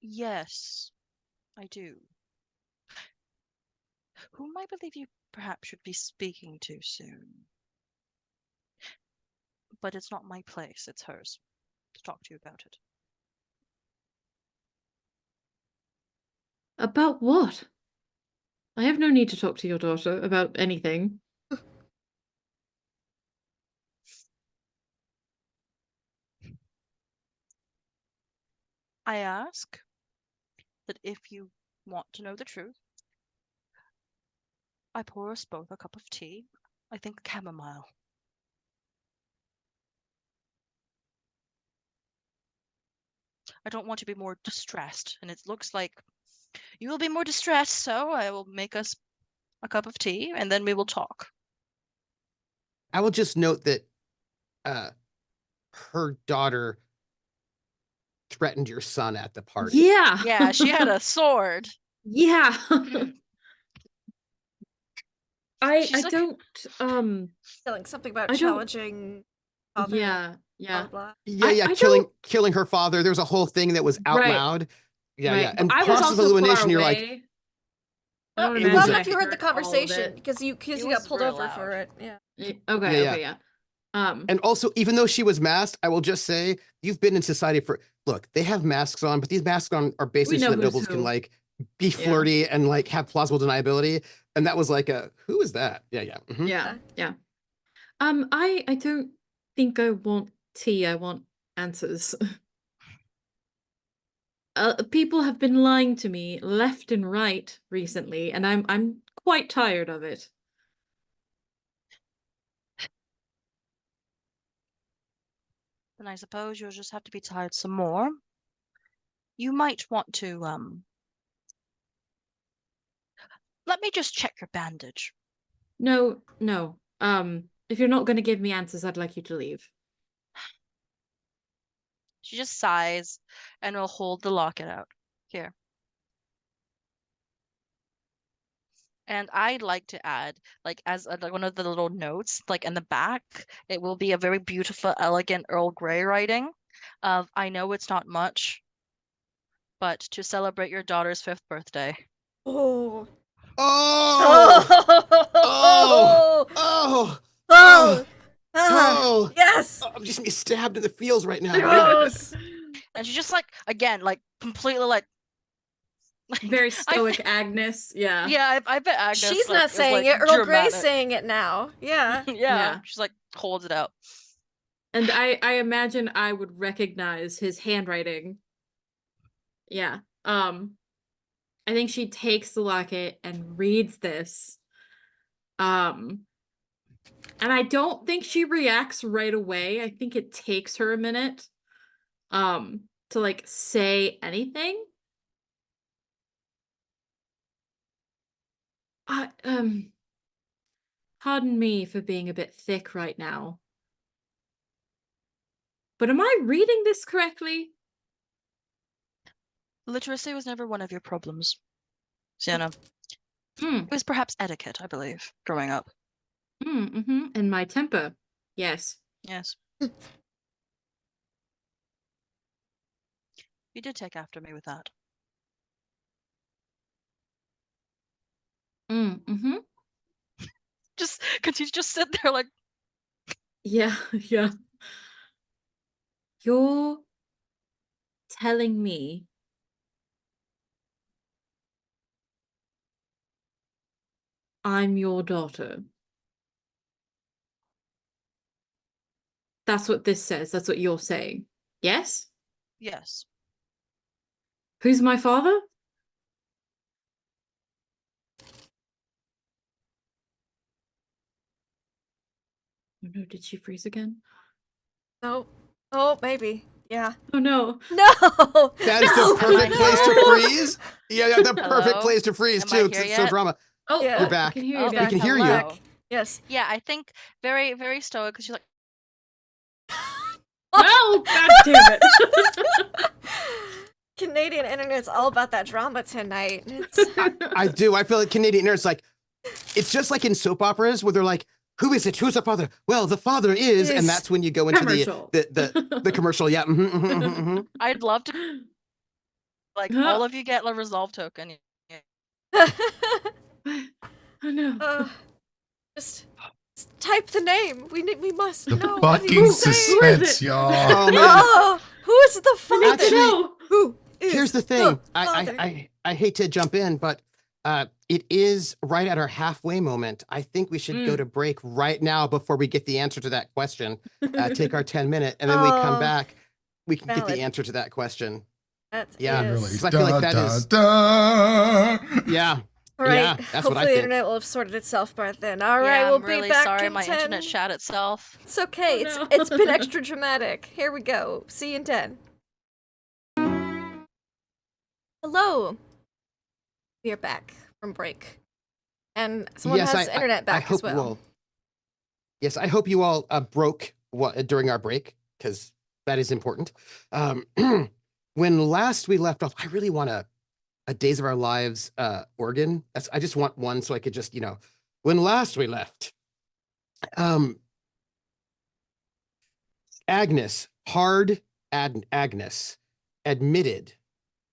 Yes, I do. Whom I believe you perhaps should be speaking to soon. But it's not my place, it's hers to talk to you about it. About what? I have no need to talk to your daughter about anything. I ask that if you want to know the truth, I pour us both a cup of tea. I think chamomile. I don't want to be more distressed, and it looks like you will be more distressed, so I will make us a cup of tea, and then we will talk. I will just note that her daughter threatened your son at the party. Yeah. Yeah, she had a sword. Yeah. I She's like- don't Like something about I don't- challenging. Father, yeah. blah, blah. Yeah, I killing her father. There was a whole thing that was out Right. loud. Yeah, Right. yeah. And I was process of also far elimination, you're like, away. I Well, don't it I was don't imagine know a- if you heard the heard all of conversation it. because you It got was pulled real over loud. for it. Yeah. Okay, Yeah, okay, yeah. yeah. and also, even though she was masked, I will just say, you've been in society for, look, they have masks on, but these masks on are basically so know that who's nobles can who. like be flirty and like have plausible deniability. And that was like who is that? Yeah, yeah. Mhm. Yeah. I don't think I want tea. I want answers. People have been lying to me left and right recently, and I'm quite tired of it. Then I suppose you'll just have to be tired some more. You might want to, let me just check your bandage. No. If you're not going to give me answers, I'd like you to leave. She just sighs and will hold the locket out. Here. And I'd like to add, like, as like one of the little notes, like in the back, it will be a very beautiful, elegant Earl Grey writing of, I know it's not much, but to celebrate your daughter's 5th birthday. Oh. Oh, Oh. oh, Oh. oh. Yes. I'm just being stabbed in the feels right now. Gross. And she's just like, again, like completely like Very I stoic think- Agnes. Yeah. Yeah, I bet Agnes. She's like, not is, saying like, it. Earl Grey's dramatic. saying it now. Yeah. Yeah, Yeah. she's like holds it out. And I imagine I would recognize his handwriting. Yeah. I think she takes the locket and reads this. And I don't think she reacts right away. I think it takes her a minute to like say anything. Pardon me for being a bit thick right now. But am I reading this correctly? Literacy was never one of your problems, Sienna. Hmm. It was perhaps etiquette, I believe, growing up. Mm-hmm. And my temper. Yes. Yes. You did take after me with that. Mm-hmm. Just continue, just sit there like, Yeah, yeah. You're telling me I'm your daughter. That's what this says. That's what you're saying. Yes? yes. Who's my father? Oh no, did she freeze again? No. Oh, maybe. Yeah. Oh no. No. That is No. the perfect place to freeze. Yeah, the perfect Hello? place to freeze Am I too. here 'Cause it's so yet? drama. Oh, Yeah. You're I back. can hear Oh, you. we back. can hear you. hello. Yes. Yeah, I think very, very stoic because she's like, No, god damn it. Canadian internet's all about that drama tonight. It's... I do. I feel like Canadian internet's like, it's just like in soap operas where they're like, who is it? Who's the father? Well, the father is, and that's when you go into Commercial. the commercial. Yeah. I'd love to, like, all of you get a resolve token. Oh no. Just type the name. We must The know. what fucking he's saying. suspense, y'all. Oh man. Oh, who is the father? Actually, Who is here's the thing. father? I hate to jump in, but it is right at our halfway moment. I think we should go to break right now before we get the answer to that question. Take our 10-minute, and then we come back. We can get valid. the answer to that question. That Yeah, is- Really. 'Cause I feel like that is- Yeah. All right. Yeah, that's what I Hopefully the think. internet will have sorted itself by then. All right, Yeah, we'll I'm really be back sorry in my 10. internet shat itself. It's okay. Oh, no. It's been extra dramatic. Here we go. See you in 10. Hello. We are back from break. And someone has internet back as well. Yes, I hope you all broke during our break, because that is important. When last we left off, I really want a Days of Our Lives organ. I just want one so I could just, when last we left, Agnes admitted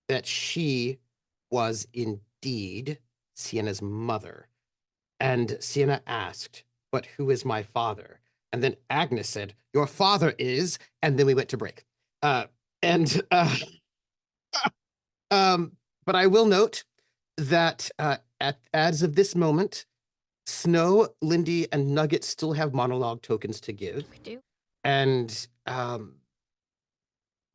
that she was indeed Sienna's mother. And Sienna asked, but who is my father? And then Agnes said, your father is, and then we went to break. But I will note that as of this moment, Snow, Lindy, and Nugget still have monologue tokens to give. We do. And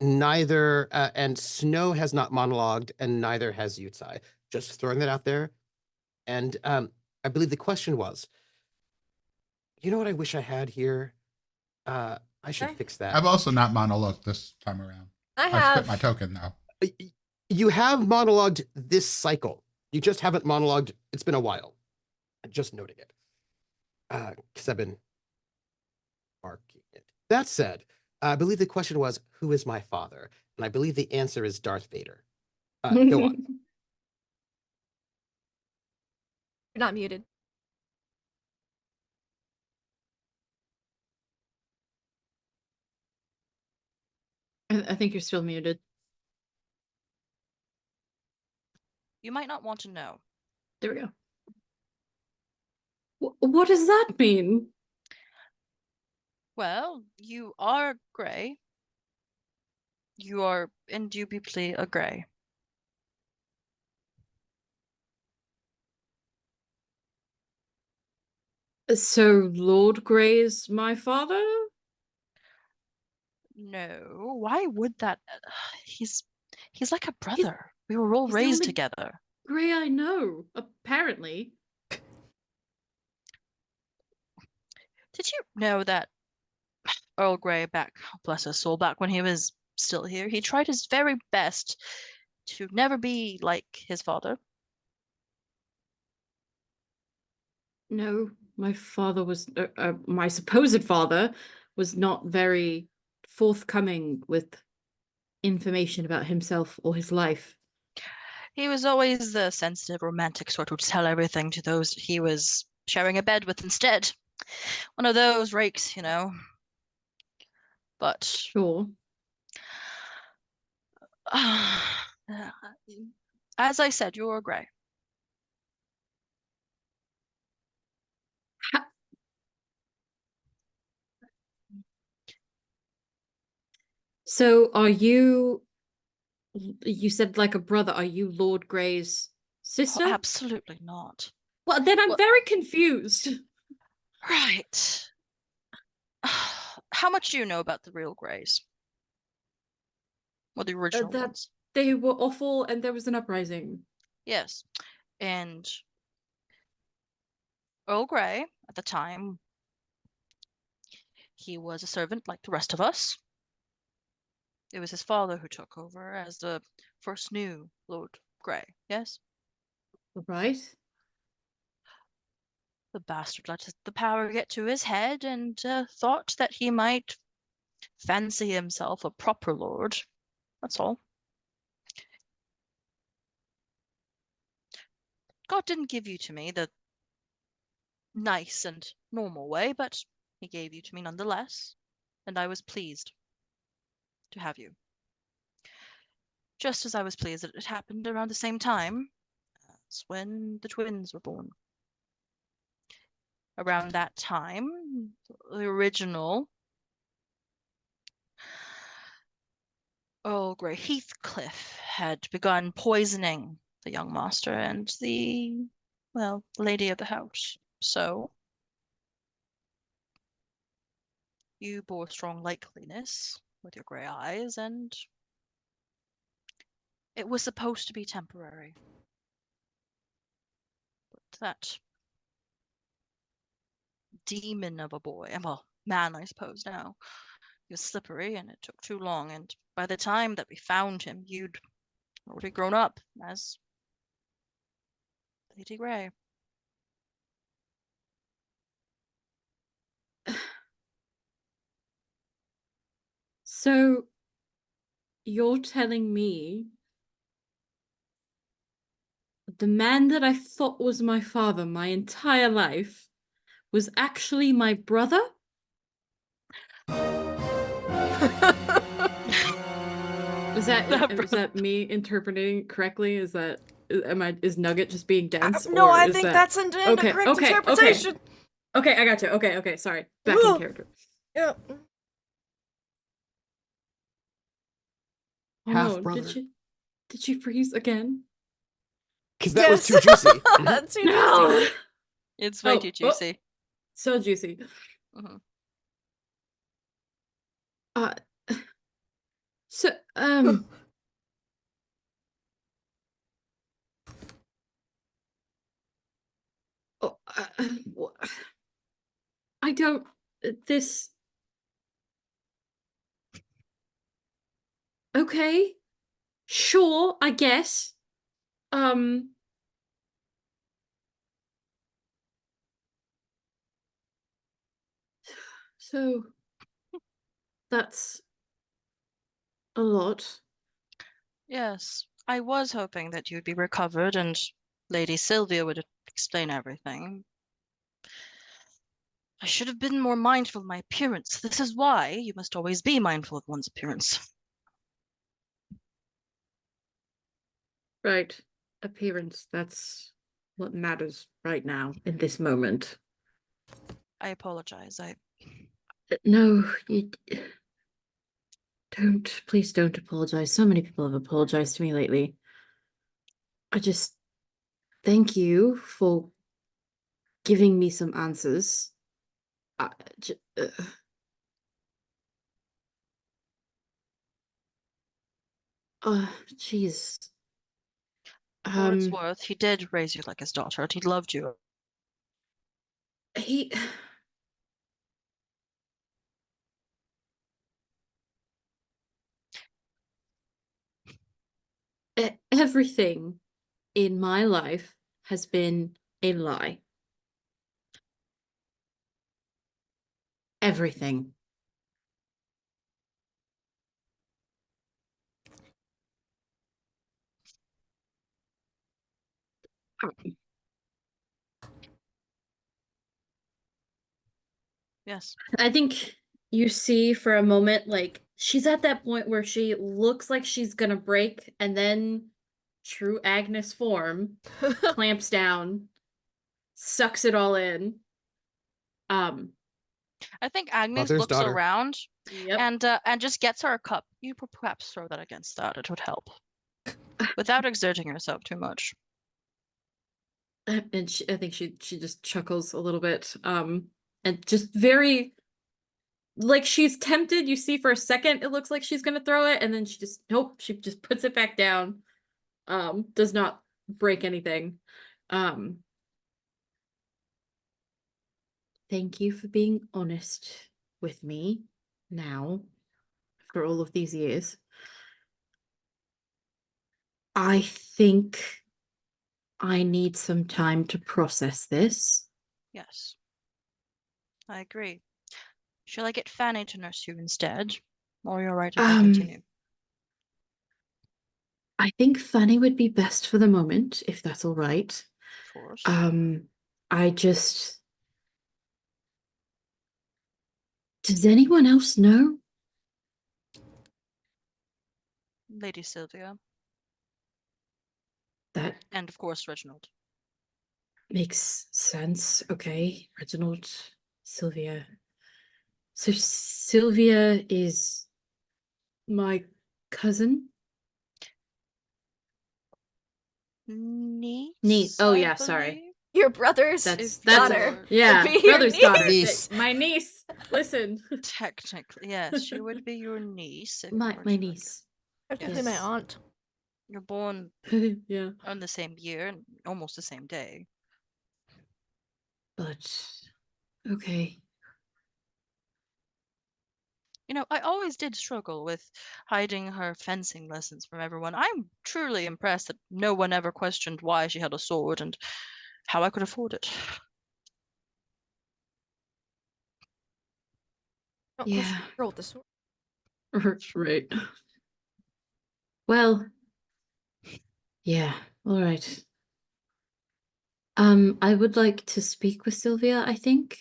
and Snow has not monologued, and neither has Yutsai. Just throwing that out there. And I believe the question was, you know what I wish I had here? I should fix that. I've also not monologued this time around. I I've have. spent my token now. You have monologued this cycle. You just haven't monologued. It's been a while. I'm just noting it. Because I've been marking it. That said, I believe the question was, who is my father? And I believe the answer is Darth Vader. Go on. You're not muted. I think you're still muted. You might not want to know. There we go. What does that mean? Well, you are grey. You are indubitably a grey. So Lord Grey is my father? No, why would that? He's like a brother. We were all he's the raised only- together. Grey I know, apparently. Did you know that Earl Grey bless his soul, back when he was still here, he tried his very best to never be like his father? No, my father was, my supposed father was not very forthcoming with information about himself or his life. He was always the sensitive, romantic sort who would tell everything to those he was sharing a bed with instead. One of those rakes, But Sure. as I said, you're a grey. So are you said like a brother, are you Lord Grey's sister? Oh, absolutely not. Well, then I'm very confused. Right. How much do you know about the real Greys? Well, the original that ones. they were awful and there was an uprising. Yes. And Earl Grey, at the time, he was a servant like the rest of us. It was his father who took over as the first new Lord Grey, yes? Right. The bastard let the power get to his head and thought that he might fancy himself a proper lord. That's all. God didn't give you to me the nice and normal way, but he gave you to me nonetheless, and I was pleased to have you. Just as I was pleased that it happened around the same time as when the twins were born. Around that time, the original Earl Grey Heathcliff had begun poisoning the young master and the lady of the house. So you bore strong likeliness with your grey eyes, and it was supposed to be temporary. But that demon of a boy, well, man, I suppose now, he was slippery, and it took too long, and by the time that we found him, you'd already grown up as Lady Grey. So you're telling me the man that I thought was my father my entire life was actually my brother? Is that me interpreting correctly? Is Nugget just being dense? No, or I is think that... that's an correct interpretation. Okay, I got you. Okay, sorry. Back in character. Yeah. Oh Half no, brother. did you freeze again? Because that was too juicy. That's too No! juicy. It's way too juicy. So juicy. Mm-hmm. So, I don't, this, okay, sure, I guess, so, that's a lot. Yes, I was hoping that you'd be recovered and Lady Sylvia would explain everything. I should have been more mindful of my appearance. This is why you must always be mindful of one's appearance. Right. Appearance, that's what matters right now, in this moment. I apologize. No, you don't. Please don't apologize. So many people have apologized to me lately. I just thank you for giving me some answers. Jeez. For what it's worth, he did raise you like his daughter, and he loved you. He... Everything in my life has been a lie. Everything. Yes. I think you see for a moment, like, she's at that point where she looks like she's gonna break, and then true Agnes form clamps down, sucks it all in. I think Agnes Mother's looks daughter. around Yep. and just gets her a cup. You perhaps throw that against that. It would help. Without exerting yourself too much. And I think she just chuckles a little bit, and just very, like, she's tempted. You see for a second it looks like she's gonna throw it, and then she just, nope, she just puts it back down. Does not break anything. Thank you for being honest with me now, after all of these years. I think I need some time to process this. Yes. I agree. Shall I get Fanny to nurse you instead? Or you're right if I continue? I think Fanny would be best for the moment, if that's all right. Of course. I just... Does anyone else know? Lady Sylvia. That And of course, Reginald. makes sense. Okay, Reginald, Sylvia. So Sylvia is my cousin? Niece. Oh, I yeah, sorry. believe? Your brother's That's daughter. yeah, would be your brother's daughter. niece. My niece. Listen, Technically, yes, she would be your niece. If you my were to, like, niece. Technically my Yes. aunt. You're born Yeah, on the same year and almost the same day. but okay. You know, I always did struggle with hiding her fencing lessons from everyone. I'm truly impressed that no one ever questioned why she had a sword and how I could afford it. Don't Yeah. question the girl with the sword. Right. Well, yeah. All right. I would like to speak with Sylvia, I think.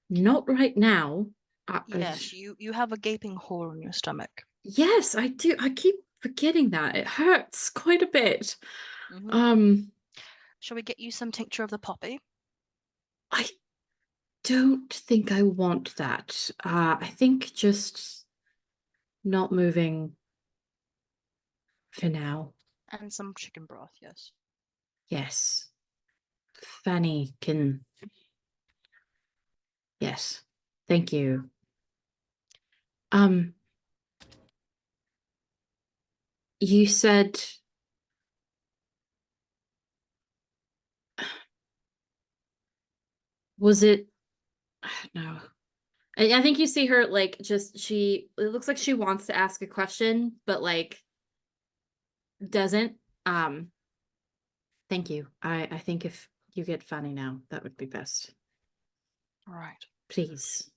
Not right now. Yes, you have a gaping hole in your stomach. Yes, I do. I keep forgetting that. It hurts quite a bit. Mhm. Shall we get you some tincture of the poppy? I don't think I want that. I think just not moving for now. And some chicken broth, yes. Yes. Fanny can. Yes. Thank you. You said was it no. I think you see her like just it looks like she wants to ask a question, but like doesn't. Thank you. I think if you get Fanny now, that would be best. All right. Please.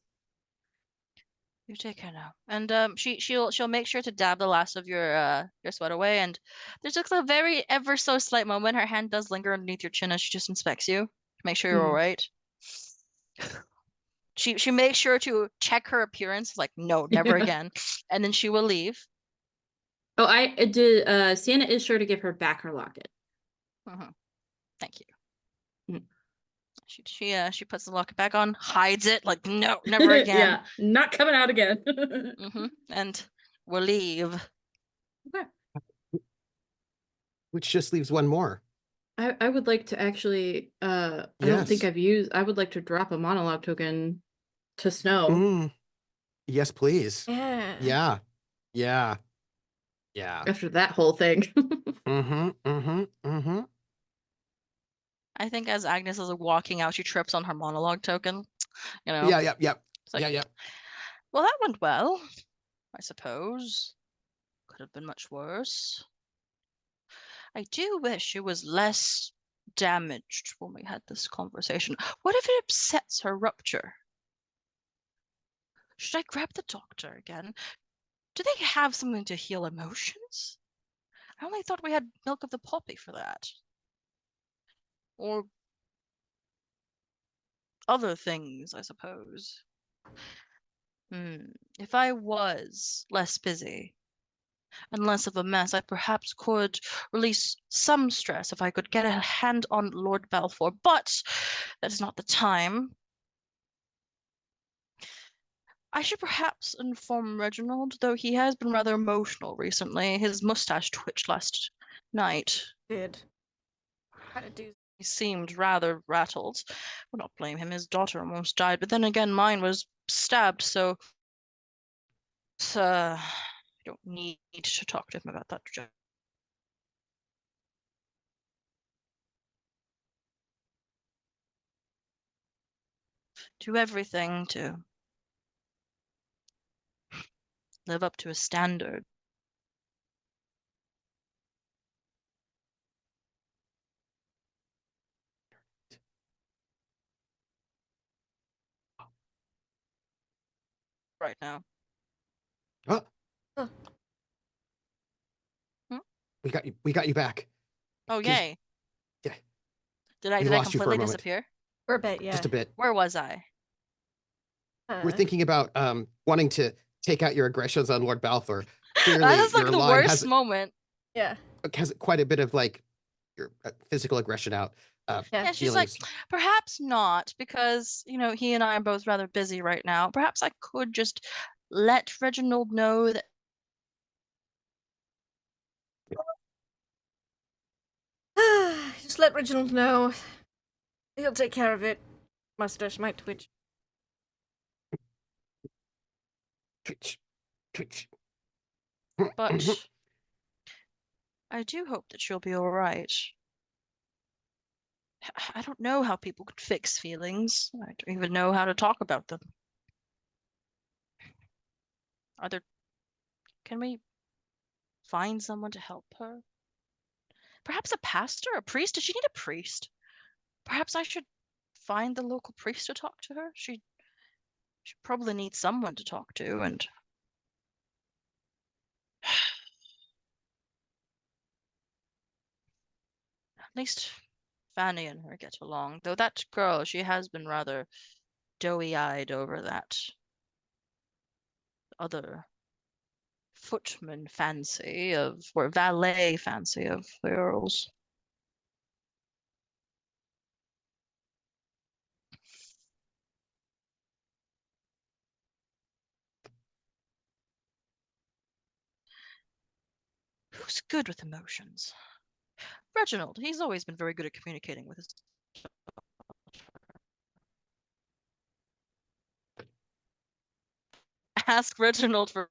You take care now. And she'll make sure to dab the last of your sweat away. And there's just a very ever so slight moment. Her hand does linger underneath your chin as she just inspects you to make sure you're all right. She makes sure to check her appearance, like, no, never again. And then she will leave. Oh, I did. Sienna is sure to give her back her locket. Thank you. She puts the locket back on, hides it, like, no, never again. Yeah, not coming out again. And we'll leave. Okay. Which just leaves one more. I would like to actually I don't think Yes. I would like to drop a monologue token to Snow. Yes, please. Yeah. Yeah. Yeah. Yeah. After that whole thing. I think as Agnes is walking out, she trips on her monologue token. You know? Yeah. It's like, well, that went well, I suppose. Could have been much worse. I do wish it was less damaged when we had this conversation. What if it upsets her rupture? Should I grab the doctor again? Do they have something to heal emotions? I only thought we had milk of the poppy for that. Or other things, I suppose. If I was less busy and less of a mess, I perhaps could release some stress if I could get a hand on Lord Balfour, but that is not the time. I should perhaps inform Reginald, though he has been rather emotional recently. His mustache twitched last night. Did. Kind of do. He seemed rather rattled. Would not blame him. His daughter almost died, but then again, mine was stabbed, so I don't need to talk to him about that. Do everything to live up to a standard. Right now. Oh, Hmm? we got you back. Oh, yay. Yeah. Did I We lost you for a completely moment. disappear? For a bit, yeah. Just a bit. Where was I? We're thinking about wanting to take out your aggressions on Lord Balfour. Clearly, That's like your the line worst moment. Yeah. has quite a bit of like your physical aggression out. Yeah. Yeah, she's like, feelings. perhaps not, because, you know, he and I are both rather busy right now. Perhaps I could just let Reginald know that. Just let Reginald know. He'll take care of it. Mustache might twitch. Twitch, twitch. But I do hope that she'll be all right. I don't know how people could fix feelings. I don't even know how to talk about them. Can we find someone to help her? Perhaps a pastor, a priest? Does she need a priest? Perhaps I should find the local priest to talk to her. She probably needs someone to talk to, and at least Fanny and her get along. Though that girl, she has been rather doughy-eyed over that other footman fancy or valet fancy of the Earl's. Who's good with emotions? Reginald. He's always been very good at communicating with his. Ask Reginald for.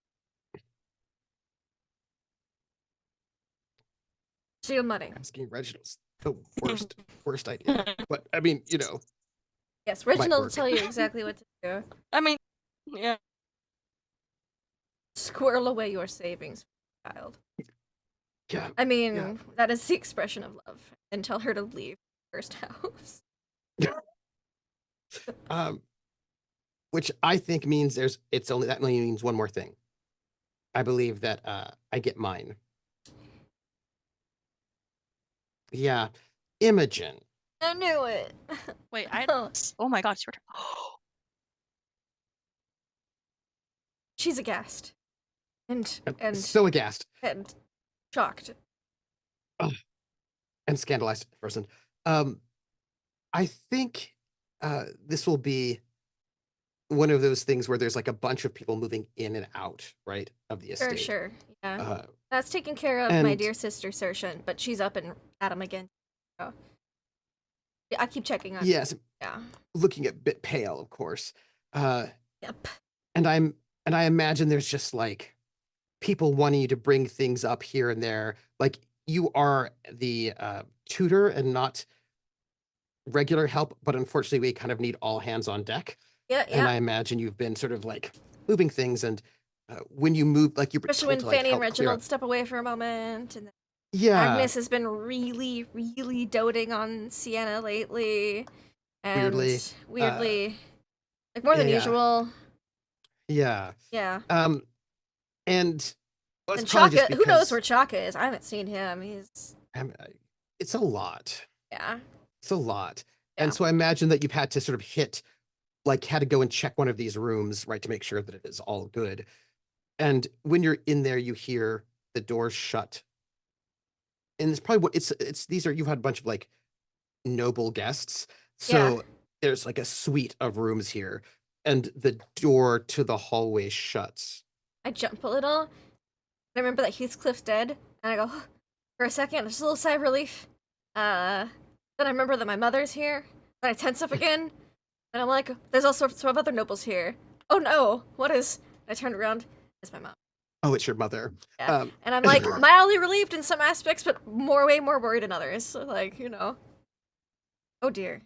Shield money. Asking Reginald's the worst idea. But I mean, you know. Yes, Reginald will work. tell you exactly what to do. I mean, yeah. Squirrel away your savings, child. Yeah. I mean, Yeah. that is the expression of love. And tell her to leave first house. Which I think means that only means one more thing. I believe that I get mine. Yeah, Imogen. I knew it. Wait, oh my god, it's your turn. She's aghast. And So aghast. and shocked. And scandalized person. I think this will be one of those things where there's like a bunch of people moving in and out, right, of the estate. Sure. Yeah. That's taken care of my and- dear sister Sershin, but she's up and at him again. So. Yeah, I keep checking on. Yes, Yeah. looking a bit pale, of course. Yep. And I imagine there's just like people wanting you to bring things up here and there. Like you are the tutor and not regular help, but unfortunately we kind of need all hands on deck. Yeah. And I imagine you've been sort of like moving things, and when you move, like you were Especially told when to, like, Fanny and help clear Reginald up- step away for a moment, and then Yeah. Agnes has been really, really doting on Sienna lately, and weirdly, like more than yeah. usual. Yeah. Yeah. And well, And it's probably just Chaka, who knows because- where Chaka is? I haven't seen him. He's it's a lot. yeah. It's a lot. Yeah. And so I imagine that you've had to sort of had to go and check one of these rooms, right, to make sure that it is all good. And when you're in there, you hear the doors shut. And it's probably you've had a bunch of like noble guests. So there's like a suite of rooms here, and the door to the hallway shuts. I jump a little. I remember that Heathcliff's dead, and I go for a second. Just a little sigh of relief. Then I remember that my mother's here. Then I tense up again, and I'm like, "There's all sorts of other nobles here." Oh no! What is? I turned around. It's my mom. Oh, it's your mother. Yeah. And I'm like mildly relieved in some aspects, but way more worried in others. So, like, you know. Oh dear.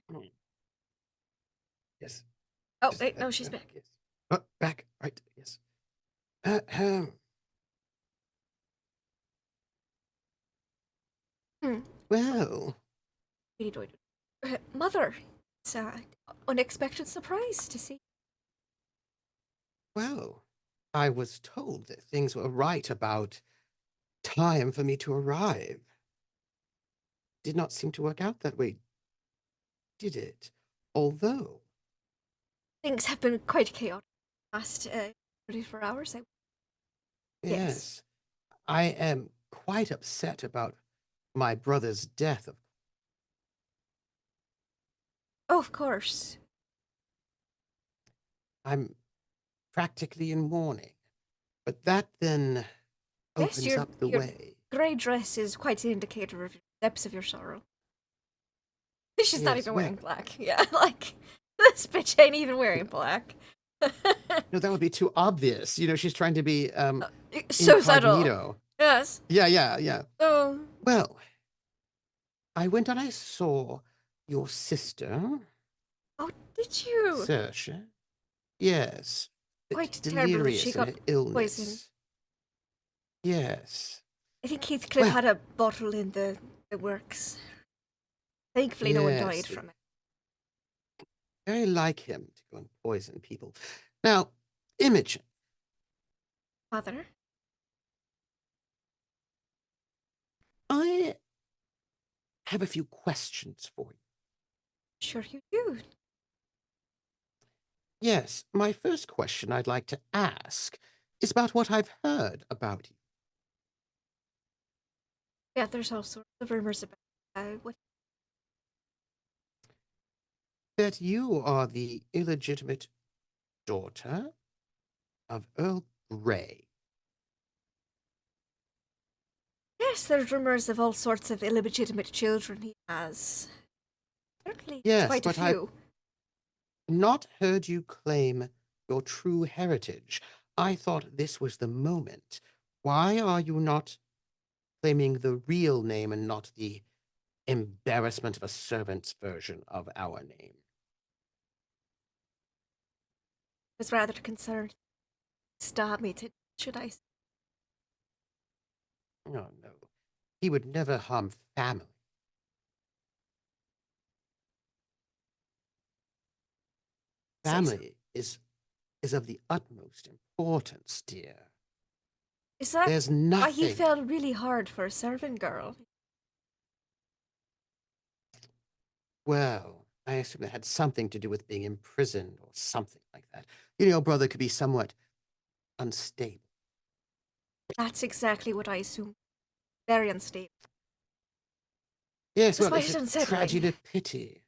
Yes. Oh wait, no, she's back. Yes. Oh, back. Right. Yes. Well. Mother, it's an unexpected surprise to see. Well, I was told that things were right about time for me to arrive. Did not seem to work out that way did it. Although, Things have been quite chaotic the past 24 hours. Yes. yes, I am quite upset about my brother's death. Oh, of course. I'm practically in mourning. But that then Yes, opens up the your way. grey dress is quite an indicator of the depths of your sorrow. She's not Yes, even well- wearing black. Yeah, like, this bitch ain't even wearing black. No, that would be too obvious. You know, she's trying to be So subtle. incognito. Yes. Yeah. Oh, Well, I went and I saw your sister, oh, did you? Saoirse. Yes. a bit Quite terrible that delirious she in got her illness. poisoned. Yes. I think Heathcliff Well- had a bottle in the works. Thankfully, no one died Yes, from it. Very like him to go and poison people. Now, Imogen, Father? I have a few questions for you. Sure you do. Yes, my first question I'd like to ask is about what I've heard about you. Yeah, there's all sorts of rumors about what. That you are the illegitimate daughter of Earl Grey. Yes, there's rumors of all sorts of illegitimate children he has. Certainly, Yes, quite a but I- few. Not heard you claim your true heritage. I thought this was the moment. Why are you not claiming the real name and not the embarrassment of a servant's version of our name? Was rather concerned. Stab me to, should I? Oh, no. He would never harm family. Say so. Family is of the utmost importance, dear. Is that There's why nothing. he fell really hard for a servant girl? Well, I assume that had something to do with being imprisoned or something like that. You know, your brother could be somewhat unstable. That's exactly what I assumed. Very unstable. Yes, That's well, why it's it's a unsettling. tragedy, a pity.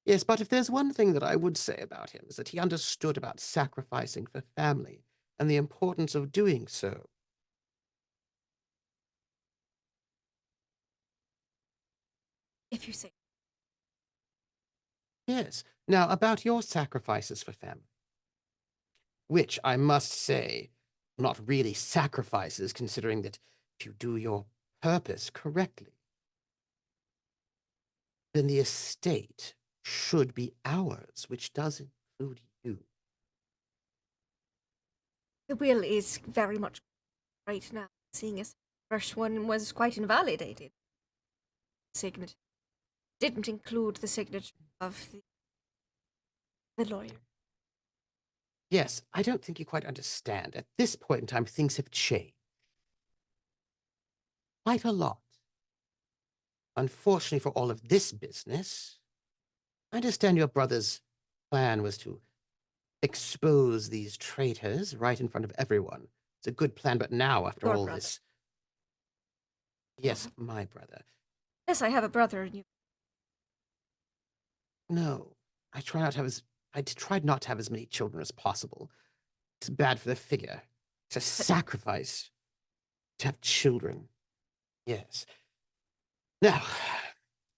Yes, but if there's one thing that I would say about him is that he understood about sacrificing for family and the importance of doing so. If you say. Yes. Now, about your sacrifices for family, which I must say, not really sacrifices, considering that if you do your purpose correctly, then the estate should be ours, which does include you. The will is very much right now, seeing as the first one was quite invalidated. Signature didn't include the signature of the lawyer. Yes, I don't think you quite understand. At this point in time, things have changed. Quite a lot. Unfortunately for all of this business, I understand your brother's plan was to expose these traitors right in front of everyone. It's a good plan, but now, after Your all brother. this... Yes, my brother. Yes, I have a brother, and you. No, I tried not to have as many children as possible. It's bad for the figure. It's a sacrifice to have children. Yes. Now,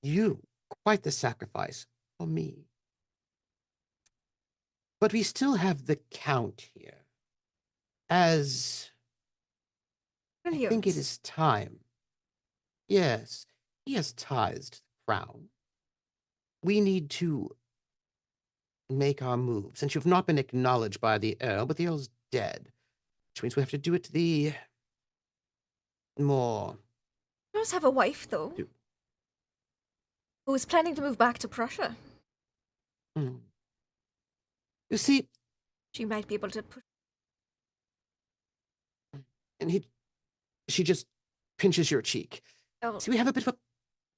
you, quite the sacrifice for me. But we still have the Count here. As I think it Williams. is time. Yes, he has ties to the crown. We need to make our move, since you've not been acknowledged by the Earl, but the Earl's dead. Which means we have to do it the more... He does have a wife, though, Do- who is planning to move back to Prussia. Hmm. You see, She might be able to push. and she just pinches your cheek. Oh, See, we have a bit of a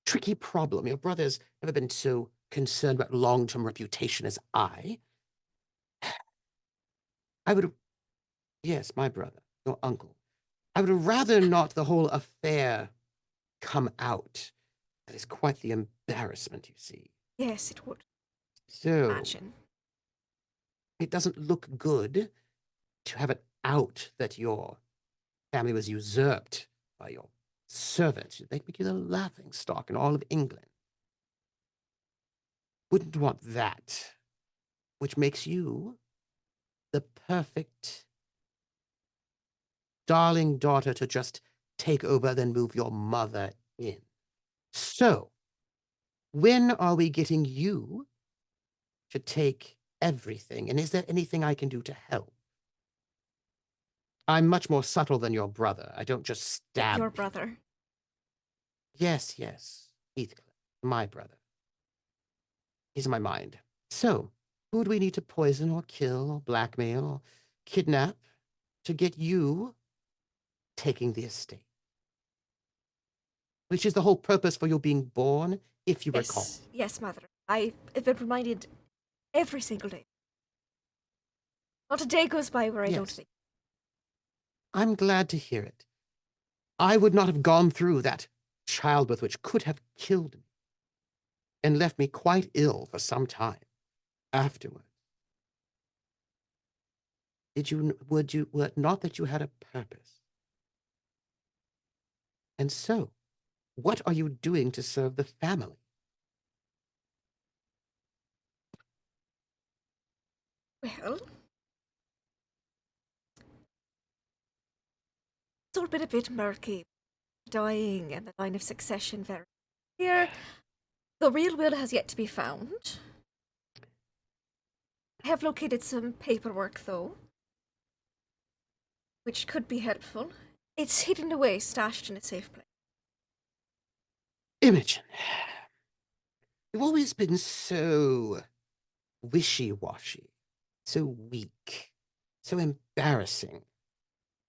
tricky problem. Your brother's never been so concerned about long-term reputation as I would, yes, my brother, your uncle, I would rather not the whole affair come out. That is quite the embarrassment, you see. Yes, it would. So, Imagine. it doesn't look good to have it out that your family was usurped by your servants. They'd make you the laughing stock in all of England. Wouldn't want that, which makes you the perfect darling daughter to just take over, then move your mother in. So, when are we getting you to take everything? And is there anything I can do to help? I'm much more subtle than your brother. I don't just stab Your people. brother. Yes, Heathcliff, my brother. He's in my mind. So, who do we need to poison or kill or blackmail or kidnap to get you taking the estate? Which is the whole purpose for your being born, if you recall. Yes, mother. I have been reminded every single day. Not a day goes by where I don't Yes. think. I'm glad to hear it. I would not have gone through that childbirth which could have killed me and left me quite ill for some time afterward. Were it not that you had a purpose? And so, what are you doing to serve the family? Well, it's all been a bit murky. Dying and the line of succession very clear. The real will has yet to be found. I have located some paperwork, though, which could be helpful. It's hidden away, stashed in a safe place. Imogen, you've always been so wishy-washy, so weak, so embarrassing.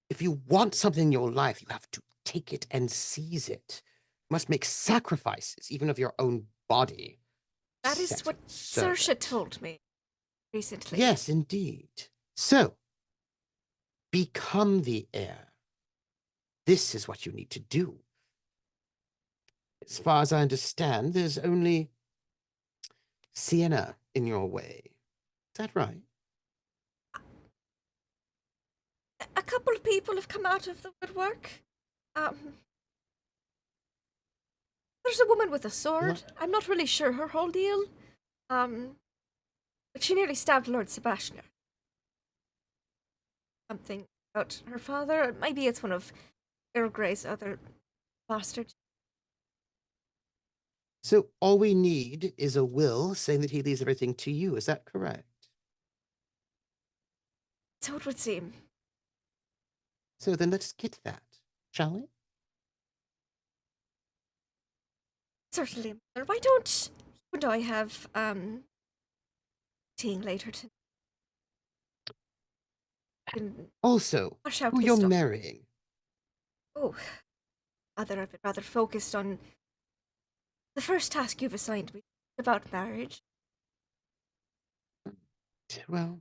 If you want something in your life, you have to take it and seize it. You must make sacrifices, even of your own body. That is what Saoirse told me recently. Yes, indeed. So, become the heir. This is what you need to do. As far as I understand, there's only Sienna in your way. Is that right? A couple of people have come out of the woodwork. There's a woman with a sword. What? I'm not really sure her whole deal. But she nearly stabbed Lord Sebastian. Something about her father. Maybe it's one of Earl Grey's other bastards. So all we need is a will saying that he leaves everything to you. Is that correct? So it would seem. So then let's get that, shall we? Certainly, Mother. Why don't you and I have tea later tonight? Also, Wash out who this you're stuff. marrying. Oh, Mother, I've been rather focused on the first task you've assigned me about marriage. Well,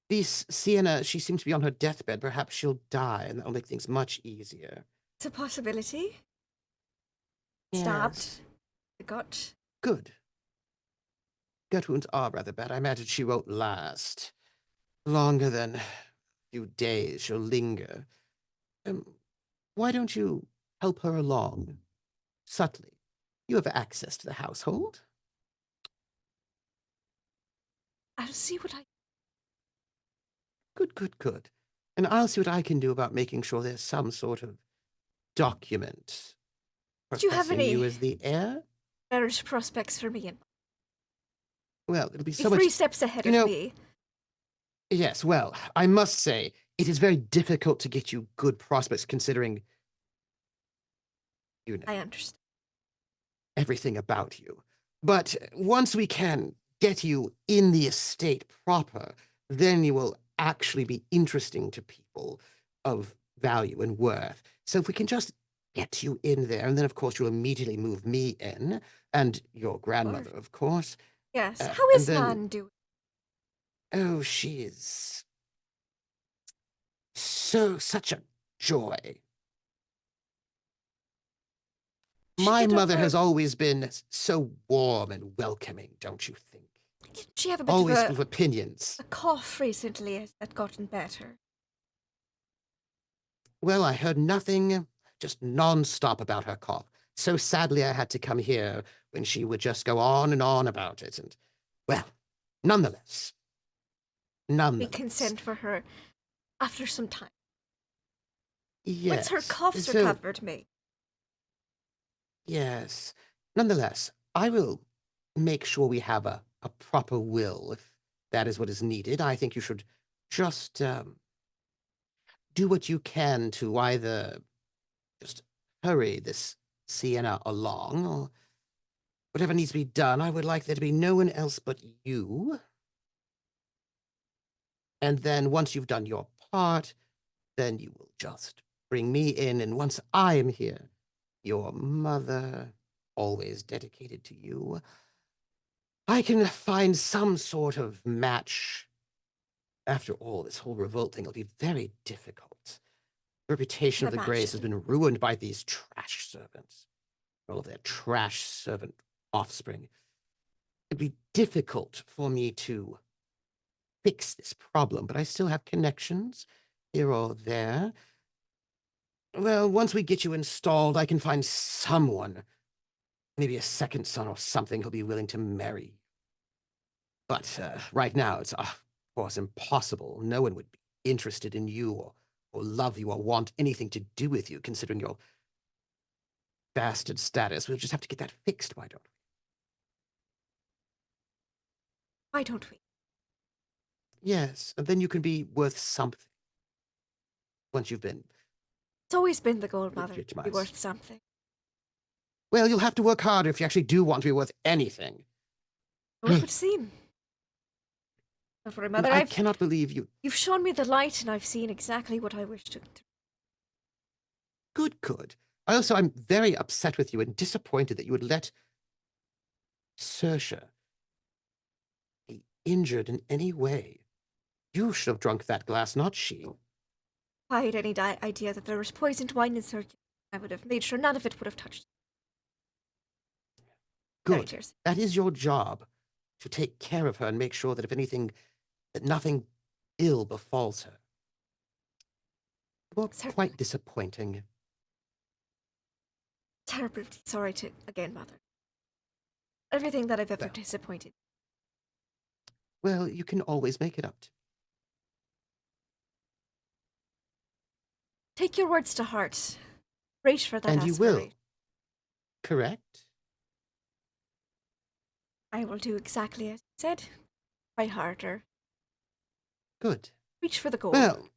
this Sienna, she seems to be on her deathbed. Perhaps she'll die, and that'll make things much easier. It's a possibility. Stabbed. The gut. Good. Gut wounds are rather bad. I imagine she won't last longer than a few days. She'll linger. Why don't you help her along? Subtly. You have access to the household. I'll see what I... Good. And I'll see what I can do about making sure there's some sort of document Do you have professing any you as the heir. marriage prospects for me? And Well, it'll be so you're much... 3 steps ahead you of know, me. Yes, well, I must say, it is very difficult to get you good prospects considering, you know, I understand. everything about you. But once we can get you in the estate proper, then you will actually be interesting to people of value and worth. So if we can just get you in there, and then, of course, you'll immediately move me in, and your grandmother, of course. Yes. How And is then, Nan doing? oh, she is such a joy. She My get mother over- has always been so warm and welcoming, don't you think? Didn't she have a bit Always of full of opinions. a cough recently? Has that gotten better? Well, I heard nothing, just non-stop about her cough. So sadly, I had to come here when she would just go on and on about it. And, well, nonetheless. We can send for her after some time. Yes. Once her cough's so- recovered, me. Yes. Nonetheless, I will make sure we have a proper will, if that is what is needed. I think you should just do what you can to either just hurry this Sienna along, or whatever needs to be done. I would like there to be no one else but you. And then once you've done your part, then you will just bring me in, and once I am here, your mother, always dedicated to you, I can find some sort of match. After all, this whole revolt thing will be very difficult. The reputation of the Greys has been ruined by these trash servants. All of their trash servant offspring. It'd be difficult for me to fix this problem, but I still have connections here or there. Well, once we get you installed, I can find someone, maybe a second son or something, who'll be willing to marry you. But right now, it's, of course, impossible. No one would be interested in you or love you or want anything to do with you, considering your bastard status. We'll just have to get that fixed, why don't we? Why don't we? Yes, and then you can be worth something. Once you've been... It's always been the goal, Mother, to be legitimized. worth something. Well, you'll have to work harder if you actually do want to be worth anything. So it would seem. Don't worry, Mother. I cannot believe you... You've shown me the light, and I've seen exactly what I wish to. Good. I'm very upset with you and disappointed that you would let Saoirse be injured in any way. You should have drunk that glass, not she. If I had any idea that there was poisoned wine in circulation, I would have made sure none of it would have touched. Good. Cheers. That is your job, to take care of her and make sure that that nothing ill befalls her. Well, Certainly. quite disappointing. Terribly sorry to again, Mother. Everything that I've ever disappointed. Well, you can always make it up to. Take your words to heart. Reach for that And you will. aspiration. Correct? I will do exactly as you said. Try harder. Good. Reach for the goal. Well,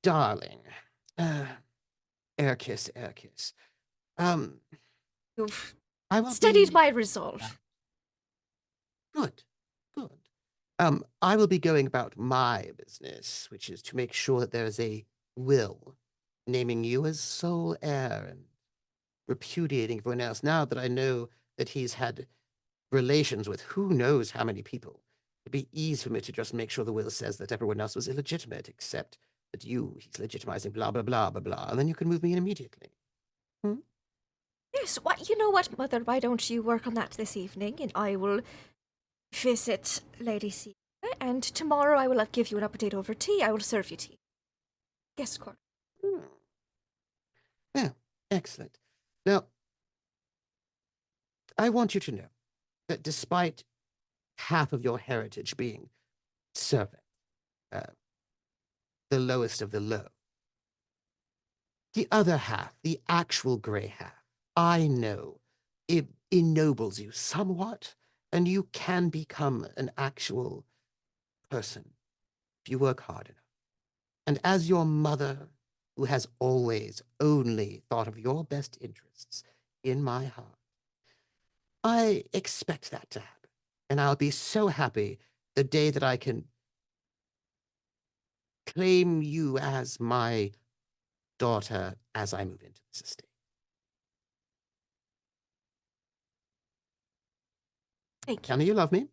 darling. Air kiss. You've I will steadied be... my resolve. Good. I will be going about my business, which is to make sure that there is a will naming you as sole heir and repudiating everyone else. Now that I know that he's had relations with who knows how many people, it'd be easy for me to just make sure the will says that everyone else was illegitimate, except that he's legitimizing blah, blah, blah, blah, blah, and then you can move me in immediately. Yes, you know what, Mother? Why don't you work on that this evening, and I will visit Lady C. And tomorrow I will give you an update over tea. I will serve you tea. Guest quarter. Yeah, excellent. Now, I want you to know that despite half of your heritage being servant, the lowest of the low, the other half, the actual grey half, I know it ennobles you somewhat, and you can become an actual person if you work hard enough. And as your mother, who has always only thought of your best interests in my heart, I expect that to happen. And I'll be so happy the day that I can claim you as my daughter as I move into this estate. Thank you. Tell me you love me.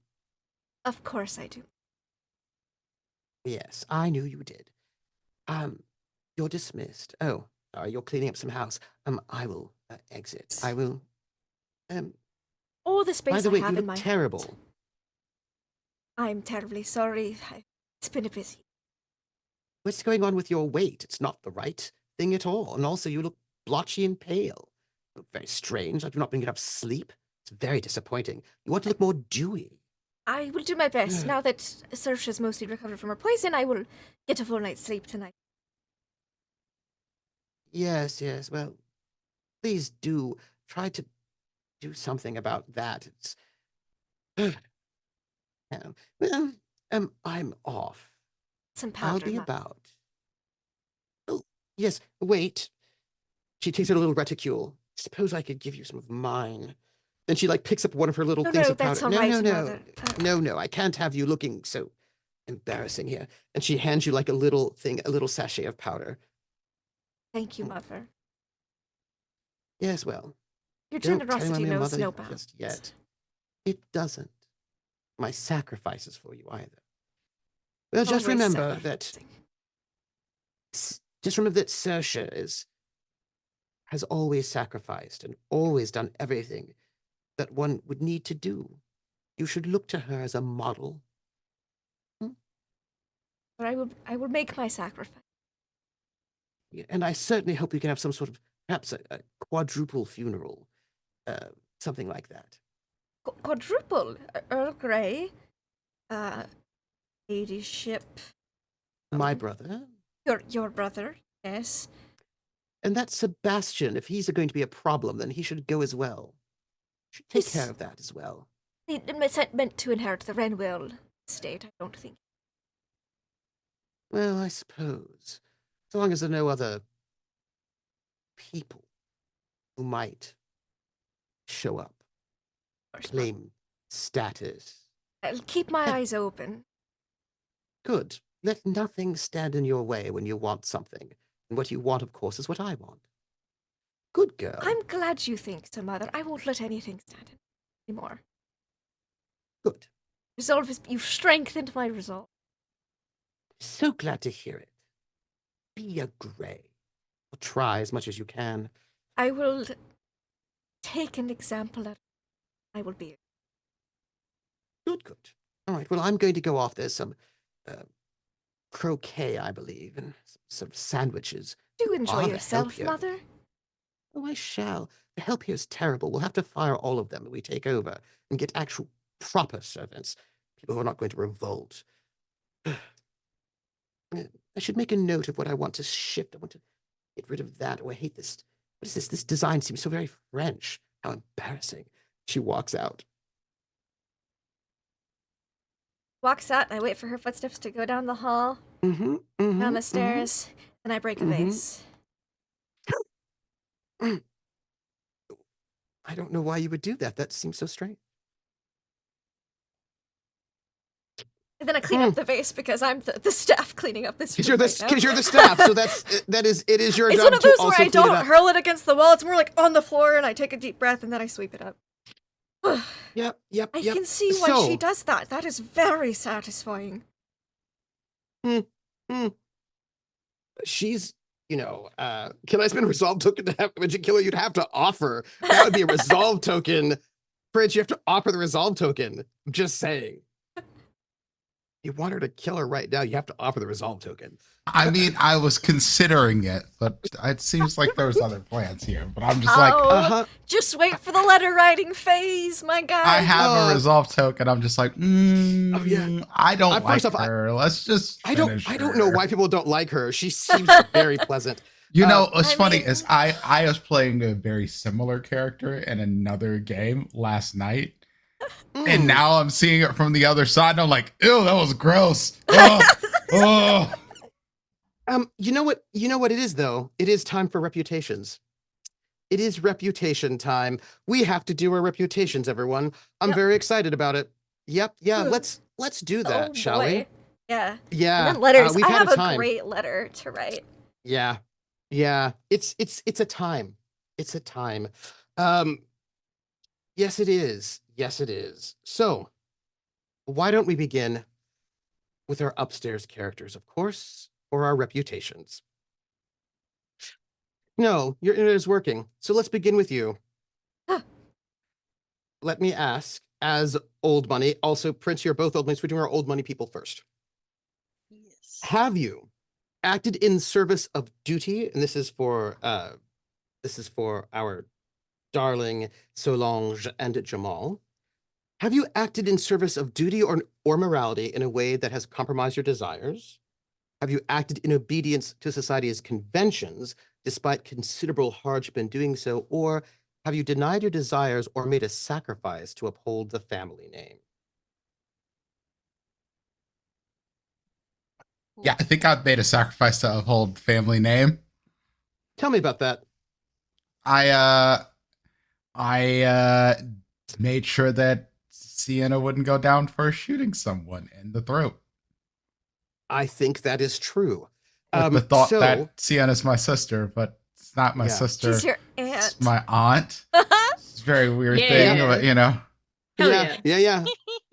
Of course I do. Yes, I knew you did. You're dismissed. Oh, you're cleaning up some house. I will exit. I will. All the space By the I way, have you in look my terrible. heart. I'm terribly sorry. It's been a busy. What's going on with your weight? It's not the right thing at all. And also, you look blotchy and pale. Very strange. I've not been enough sleep. It's very disappointing. You want to look more dewy. I will do my best. Now that Saoirse's mostly recovered from her poison, I will get a full night's sleep tonight. Yes, yes. Well, please do try to do something about that. It's. Well, I'm off. Some powder. I'll be about. Oh, yes. Wait. She takes out a little reticule. Suppose I could give you some of mine. Then she picks up one of her little things of powder. That's all right, Mother. No. I can't have you looking so embarrassing here. And she hands you a little thing, a little sachet of powder. Thank you, Mother. Yes, well. Your Don't tell generosity my knows mother no bounds. just yet. It doesn't. My sacrifices for you either. Well, just remember that. Just remember that Saoirse has always sacrificed and always done everything that one would need to do. You should look to her as a model. But I will make my sacrifice. And I certainly hope you can have some sort of, perhaps a quadruple funeral. Something like that. Quadruple? Earl Grey? Ladyship? My brother? Your brother, yes. And that Sebastian, if he's going to be a problem, then he should go as well. Should take care of that as well. He meant to inherit the Renwill estate, I don't think. Well, I suppose. So long as there are no other people who might show up, claim status. I'll keep my eyes open. Good. Let nothing stand in your way when you want something. And what you want, of course, is what I want. Good girl. I'm glad you think so, Mother. I won't let anything stand anymore. Good. Resolve is... You've strengthened my resolve. So glad to hear it. Be a Grey. Or try as much as you can. I will take an example at... I will be... Good. All right, well, I'm going to go off. There's some croquet, I believe, and some sandwiches. Do enjoy yourself, Mother. Oh, I shall. The help here is terrible. We'll have to fire all of them when we take over and get actual proper servants. People who are not going to revolt. I should make a note of what I want to shift. I want to get rid of that. Oh, I hate this. What is this? This design seems so very French. How embarrassing. She walks out. Walks out, and I wait for her footsteps to go down the hall, down the stairs, and I break a vase. I don't know why you would do that. That seems so strange. And then I clean up the vase because I'm the staff cleaning up this room. Because you're the staff, so it is your it's job one of those to where also I don't up. hurl it against the wall. It's more like on the floor, and I take a deep breath, and then I sweep it up. Yep. I can see why she does that. That is very satisfying. She's, can I spend a resolve token to have Magic Killer? You'd have to offer. That would be a resolve token. Fridge, you have to offer the resolve token. I'm just saying. You want her to kill her right now, you have to offer the resolve token. I mean, I was considering it, but it seems like there's other plans here. But I'm just just wait for the letter writing phase, my guy. I have a resolve token. I'm just like, I don't like her. Let's just. I don't know why people don't like her. She seems very pleasant. What's funny is I was playing a very similar character in another game last night. And now I'm seeing it from the other side, and I'm like, ew, that was gross. Oh. You know what it is, though? It is time for reputations. It is reputation time. We have to do our reputations, everyone. I'm very excited about it. Yep, yeah, let's do that, shall we? Yeah. Yeah. And then letters. We've I had have a a great letter to write. Yeah. Yeah, it's a time. It's a time. Um, yes, it is. Yes, it is. So, why don't we begin with our upstairs characters, of course, or our reputations? No, your internet is working. So let's begin with you. Let me ask, as old money, also Prince, you're both old money, so we're doing our old money people first. Yes. Have you acted in service of duty? And this is for our darling Solange and Jamal. Have you acted in service of duty or morality in a way that has compromised your desires? Have you acted in obedience to society's conventions despite considerable hardship in doing so? Or have you denied your desires or made a sacrifice to uphold the family name? Yeah, I think I've made a sacrifice to uphold family name. Tell me about that. I made sure that Sienna wouldn't go down for shooting someone in the throat. I think that is true. With the thought So, that Sienna's my sister, but it's not my Yeah. sister. She's your aunt. It's my aunt. It's a very weird Yeah. thing, but you know. Hell yeah.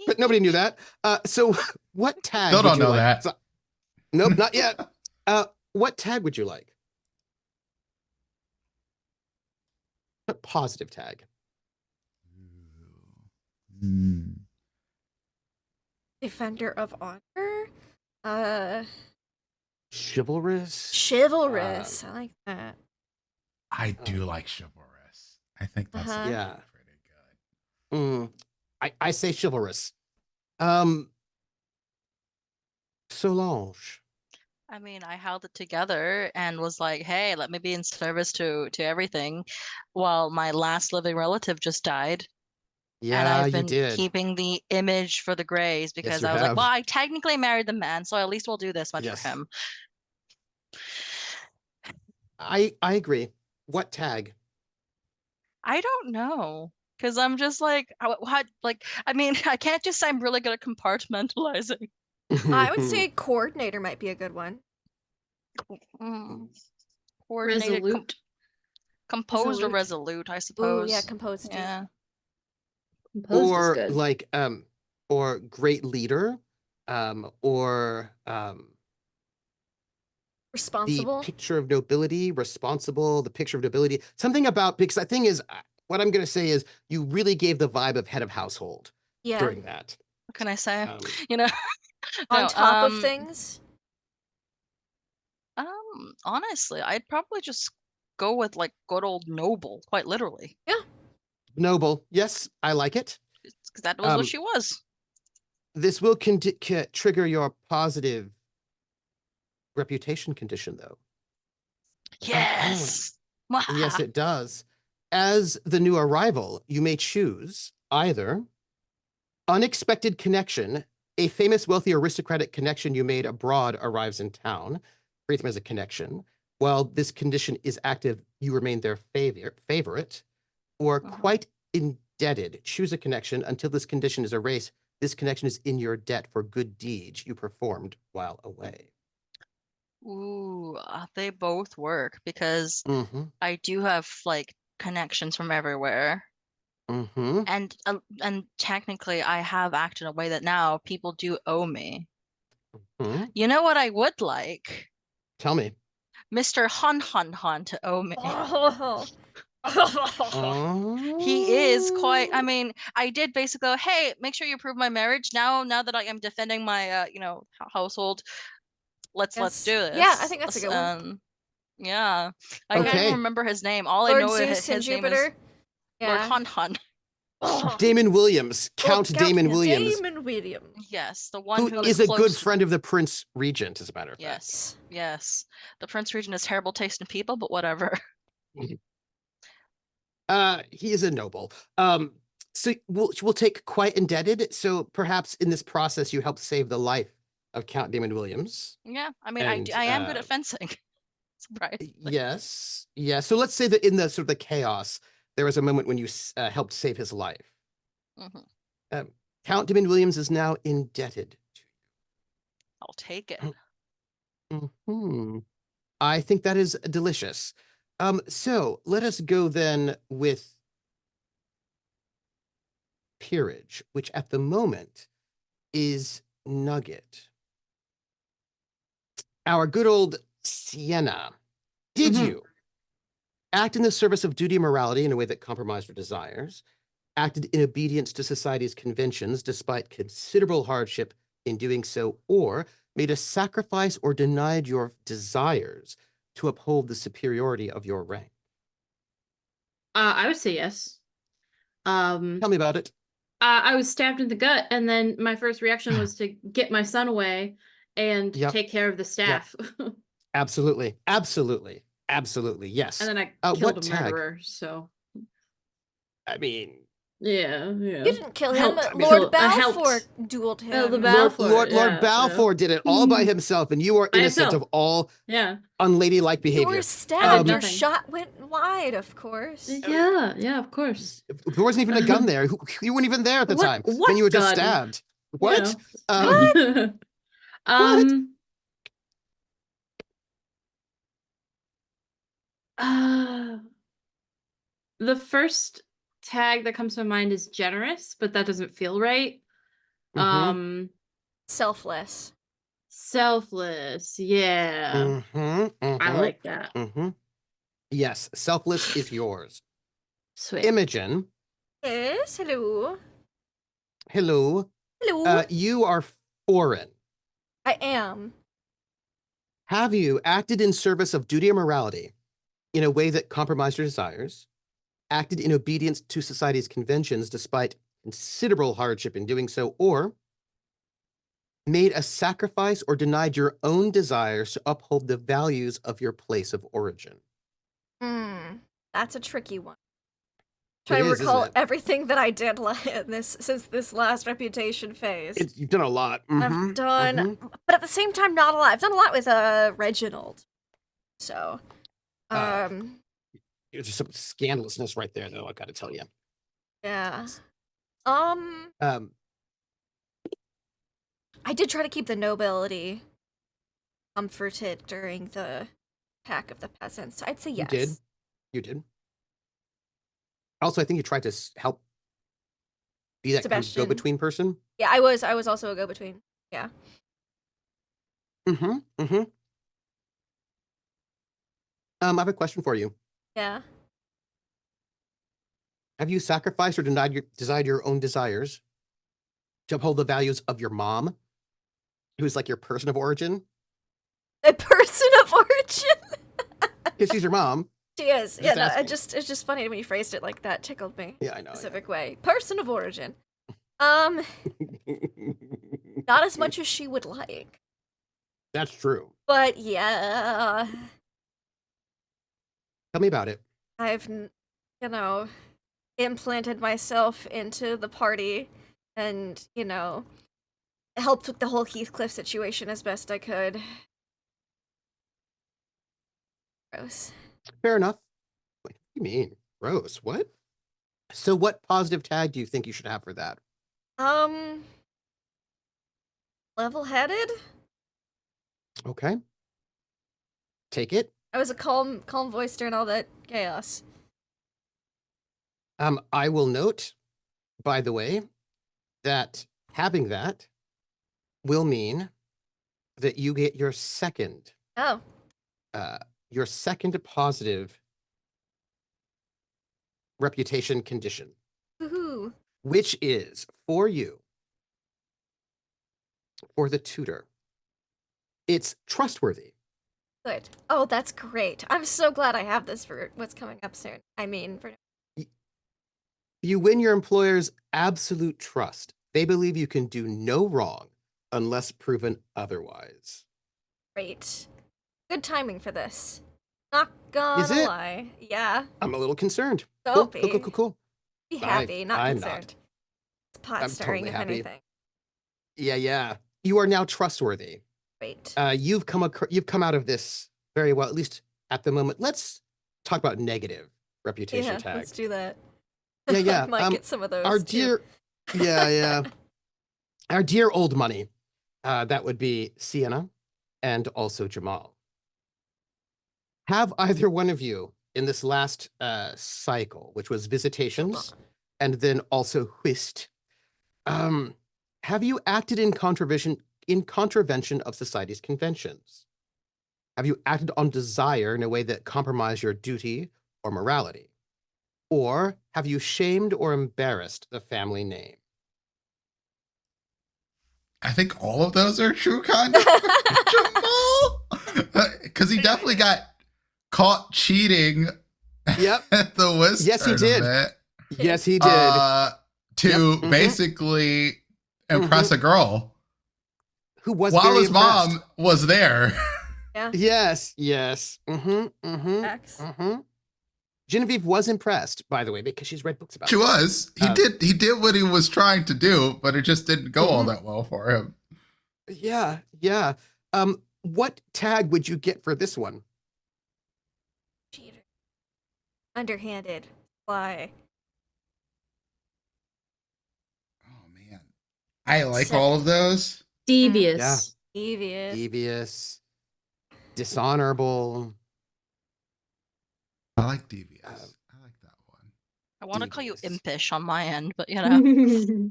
But nobody knew that. So what tag Still would don't you know like? that. So- nope, not yet. What tag would you like? What positive tag? Hmm. Defender of honor. Chivalrous? Chivalrous. I like that. I do like chivalrous. I think that's Uh-huh. Yeah. pretty good. I say chivalrous. Solange. I mean, I held it together and was like, "Hey, let me be in service to everything," while my last living relative just died. And Yeah, I've you been did. keeping the image for the Greys because you I was like, have. well, I technically married the man, so at least we'll do this much Yes. for him. I agree. What tag? I don't know. Because I'm just like, what? Like, I mean, I can't just say I'm really good at compartmentalizing. I would say coordinator might be a good one. Coordinated, Resolute. composed or Resolute. resolute, I suppose. Ooh, yeah, composed. Too. Yeah. Composed is or good. like or great leader, or Responsible. the picture of nobility, responsible, the picture of nobility. Something about, because the thing is, what I'm going to say is you really gave the vibe of head of household Yeah. during that. What can I say? Um, You know, On No, top of things. honestly, I'd probably just go with like good old noble, quite literally, Noble. Yes, I like it. because that was what she was. This will trigger your positive reputation condition, though. Yes. Yes, it does. As the new arrival, you may choose either unexpected connection, a famous wealthy aristocratic connection you made abroad arrives in town, create them as a connection. While this condition is active, you remain their favorite, or quite indebted. Choose a connection until this condition is erased. This connection is in your debt for good deeds you performed while away. Ooh, they both work because Mm-hmm. I do have like connections from everywhere. Mm-hmm. And technically I have acted in a way that now people do owe me. Mm-hmm. You know what I would like? Tell me. Mr. Han to owe me. Oh. He is quite, I mean, I did basically go, hey, make sure you approve my marriage now that I am defending my household. Let's do this. Yeah, I think that's a good one. Yeah. I can't Okay. even remember his name. All I Lord know is Zeus and his name is Jupiter. Yeah. Lord Han. Damon Williams, Count Damon Williams, Damon Williams. Yes, the one who who is a good close. friend of the Prince Regent, as a matter of Yes, yes. The Prince Regent has terrible taste in people, but whatever. fact. He is a noble. So we'll take quite indebted. So perhaps in this process, you helped save the life of Count Damon Williams. Yeah, I mean, And, I am good at fencing. Surprisingly. Yes. Yeah. So let's say that in the sort of the chaos, there was a moment when you helped save his life. Mhm. Count Damon Williams is now indebted to I'll take it. you. I think that is delicious. So let us go then with peerage, which at the moment is Nugget. Our good old Sienna, did Mhm. you act in the service of duty and morality in a way that compromised your desires, acted in obedience to society's conventions despite considerable hardship in doing so, or made a sacrifice or denied your desires to uphold the superiority of your rank? I would say yes. Um, Tell me about it. I was stabbed in the gut, and then my first reaction was to get my son away and Yep. take care of the staff. Absolutely. Absolutely. Absolutely. Yes. And then I what killed a tag? murderer, so I mean, yeah. You didn't kill him. Helped. Lord I Balfour helped. dueled him. Oh, the Lord, Balfour, Lord, yeah, Lord Balfour did it all by himself, and you are By innocent himself. of all Yeah. unladylike You behavior. were stabbed. Your nothing. shot went wide, of course. Yeah, of course. There wasn't even a gun there. You weren't even there at the time. What When you were just gun? stabbed. What? Yeah. Uh, the first tag that comes to mind is generous, but that doesn't feel right. Mhm. Selfless. Selfless. Yeah. I like that. Yes, selfless is yours. Sweet. Imogen, Yes, hello. hello. Hello. You are foreign. I am. Have you acted in service of duty or morality in a way that compromised your desires, acted in obedience to society's conventions despite considerable hardship in doing so, or made a sacrifice or denied your own desires to uphold the values of your place of origin? That's a tricky one. It Trying to is, recall isn't it? everything that I did since this last reputation phase. You've done a lot. I've done, but at the same time, not a lot. I've done a lot with Reginald. So, There's just some scandalousness right there, though, I gotta tell you. yeah. I did try to keep the nobility comforted during the attack of the peasants. I'd say yes. You did. Also, I think you tried to help be that kind of Sebastian. go-between person. Yeah, I was also a go-between. Yeah. I have a question for you. Yeah. Have you sacrificed or desired your own desires to uphold the values of your mom, who's like your person of origin? A person of origin? Because she's your mom. She is. Yeah, no, asking. it's just funny when you phrased it like that. Tickled me. Yeah, I know. Specific way. Person of origin. Not as much as she would like. That's true. But yeah. Tell me about it. I've, implanted myself into the party and, helped with the whole Heathcliff situation as best I could. Gross. Fair enough. What do you mean? Gross. What? So what positive tag do you think you should have for that? Level-headed? Okay. Take it. I was a calm voice during all that chaos. I will note, by the way, that having that will mean that you get your second positive reputation condition, Woohoo. which is for you, for the tutor. It's trustworthy. Good. Oh, that's great. I'm so glad I have this for what's coming up soon. I mean, for You win your employer's absolute trust. They believe you can do no wrong unless proven otherwise. great. Good timing for this. Not gonna Is it? lie. Yeah. I'm a little concerned. Don't Cool. Be happy, not I'm concerned. It's pot I'm stirring, totally if happy. anything. Yeah. You are now trustworthy. Great. You've come out of this very well, at least at the moment. Let's talk about negative reputation Yeah, tags. let's do that. Yeah. I might get some of those Our too. dear, our dear old money. That would be Sienna and also Jamal. have either one of you in this last cycle, which was visitations and then also whist, have you acted in contravention of society's conventions? Have you acted on desire in a way that compromised your duty or morality? Or have you shamed or embarrassed the family name? I think all of those are true kind of because he definitely got caught cheating Yep. at the whist Yes, he did. tournament. Yes, he did. To basically impress a girl Who was while very his impressed. mom was there. Yeah. Yes. Facts. Genevieve was impressed, by the way, because she's read books about She this. was. He did what he was trying to do, but it just didn't go all that well for him. Yeah. What tag would you get for this one? Cheater. Underhanded. Why? Oh man. I like all of those. Devious. Devious. Devious. Dishonorable. I like devious. I like that one. I want to call you Devious. impish on my end, but you know.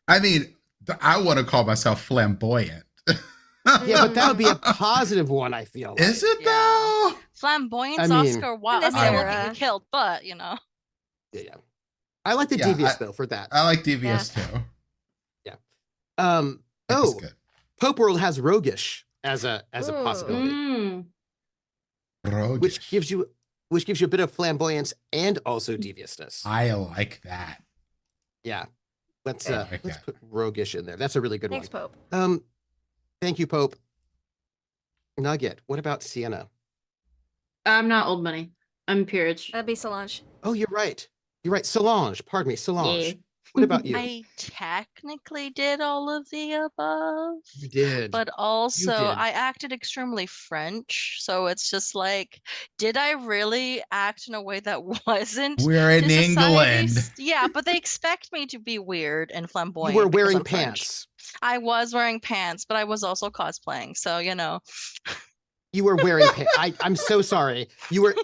I mean, I want to call myself flamboyant. Yeah, but that would be a positive one, I feel like. Is it though? Flamboyance, I mean, Oscar Wilde. I this mean, I won't get era. you killed, but you know. Yeah. I like the Yeah, devious though for that. I like devious too. That was good. Pope World has roguish as a Ooh. possibility, Roguish. which gives you a bit of flamboyance and also deviousness. I like that. Yeah. Let's I like let's that. put roguish in there. That's a really good Thanks, one. Pope. Thank you, Pope. Nugget, what about Sienna? I'm not old money. I'm peerage. That'd be Solange. Oh, you're right. You're right. Solange. Pardon me, Solange. Yeah. What about you? I technically did all of the above. You did. But also, did. I acted extremely French, so it's just like, did I really act in a way that wasn't? We're in to society's- England. Yeah, but they expect me to be weird and You flamboyant. were because wearing I'm French. pants. I was wearing pants, but I was also cosplaying, so you know. You were wearing pants. I'm so sorry. You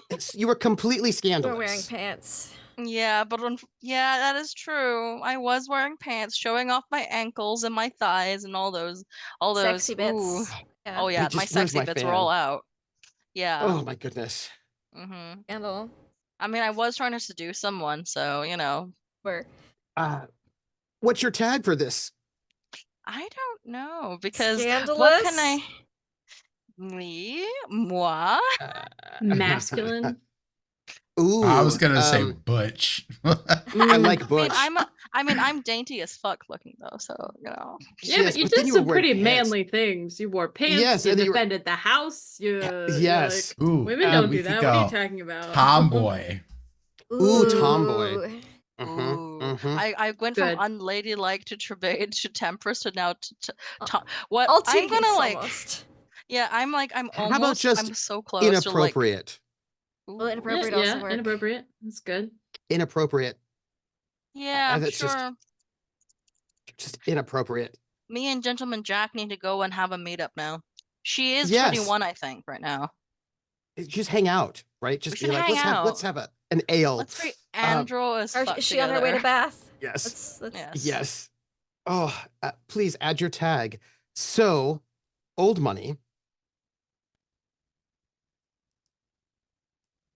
were completely scandalous. We're wearing pants. Yeah, but yeah, that is true. I was wearing pants, showing off my ankles and my thighs and all those Sexy bits. Ooh. Yeah. Oh yeah, Wait, my just- where's sexy my bits fan? were all out. Yeah. Oh my goodness. Mm-hmm. Scandal. I mean, I was trying to seduce someone, so you know. We're What's your tag for this? I don't know because scandalous. what can I? Me? Moi? Masculine. Ooh, I was gonna say butch. I like Butch. I mean, I'm dainty as fuck looking though, so you know. Yeah, Yes, but you but then did you were some wearing pretty pants. manly things. You wore pants. Yes, you and you were- defended the house. You. Yes. Ooh, Women don't we do could that. What are you go talking about? tomboy. Ooh, tomboy. Ooh. Mhm. I went Good. from unladylike to Trebate to Temperance to now to Uh, what All I'm gonna teens, like. almost. Yeah, I'm How about almost just I'm so close to like. Inappropriate. Well, Ooh. inappropriate Yeah, also work. inappropriate. That's good. Inappropriate. Yeah, that's sure. Just inappropriate. Me and Gentleman Jack need to go and have a meetup now. She is Yes. 21, I think, right now. Just hang out, right? Just should be like, hang let's out. have an ale. Let's be Andro as Or fuck is she on her way to together. Bath? Yes. Let's Yes. Yes. Oh, please add your tag. So, old money.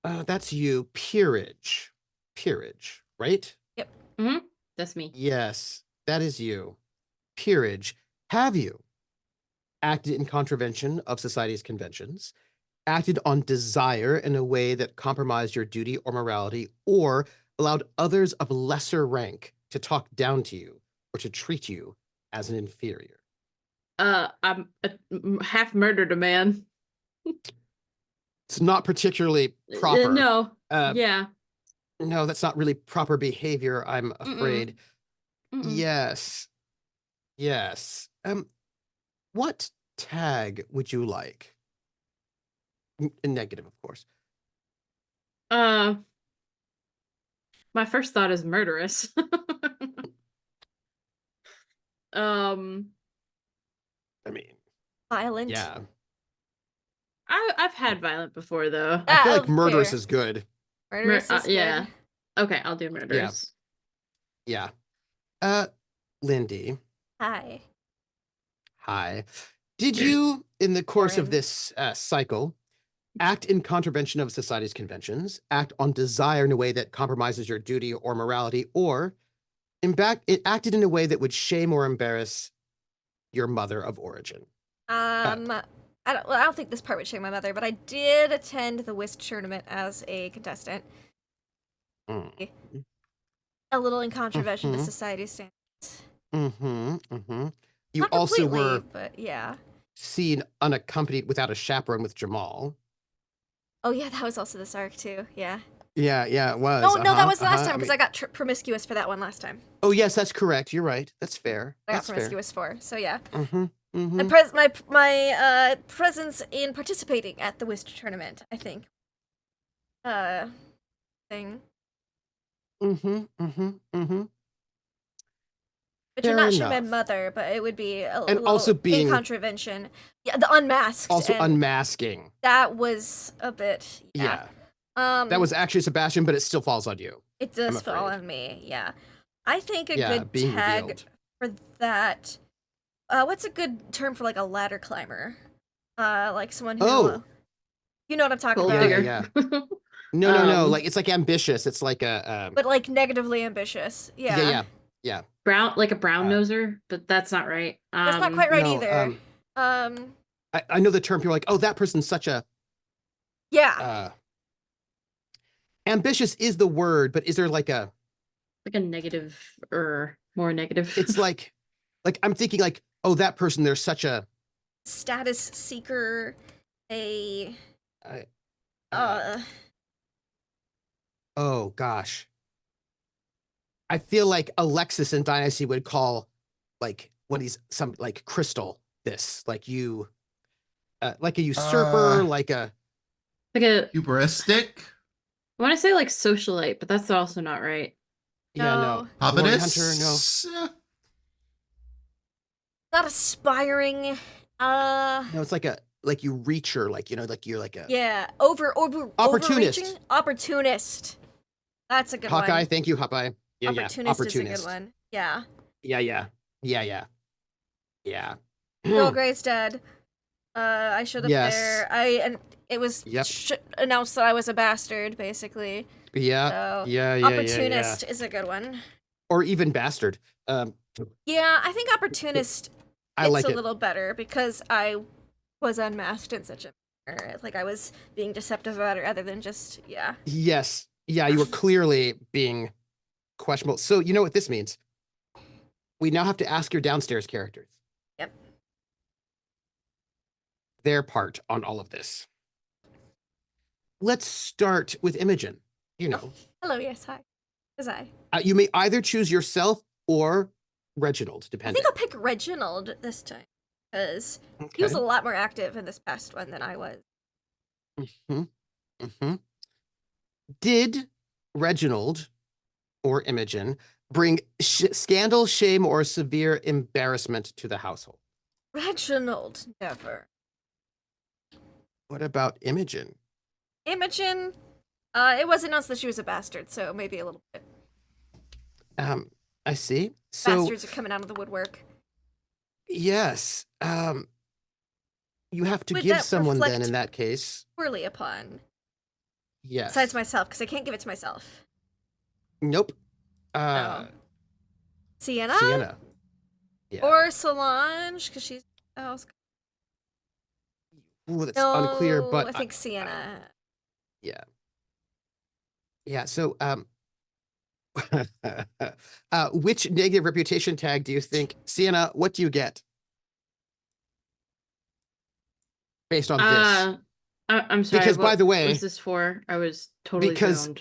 That's you. Peerage. Peerage, right? That's me. Yes, that is you. Peerage. Have you acted in contravention of society's conventions, acted on desire in a way that compromised your duty or morality, or allowed others of lesser rank to talk down to you or to treat you as an inferior? I'm half murdered a man. It's not particularly proper. No. Uh, Yeah. No, that's not really proper behavior, I'm afraid. Mm-mm. Yes. Yes. What tag would you like? Negative, of course. My first thought is murderous. I mean, violent. yeah. I've had violent before though. I feel like Oh, murderous fair. is good. Murderous is Yeah. good. Okay, I'll do murderous. Yeah. Lindy, Hi. hi. Did you, in the course of Lauren. this cycle, act in contravention of society's conventions, act on desire in a way that compromises your duty or morality, or in fact, it acted in a way that would shame or embarrass your mother of origin? I don't think this part would shame my mother, but I did attend the whist tournament as a contestant. Mm. A little in contravention to Mhm. society's standards. Mm-hmm. Mm-hmm. You Not also completely, were but yeah. seen unaccompanied without a chaperone with Jamal. Oh yeah, that was also this arc too. Yeah. Yeah, it was. No, that was last time I because mean, I got promiscuous for that one last time. oh yes, that's correct. You're right. That's fair. I got That's fair. promiscuous for, so yeah. Mm-hmm. Mm-hmm. And my presence in participating at the whist tournament, I think. Thing. Mm-hmm. Mm-hmm. Mm-hmm. Which would Fair not shame my enough. mother, but it would be a And little also being- in contravention. Yeah, the unmasked. Also and unmasking. that was a bit. Yeah. That was actually Sebastian, but it still falls on you. It does I'm fall afraid. on me. Yeah. I think a Yeah, good being tag revealed. for that. What's a good term for like a ladder climber? Like someone who. Oh. You know what I'm talking Gold about. digger. Yeah. No. Um, Like it's like ambitious. It's like a. But like negatively ambitious. Yeah. Yeah. brown, like a brown Uh, noser, but that's not right. That's not quite right no, either. I know the term. People are like, oh, that person's such a. Yeah. Ambitious is the word, but is there like a? like a negative or more negative. It's like I'm thinking like, oh, that person. They're such a. Status seeker. A. Oh gosh. I feel like Alexis in Dynasty would call like what he's some like Crystal this like you like a usurper like a Hubristic. I want to say like socialite, but that's also not right. yeah No. no glory hunter Covetous. Not aspiring. no it's like a like you reacher like you know like you're like a Yeah. Opportunist. Overreaching? Opportunist. That's a good Hawkeye. one. Thank you, Hawkeye. Yeah, Opportunist is a opportunist. good one. Yeah. Yeah. Earl Grey's dead. I showed up Yes. there. And it was Yep. announced that I was a bastard, basically. Yeah. So, Yeah. opportunist is a good one. Or even bastard. Yeah, I think opportunist I it's like a it. little better because I was unmasked in such a manner. Like I was being deceptive about it rather than just Yes. Yeah, you were clearly being questionable. So you know what this means? We now have to ask your downstairs characters. Yep. Their part on all of this. Let's start with Imogen. You know, Hello, yes, hi. Is I. you may either choose yourself or Reginald, I depending. think I'll pick Reginald this time because he was a lot more active in this past one than I was. Did Reginald or Imogen bring scandal, shame, or severe embarrassment to the household? Reginald, never. What about Imogen? Imogen, it was announced that she was a bastard, so maybe a little bit. I see. So Bastards are coming out of the woodwork. yes, you have to Would give that someone then reflect in that case. Poorly upon. Yes. Besides myself, because I can't give it to myself. Nope. Sienna? Sienna. Yeah. Or Solange, because she's. Oh, Ooh, that's no, unclear, but I think Sienna. Yeah. So, which negative reputation tag do you think, Sienna? What do you get based on this? I'm sorry. Because, by the way, what was this for? I was totally zoned.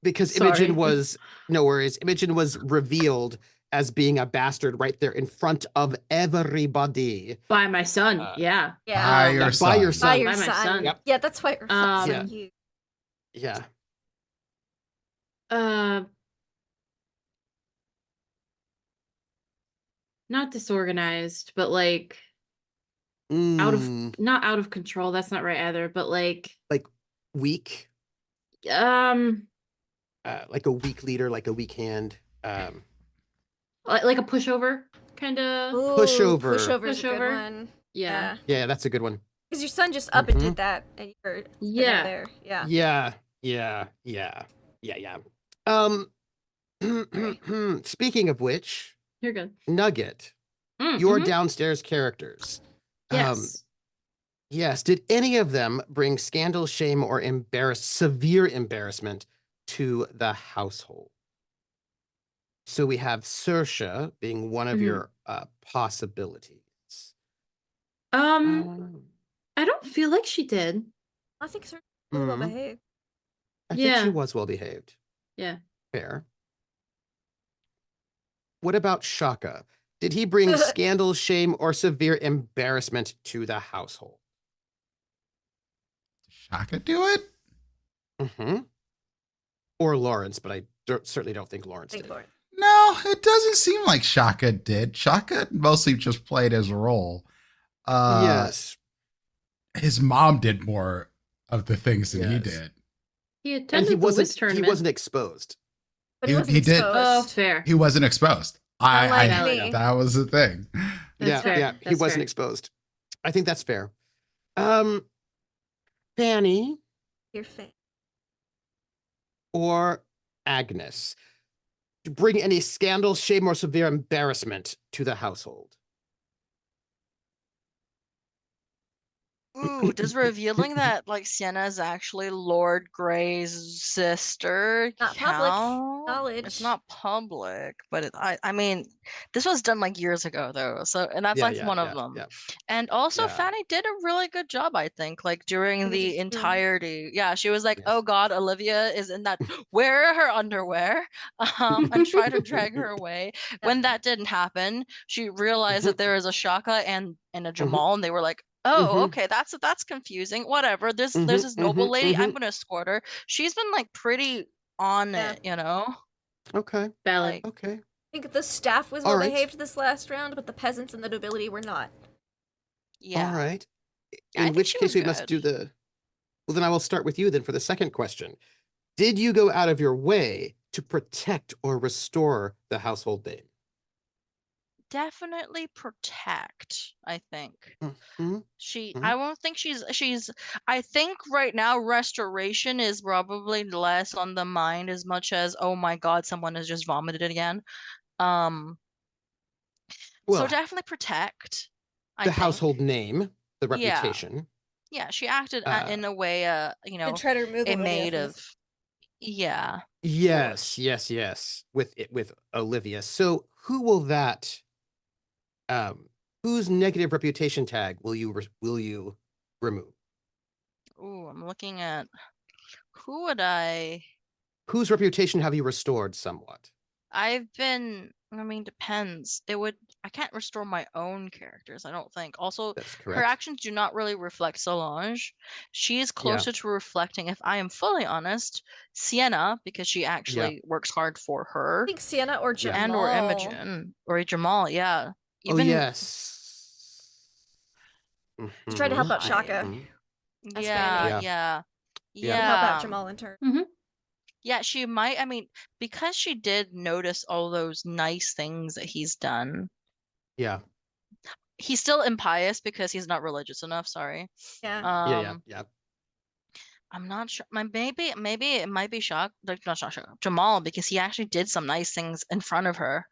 Because Sorry. Imogen was no worries. Imogen was revealed as being a bastard right there in front of everybody. By my son. Yeah. By your son. By your son. By your By my son. son. Yep. Yeah, that's why it reflects on you. Yeah. Not disorganized, but like not out of control. That's not right either. But like weak, um like a weak leader, like a weak hand. like a pushover kind of. Pushover. Pushover's a good Pushover. one. Yeah. Yeah, that's a good one. Because your son just up and did that, and you're sitting Yeah. there. Yeah. Yeah. Speaking of which, You're good. Nugget, Mm, your mhm. downstairs characters. Yes. Yes. Did any of them bring scandal, shame, or severe embarrassment to the household? So we have Saoirse being one of Mhm. your possibilities. I don't feel like she did. I think Cersei's really well Mhm. behaved. I think she Yeah. was well behaved. Yeah. Fair. What about Shaka? Did he bring scandal, shame, or severe embarrassment to the household? Shaka do it? Mm-hmm. Or Lawrence, but I certainly don't think Lawrence did. No, it doesn't seem like Shaka did. Shaka mostly just played his role. Yes. His mom did more of the things than he Yes. did. He And attended he the whist wasn't tournament. exposed. But he He- wasn't he did- exposed. Oh, fair. He wasn't exposed. Unlike I me. that was the thing. That's fair. Yeah, he That's wasn't fair. exposed. I think that's fair. Fanny Your face. or Agnes to bring any scandal, shame, or severe embarrassment to the household? Ooh, does revealing that like Sienna is actually Lord Grey's sister Not public count? knowledge. It's not public, but I mean, this was done like years ago though. So and that's Yeah, like yeah, one yeah, of them. yeah. And also Yeah. Fanny did a really good job, I think, like during Fanny did the too. entirety. Yeah, she was like, Yes. "Oh God, Olivia is in that. Where are her underwear?" And try to drag her away. When that didn't happen, she realized that there is a Shaka and a Jamal, and they were like, "Oh, okay, that's confusing. Whatever. There's this noble lady. I'm gonna escort her." She's been like pretty on Yeah. it, you know. Okay. Valid. Like, Okay. I think the staff was All well right. behaved this last round, but the peasants and the nobility were not. yeah. All right. I In think which she case was we must do good. well, then I will start with you then for the second question. Did you go out of your way to protect or restore the household name? Definitely protect, I think. Mhm. I won't think she's I think right now restoration is probably less on the mind as much as, oh my God, someone has just vomited again. So Well, definitely protect, I the think. household name, the Yeah. reputation. Yeah, she acted in a way, you know, To try to remove a Olivia maid from of this. yeah. Yes, yes. With Olivia. So who will that whose negative reputation tag will you remove? Ooh, I'm looking at who would I Whose reputation have you restored somewhat? I mean, depends. I can't restore my own characters, I don't think. Also, That's her correct. actions do not really reflect Solange. She is closer to reflecting, if I am fully honest, Sienna, because she actually works hard for I her, think Sienna or Jamal. and or Imogen, or Jamal, yeah. Oh yes. To try to help out I- Shaka. As Yeah, Fanny. yeah. To help out Yeah. Jamal in turn. Yeah, she might. I mean, because she did notice all those nice things that he's done. Yeah. He's still impious because he's not religious enough. Sorry. Yeah. Yeah. I'm not sure. Maybe it might be like not Shock, Jamal, because he actually did some nice things in front of her.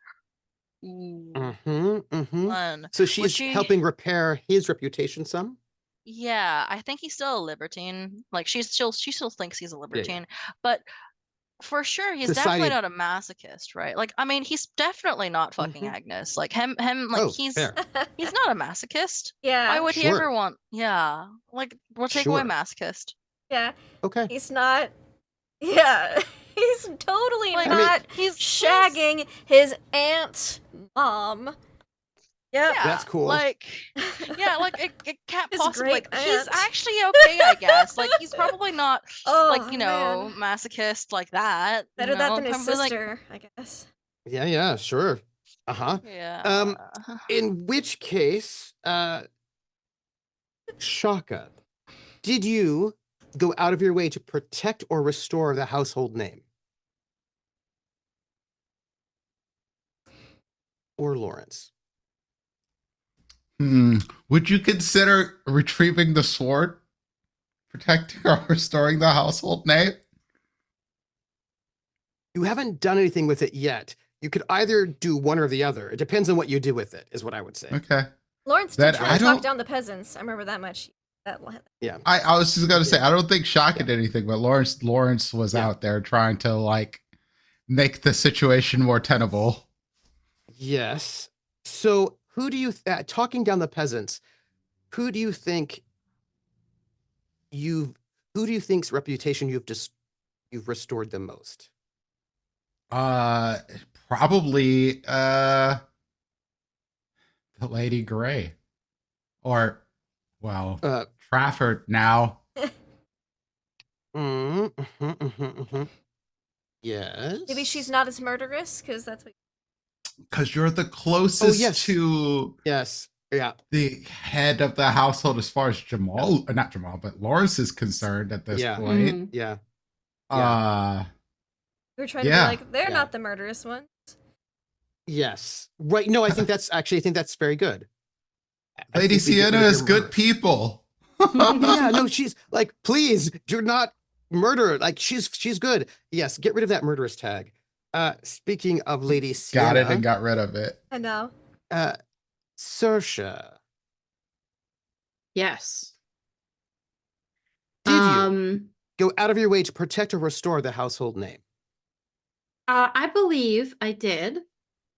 Ooh. Fun. So she's helping repair his reputation some? Yeah, I think he's still a libertine. Like she still thinks he's a libertine, but for sure he's definitely not a masochist, right? Like I mean, he's definitely not fucking Agnes. Like him like he's not a masochist. Yeah. Why would he ever want? Yeah, like we'll take away masochist. Yeah. Okay. He's not. Yeah. He's totally Like, not. he's shagging his aunt's mom. Yep. Yeah, that's cool. Like, yeah, like it can't His possibly. great Like, he's aunt. actually okay, I guess. Like, he's probably not like man. masochist like that. Better that than his Probably, like- sister, I guess. Yeah, sure. Uh-huh. Yeah. In which case, Shaka, did you go out of your way to protect or restore the household name? Or Lawrence? Would you consider retrieving the sword, protecting or restoring the household name? You haven't done anything with it yet. You could either do one or the other. It depends on what you do with it, is what I would say. Okay. Lawrence did try to talk down the peasants. I remember that much. Yeah. I was just gonna say I don't think Shaka did anything, but Lawrence was out there trying to like make the situation more tenable. Yes. So who do you talking down the peasants? Who do you think who do you think's reputation you've restored the most? Probably the Lady Gray, or Trafford now. Yes. Maybe she's not as murderous because that's what. Because you're the closest to the head of the household as far as Jamal, not Jamal, but Lawrence is concerned at this point. Yeah. We're trying to be like, they're not the murderous ones. Yes. Right. No, I think that's very good. Lady Sienna is good people. Yeah, no, she's like, please do not murder her. Like, she's good. Yes, get rid of that murderous tag. Speaking of Lady Sienna. Got it and got rid of it. I know. Saoirse. Yes. Did you go out of your way to protect or restore the household name? I believe I did.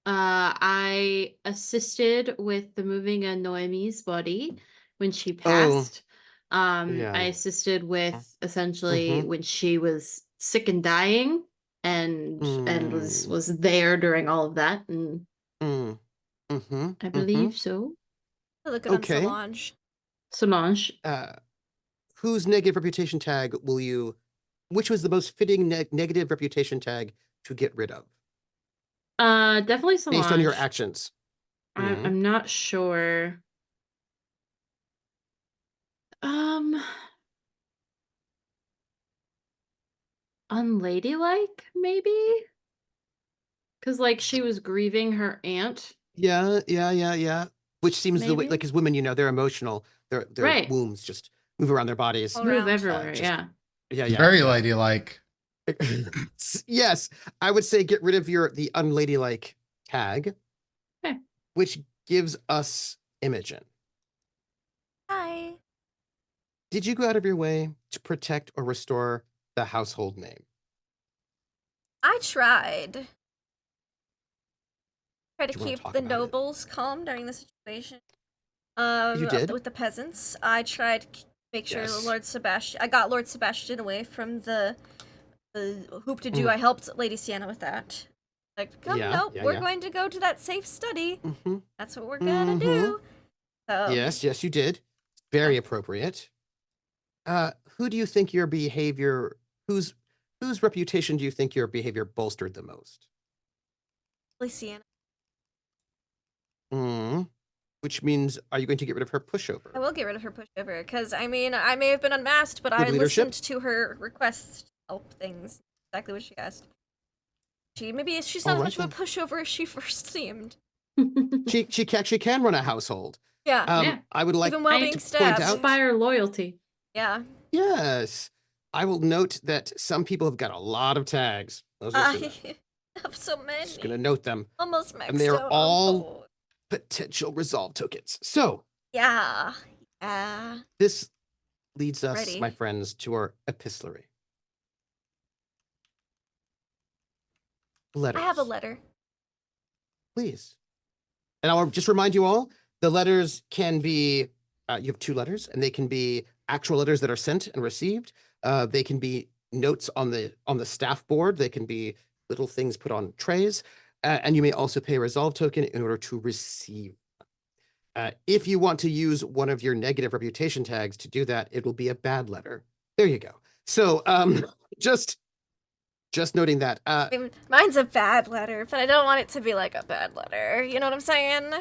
I assisted with the moving of Noemi's body when she passed. I assisted with essentially when she was sick and dying, and was there during all of that, and I believe so. Look at Solange. Whose negative reputation tag which was the most fitting negative reputation tag to get rid of? Definitely Solange. Based on your actions. I'm not sure. Unladylike, maybe? Because, like, she was grieving her aunt. Yeah. Which seems the way, like, as women, they're emotional. Their wombs just move around their bodies. Move everywhere, yeah. Very ladylike. Yes, I would say get rid of the unladylike tag, which gives us Imogen. Hi. Did you go out of your way to protect or restore the household name? I tried. Try to keep the nobles it? calm during the situation. You did? With the peasants. I tried to make sure I got Lord Sebastian away from the hoop to do. I helped Lady Sienna with that. Like, we're going to go to that safe study. That's what we're gonna do. So, yes, you did. Very appropriate. Who do you think your behavior? Whose reputation do you think your behavior bolstered the most? Lady Sienna. Which means, are you going to get rid of her pushover? I will get rid of her pushover because I may have been unmasked, but I listened to her requests to help things. Exactly what she asked. She's not as much of a pushover as she first seemed. she can run a household. Yeah. I would like even while being stabbed. Inspire loyalty. Yeah. Yes. I will note that some people have got a lot of tags. Those are I have so many. Just gonna note them. Almost maxed and they're out all potential resolve tokens. So yeah. This leads us, my friends, to our epistolary. Letters. I have a letter. Please. And I'll just remind you all, the letters can be, you have 2 letters, and they can be actual letters that are sent and received. They can be notes on the staff board. They can be little things put on trays. And you may also pay a resolve token in order to receive. If you want to use one of your negative reputation tags to do that, it will be a bad letter. There you go. So just noting that. Mine's a bad letter, but I don't want it to be like a bad letter. You know what I'm saying?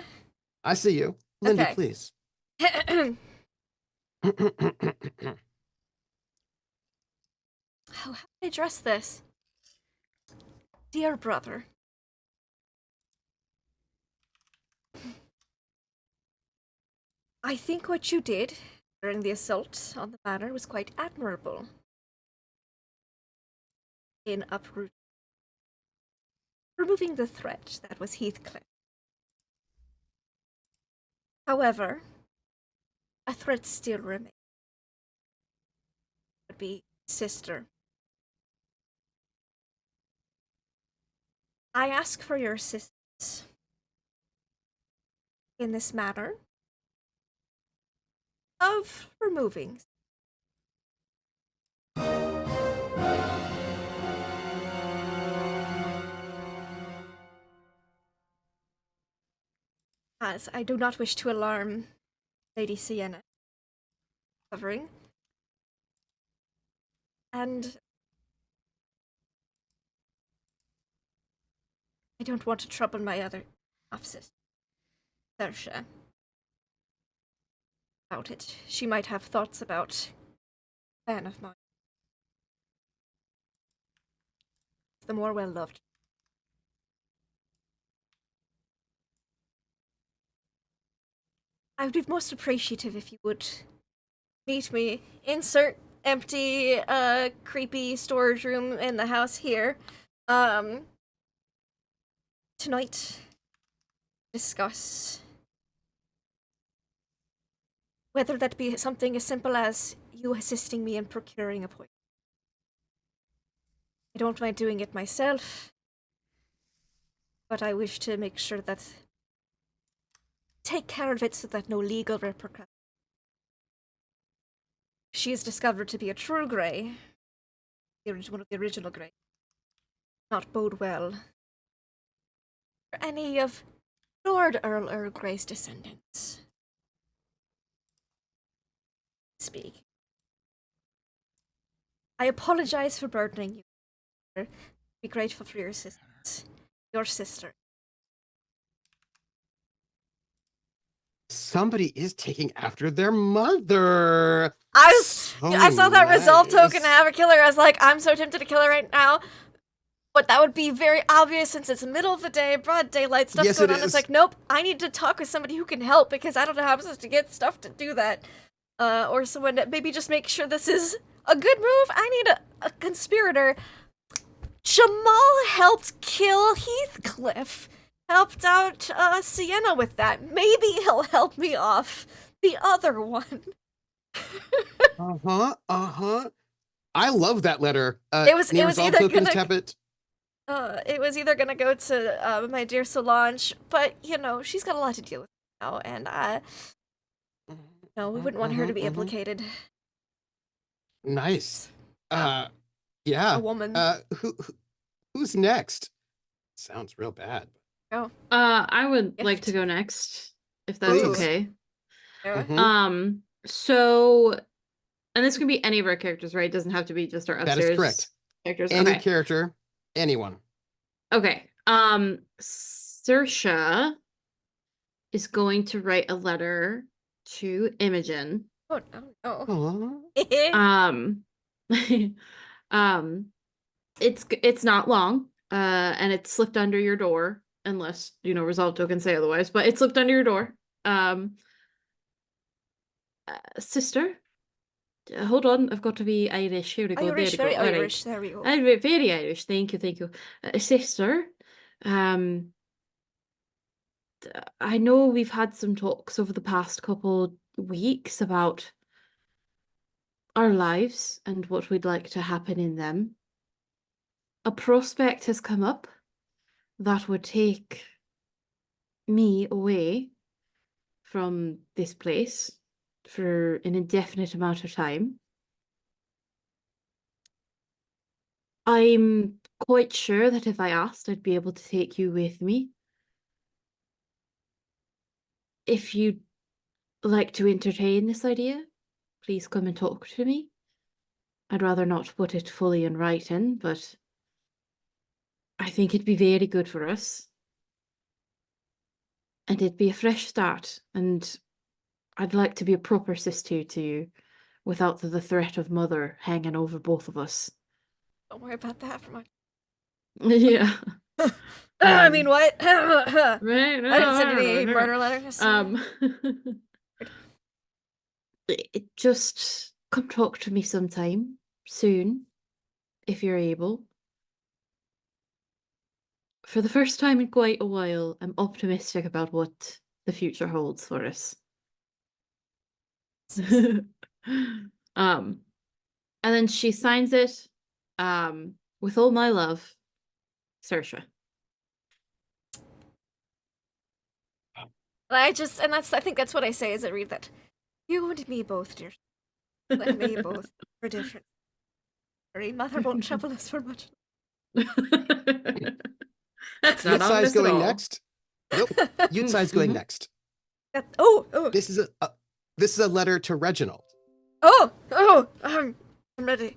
I see you. Lindy, please. How do I address this? Dear brother. I think what you did during the assault on the manor was quite admirable. In removing the threat that was Heathcliff. However, a threat still remains. Would be sister. I ask for your assistance in this matter of removing. As I do not wish to alarm Lady Sienna. Covering. And I don't want to trouble my other half-sister, Saoirse, about it. She might have thoughts about a fan of mine. The more well-loved. I would be most appreciative if you would meet me. Insert empty, creepy storage room in the house here. Tonight, discuss whether that be something as simple as you assisting me in procuring a poison. I don't mind doing it myself, but I wish to make sure that take care of it so that no legal repercussions. She is discovered to be a true Grey, one of the original Grey. Not bode well for any of Lord Earl Grey's descendants. Speak. I apologize for burdening you. Be grateful for your assistance. Your sister. Somebody is taking after their mother. I So saw that resolve token nice. to have a killer. I was like, I'm so tempted to kill her right now. But that would be very obvious since it's the middle of the day, broad daylight, stuff's Yes, going it on. It's is. like, nope, I need to talk with somebody who can help because I don't know how I'm supposed to get stuff to do that. Or someone that maybe just make sure this is a good move. I need a conspirator. Jamal helped kill Heathcliff. Helped out Sienna with that. Maybe he'll help me off the other one. I love that letter. It was either tokens, gonna tap it. it was either gonna go to my dear Solange, but you know she's got a lot to deal with now, and no, we wouldn't want her to be implicated. Nice. A Yeah. woman. Who's next? Sounds real bad. Oh. I would like Gift. to go next, if that's Please. okay. Mhm. So, and this can be any of our characters, right? It doesn't have to be just our upstairs That is correct. characters. Any Okay. character, anyone. Okay. Saoirse is going to write a letter to Imogen. Oh no. It's not long, and it's slipped under your door, unless resolve token say otherwise. But it slipped under your door. Sister, hold on, I've got to be Irish. Here we go. Irish, there we very go. All right. Irish. There we go. Very Irish. Thank you. Sister, I know we've had some talks over the past couple weeks about our lives and what we'd like to happen in them. A prospect has come up that would take me away from this place for an indefinite amount of time. I'm quite sure that if I asked, I'd be able to take you with me. If you'd like to entertain this idea, please come and talk to me. I'd rather not put it fully in writing, but I think it'd be very good for us. And it'd be a fresh start, and I'd like to be a proper sister to you without the threat of mother hanging over both of us. Don't worry about that for much. Yeah. I mean, what? Right? No, I didn't send any murder letters. Just come talk to me sometime soon, if you're able. For the first time in quite a while, I'm optimistic about what the future holds for us. And then she signs it, with all my love, Saoirse. I think that's what I say as I read that. You and me both, dear. And me both. We're different. Sorry, mother won't trouble us for much. That's not Youth size ominous at going all. next. Nope. Youth size going next. Oh. This is a letter to Reginald. I'm ready.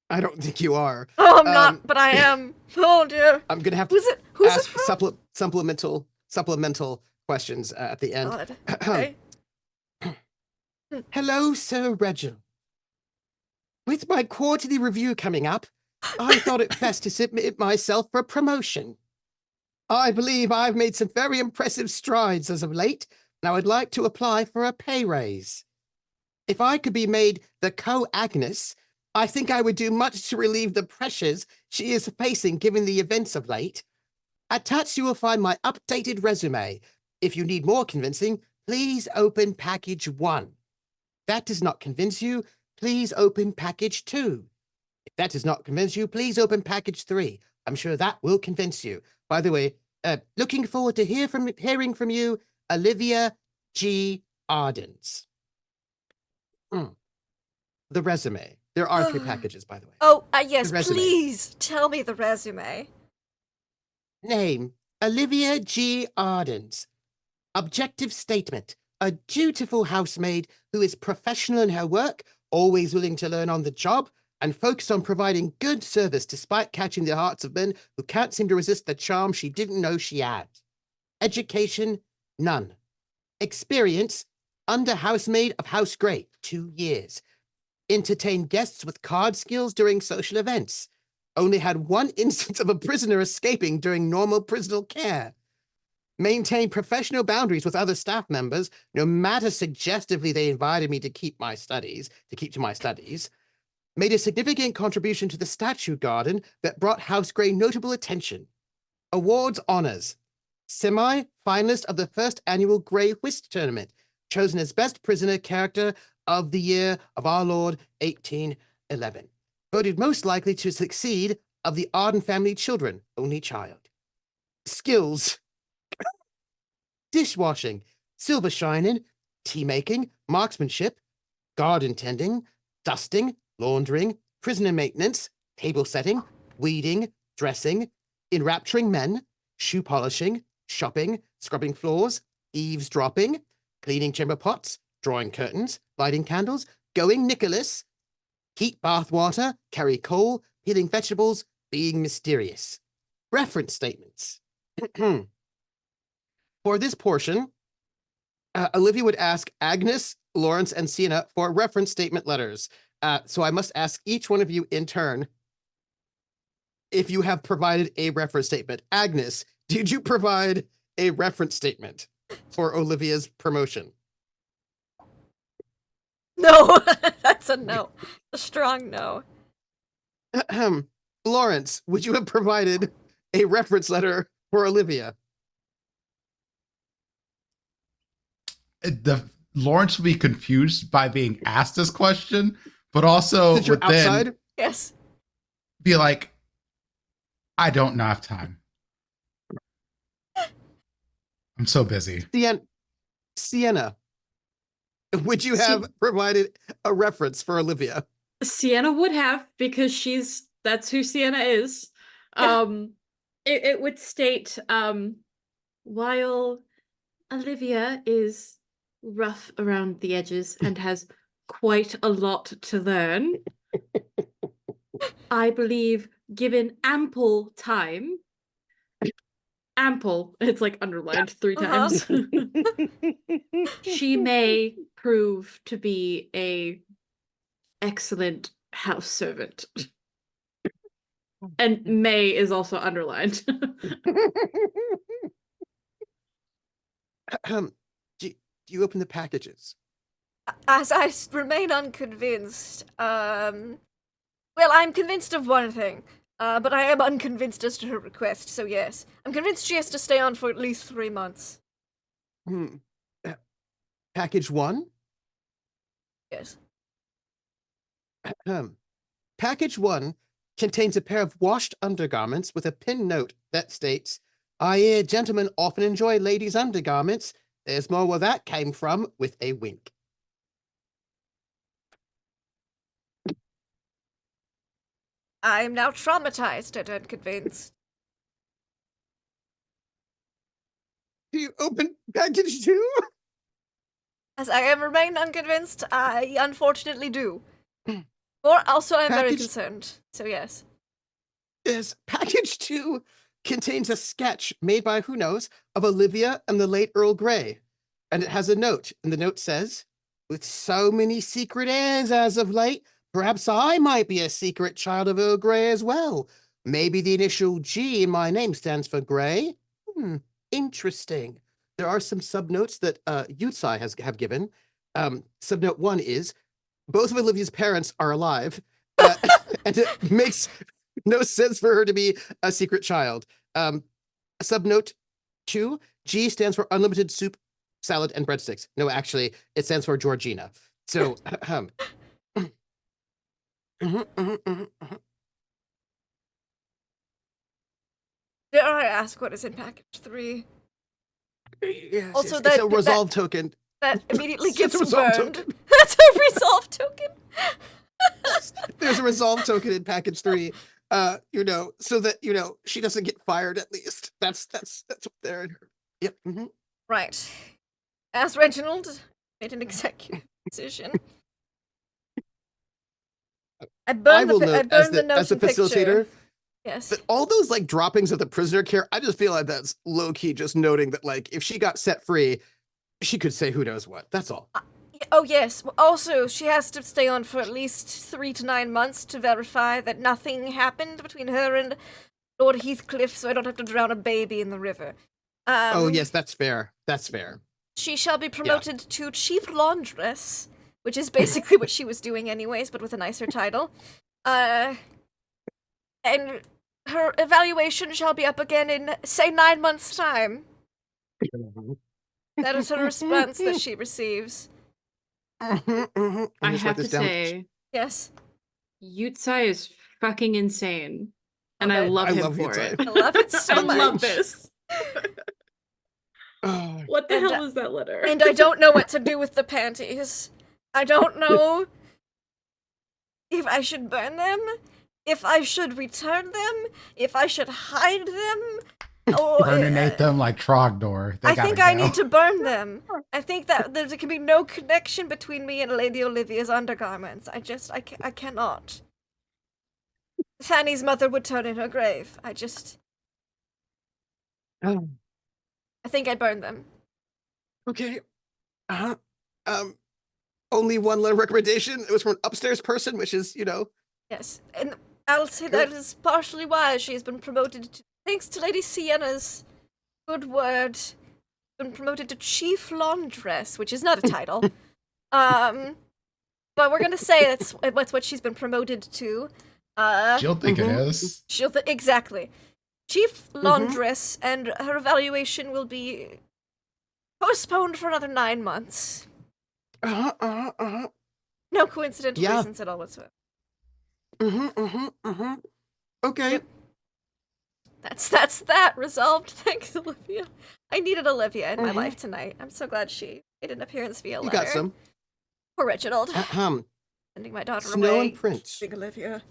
I don't think you are. Oh, I'm not, but I am. Oh dear. I'm gonna have to Who's ask it from? supplemental questions at the end. God. Okay. Hello, Sir Reginald. With my quarterly review coming up, I thought it best to submit myself for promotion. I believe I've made some very impressive strides as of late, and I would like to apply for a pay raise. If I could be made the co-Agnes, I think I would do much to relieve the pressures she is facing given the events of late. Attached you will find my updated resume. If you need more convincing, please open package 1. If that does not convince you, please open package 2. If that does not convince you, please open package 3. I'm sure that will convince you. By the way, looking forward to hearing from you, Olivia G. Ardens. The resume. There are 3 packages, by the way. Oh, yes, resume. please tell me the resume. Name, Olivia G. Ardens. Objective statement. A dutiful housemaid who is professional in her work, always willing to learn on the job, and focused on providing good service despite catching the hearts of men who can't seem to resist the charm she didn't know she had. Education, none. Experience, under housemaid of House Grey, 2 years. Entertain guests with card skills during social events. Only had 1 instance of a prisoner escaping during normal prisoner care. Maintain professional boundaries with other staff members, no matter suggestively they invited me to keep to my studies. Made a significant contribution to the statue garden that brought House Grey notable attention. Awards honors. Semi-finalist of the first annual Grey Whist Tournament, chosen as best prisoner character of the year of our Lord 1811. Voted most likely to succeed of the Arden family children, only child. Skills. Dishwashing, silver shining, tea making, marksmanship, garden tending, dusting, laundering, prisoner maintenance, table setting, weeding, dressing, enrapturing men, shoe polishing, shopping, scrubbing floors, eavesdropping, cleaning chamber pots, drawing curtains, lighting candles, going Nicholas, heat bath water, carry coal, peeling vegetables, being mysterious. Reference statements. For this portion, Olivia would ask Agnes, Lawrence, and Sienna for reference statement letters. So I must ask each one of you in turn if you have provided a reference statement. Agnes, did you provide a reference statement for Olivia's promotion? No, that's a no. A strong no. Lawrence, would you have provided a reference letter for Olivia? Lawrence will be confused by being asked this question, but also Since you're outside? Yes. Be like, I don't have time. I'm so busy. Sienna, would you have provided a reference for Olivia? Sienna would have, because that's who Sienna is. It would state, while Olivia is rough around the edges and has quite a lot to learn, I believe, given ample time, ample. It's like underlined 3 Uh-huh. times. She may prove to be a excellent house servant. And may is also underlined. Do you open the packages? As I remain unconvinced, well, I'm convinced of one thing, but I am unconvinced as to her request, so yes. I'm convinced she has to stay on for at least 3 months. Package 1? Yes. Package 1 contains a pair of washed undergarments with a pin note that states, "I hear gentlemen often enjoy ladies' undergarments. There's more where that came from," with a wink. I am now traumatized and unconvinced. Do you open package 2? As I am remain unconvinced, I unfortunately do. Or also I'm very concerned, so yes. Yes, package 2 contains a sketch made by who knows of Olivia and the late Earl Grey. And it has a note, and the note says, "With so many secret heirs as of late, perhaps I might be a secret child of Earl Grey as well. Maybe the initial G in my name stands for Grey. Interesting." There are some subnotes that Yutsai have given. Subnote 1 is, both of Olivia's parents are alive, and it makes no sense for her to be a secret child. Subnote 2, G stands for unlimited soup, salad, and breadsticks. No, actually, it stands for Georgina. So, Dare I ask what is in package 3? Yes, Also, it's a resolve token. That immediately It's gets a resolve burned. token. That's a resolve token. There's a resolve token in package 3. So that she doesn't get fired at least. That's what they're in her. Yep. Right. As Reginald made an executive decision. I burned will the note note as the and picture. facilitator. Yes. But all those like droppings of the prisoner care, I just feel like that's low key just noting that like if she got set free, she could say who knows what. That's all. Oh yes. Also, she has to stay on for at least 3 to 9 months to verify that nothing happened between her and Lord Heathcliff, so I don't have to drown a baby in the river. Oh yes, that's fair. That's fair. She shall be promoted to chief laundress, which is basically what she was doing anyways, but with a nicer title. And her evaluation shall be up again in, say, 9 months' time. That is her response that she receives. I have to say, yes, Yutsai is fucking insane. And Okay. I love him love for Yutsai. it. I love it so I much. love this. Oh, What the And, hell is that letter? And I don't know what to do with the panties. I don't know if I should burn them, if I should return them, if I should hide them, or Burninate them like Trogdor. They I gotta think I go. need to burn them. I think that there can be no connection between me and Lady Olivia's undergarments. I cannot. Fanny's mother would turn in her grave. I think I burned them. Okay. Only one letter recommendation. It was from an upstairs person, which is, Yes, and I'll say that is partially why she's been promoted to, thanks to Lady Sienna's good word, been promoted to chief laundress, which is not a title. But we're gonna say that's what she's been promoted to. She'll think it is. Exactly. Chief laundress, and her evaluation will be postponed for another 9 months. No coincidental reasons at all whatsoever. Okay. Yep. That's that resolved. Thanks, Olivia. I needed Olivia in my life tonight. I'm so glad she made an appearance via letter. You got some. Poor Reginald. Sending my daughter Snow away. and Prince. Big Olivia.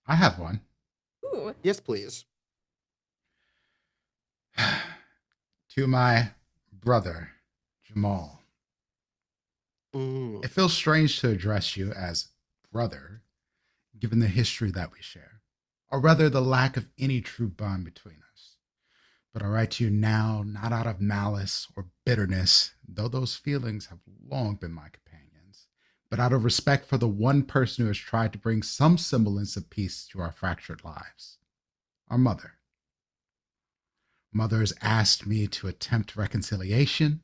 I have one. Ooh. Yes, please. To my brother, Jamal. Mm. It feels strange to address you as brother, given the history that we share, or rather the lack of any true bond between us. But I write to you now, not out of malice or bitterness, though those feelings have long been my companions, but out of respect for the one person who has tried to bring some semblance of peace to our fractured lives, our mother. Mother has asked me to attempt reconciliation,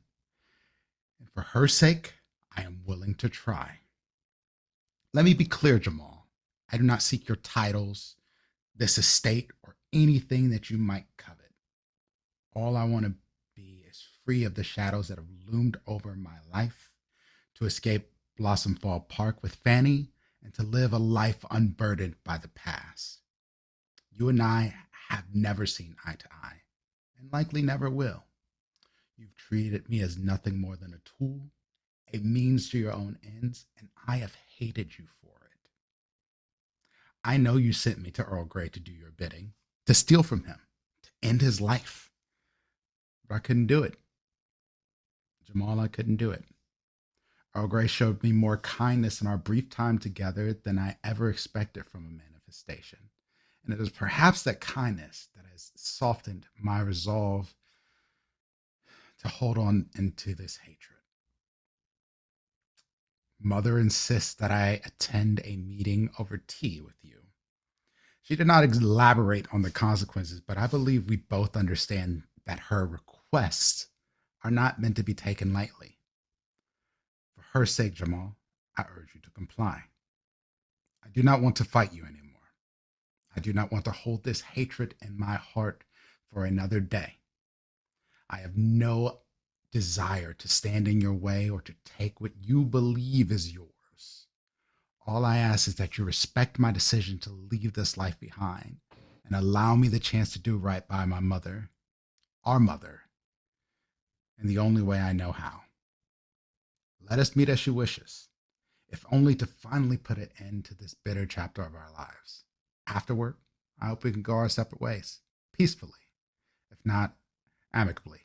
and for her sake, I am willing to try. Let me be clear, Jamal. I do not seek your titles, this estate, or anything that you might covet. All I want to be is free of the shadows that have loomed over my life, to escape Blossomfall Park with Fanny, and to live a life unburdened by the past. You and I have never seen eye to eye, and likely never will. You've treated me as nothing more than a tool, a means to your own ends, and I have hated you for it. I know you sent me to Earl Grey to do your bidding, to steal from him, to end his life. But I couldn't do it. Jamal, I couldn't do it. Earl Grey showed me more kindness in our brief time together than I ever expected from a manifestation. And it is perhaps that kindness that has softened my resolve to hold on into this hatred. Mother insists that I attend a meeting over tea with you. She did not elaborate on the consequences, but I believe we both understand that her requests are not meant to be taken lightly. For her sake, Jamal, I urge you to comply. I do not want to fight you anymore. I do not want to hold this hatred in my heart for another day. I have no desire to stand in your way or to take what you believe is yours. All I ask is that you respect my decision to leave this life behind and allow me the chance to do right by my mother, our mother, in the only way I know how. Let us meet as she wishes, if only to finally put an end to this bitter chapter of our lives. Afterward, I hope we can go our separate ways, peacefully, if not amicably.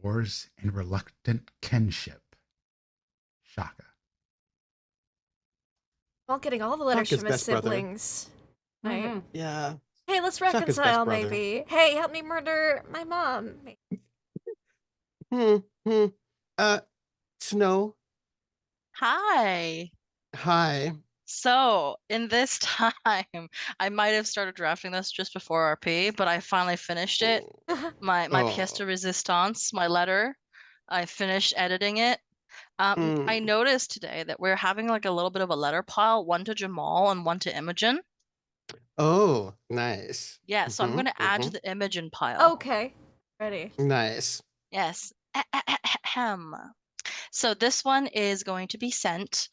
Yours in reluctant kinship, Shaka. Well, getting all the letters Shaka's from his best brother. siblings. Right. Mhm. Yeah. Hey, let's Shaka's best reconcile, brother. maybe. Hey, help me murder my mom. Hmm. Hmm. Snow. Hi. Hi. So, in this time, I might have started drafting this just before RP, but I finally finished it. My pièce de Oh. résistance, my letter. I finished editing it. I Mm. noticed today that we're having like a little bit of a letter pile, one to Jamal and one to Imogen. Oh, nice. Yeah, so I'm going to add to Mhm. the Imogen pile. Okay. Ready. Nice. Yes. Ahem. So this one is going to be sent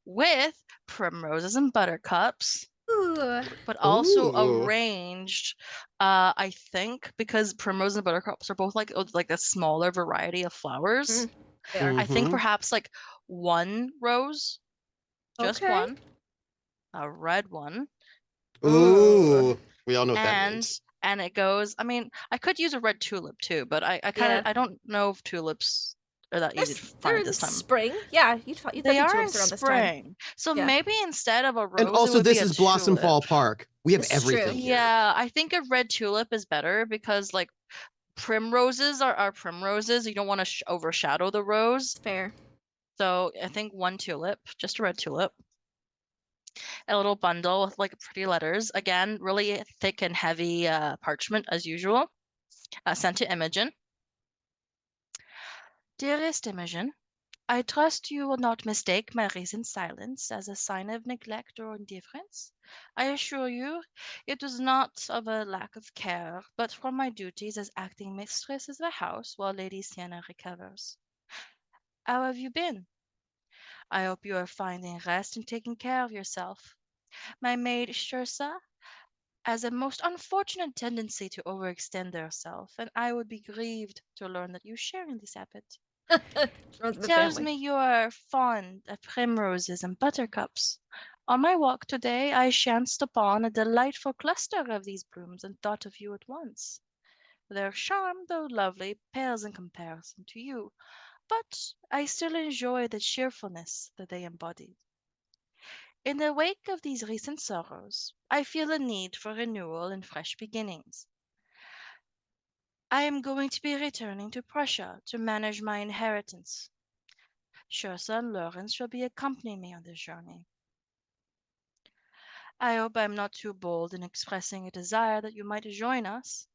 with primroses and buttercups, Ooh. but also Ooh. arranged, I think, because primroses and buttercups are both like a smaller variety of flowers. They are. I think Mhm. perhaps like one rose, just Okay. one, a red one, Ooh. We all know what that and means. and it goes. I mean, I could use a red tulip too, but I kind Yeah. of I don't know if tulips are that easy to They're find in this time. spring. Yeah, there'd They be are in tulips around this time. spring. So Yeah. maybe instead of a And rose, it also, would be this a is tulip. Blossomfall Park. We have This is true. everything here. Yeah, I think a red tulip is better because like primroses are primroses. You don't want to overshadow the rose. Fair. So I think one tulip, just a red tulip. A little bundle with like pretty letters. Again, really thick and heavy parchment as usual. Sent to Imogen. Dearest Imogen, I trust you will not mistake my recent silence as a sign of neglect or indifference. I assure you it was not of a lack of care, but from my duties as acting mistress of the house while Lady Sienna recovers. How have you been? I hope you are finding rest and taking care of yourself. My maid Shirsa has a most unfortunate tendency to overextend herself, and I would be grieved to learn that you share in this habit. Runs in the Tells family. me you are fond of primroses and buttercups. On my walk today, I chanced upon a delightful cluster of these blooms and thought of you at once. Their charm, though lovely, pales in comparison to you, but I still enjoy the cheerfulness that they embody. In the wake of these recent sorrows, I feel a need for renewal and fresh beginnings. I am going to be returning to Prussia to manage my inheritance. Shursa and Lorenz shall be accompanying me on this journey. I hope I am not too bold in expressing a desire that you might join us,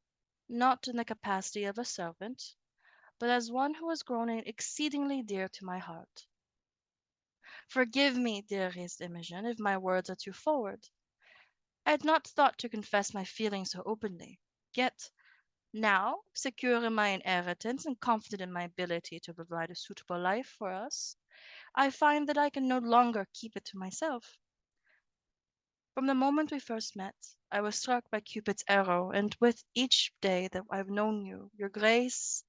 not in the capacity of a servant, but as one who has grown exceedingly dear to my heart. Forgive me, dearest Imogen, if my words are too forward. I had not thought to confess my feelings so openly, yet now, secure in my inheritance and confident in my ability to provide a suitable life for us, I find that I can no longer keep it to myself. From the moment we first met, I was struck by Cupid's arrow, and with each day that I've known you, your grace,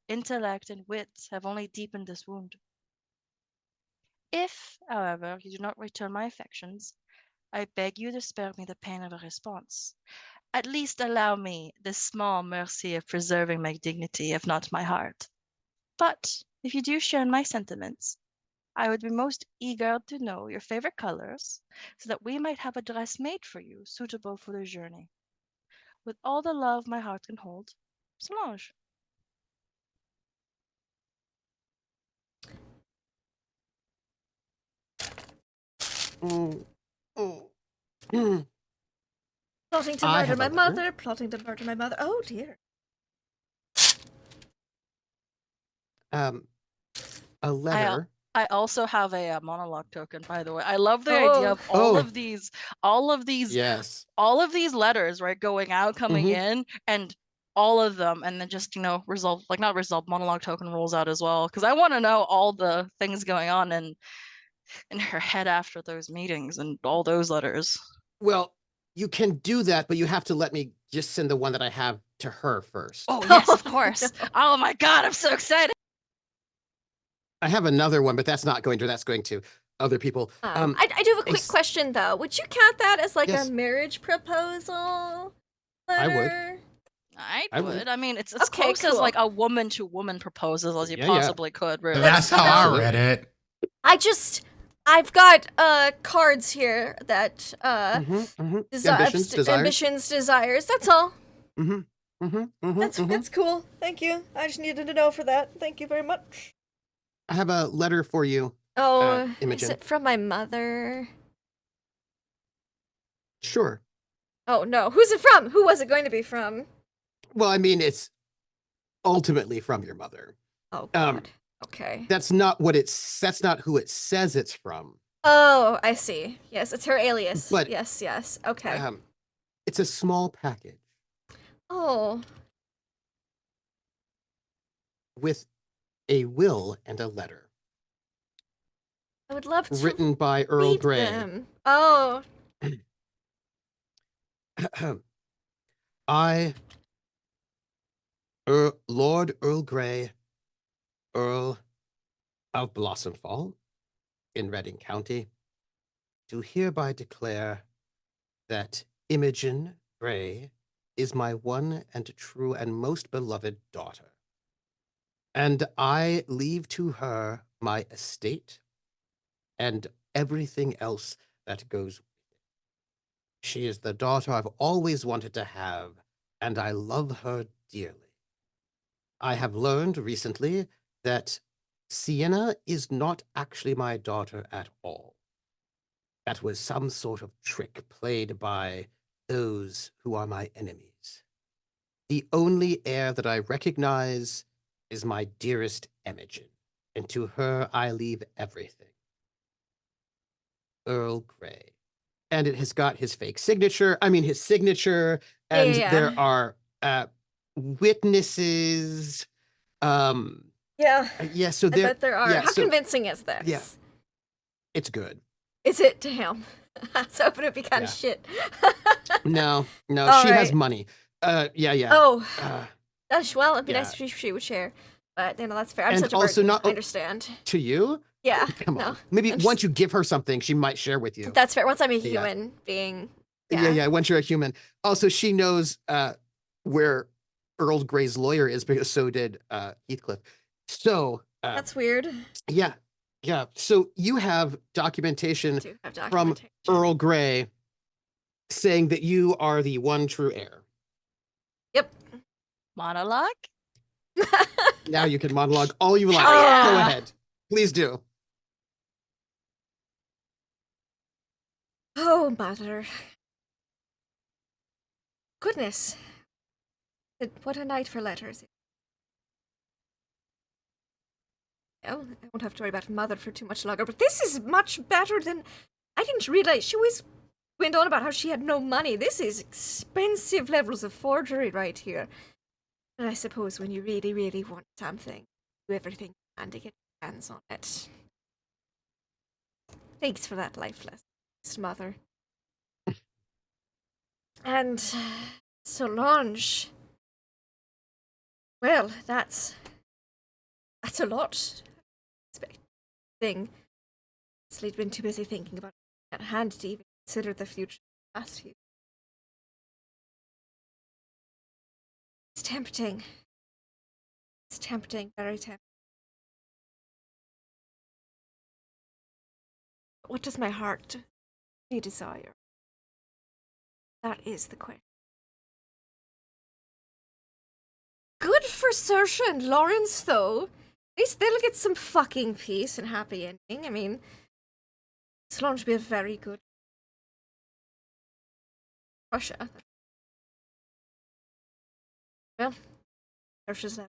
intellect, and wit have only deepened this wound. If, however, you do not return my affections, I beg you to spare me the pain of a response. At least allow me this small mercy of preserving my dignity, if not my heart. But if you do share in my sentiments, I would be most eager to know your favorite colors, so that we might have a dress made for you suitable for the journey. With all the love my heart can hold, Solange. Mm, mm, mm. Plotting to I murder have a my letter. mother, plotting to murder my mother. Oh dear. A letter. I also have a monologue token, by the way. I love the idea Oh. of Oh. all of these Yes. letters, right, going out, coming Mhm. in, and all of them, and then just, monologue token rolls out as well, because I want to know all the things going on in her head after those meetings and all those letters. Well, you can do that, but you have to let me just send the one that I have to her first. Oh yes, of Oh, course. no. Oh my god, I'm so excited. I have another one, but that's going to other people. I do have a quick s- question though. Would you count that as like Yes. a marriage proposal I would. letter? I I would. would. I mean, it's as Okay, close as like cool. a woman to woman proposal as you Yeah, yeah. possibly could, really. That's how I Absolutely. read it. I've got cards here that Ambitions, ambitions, desires. That's all. desires. That's cool. Thank you. I just needed to know for that. Thank you very much. I have a letter for you. Oh, is Imogen. it from my mother? Sure. Oh no, who's it from? Who was it going to be from? Well, I mean, it's ultimately from your mother. Oh god. Okay. That's not who it says it's from. Oh, I see. Yes, it's her alias. But, yes. Okay. It's a small package Oh. with a will and a letter I would love to written by Earl read Grey. them. Oh. I, Lord Earl Grey, Earl of Blossomfall in Reading County, do hereby declare that Imogen Grey is my one and true and most beloved daughter. And I leave to her my estate and everything else that goes with it. She is the daughter I've always wanted to have, and I love her dearly. I have learned recently that Sienna is not actually my daughter at all. That was some sort of trick played by those who are my enemies. The only heir that I recognize is my dearest Imogen, and to her I leave everything. Earl Grey. And it has got his signature, and Yeah. there are witnesses. Yeah. Yeah, so I bet there are. yeah, How so convincing is this? yeah. It's good. Is it? Damn. I was hoping it'd be kind Yeah. of shit. No, All she has right. money. Yeah. Oh. Uh, Well, it'd be yeah. nice if she would share. But, that's fair. I'm And such a also burden. I understand. to you? Yeah. Come no. on. Maybe I'm just- once you give her something, she might share with you. That's fair. Once I'm a Yeah. human being. Yeah, once you're a human. Also, she knows where Earl Grey's lawyer is, because so did Heathcliff. So That's weird. yeah. So you have documentation I do have from documentation. Earl Grey saying that you are the one true heir. Yep. Monologue? Now you can monologue all you like. Yeah. Go ahead. Please do. Oh, mother. Goodness. What a night for letters. Well, I won't have to worry about mother for too much longer, but this is much better than... I didn't realize she always went on about how she had no money. This is expensive levels of forgery right here. And I suppose when you really, really want something, do everything you can to get your hands on it. Thanks for that life lesson, mother. And Solange. Well, that's a lot. Thing. Slee'd been too busy thinking about it at hand to even consider the future past you. It's tempting. It's tempting, very tempting. What does my heart desire? That is the question. Good for Saoirse and Lawrence, though. At least they'll get some fucking peace and happy ending. I mean, Solange would be a very good Russia. Well, Saoirse's left.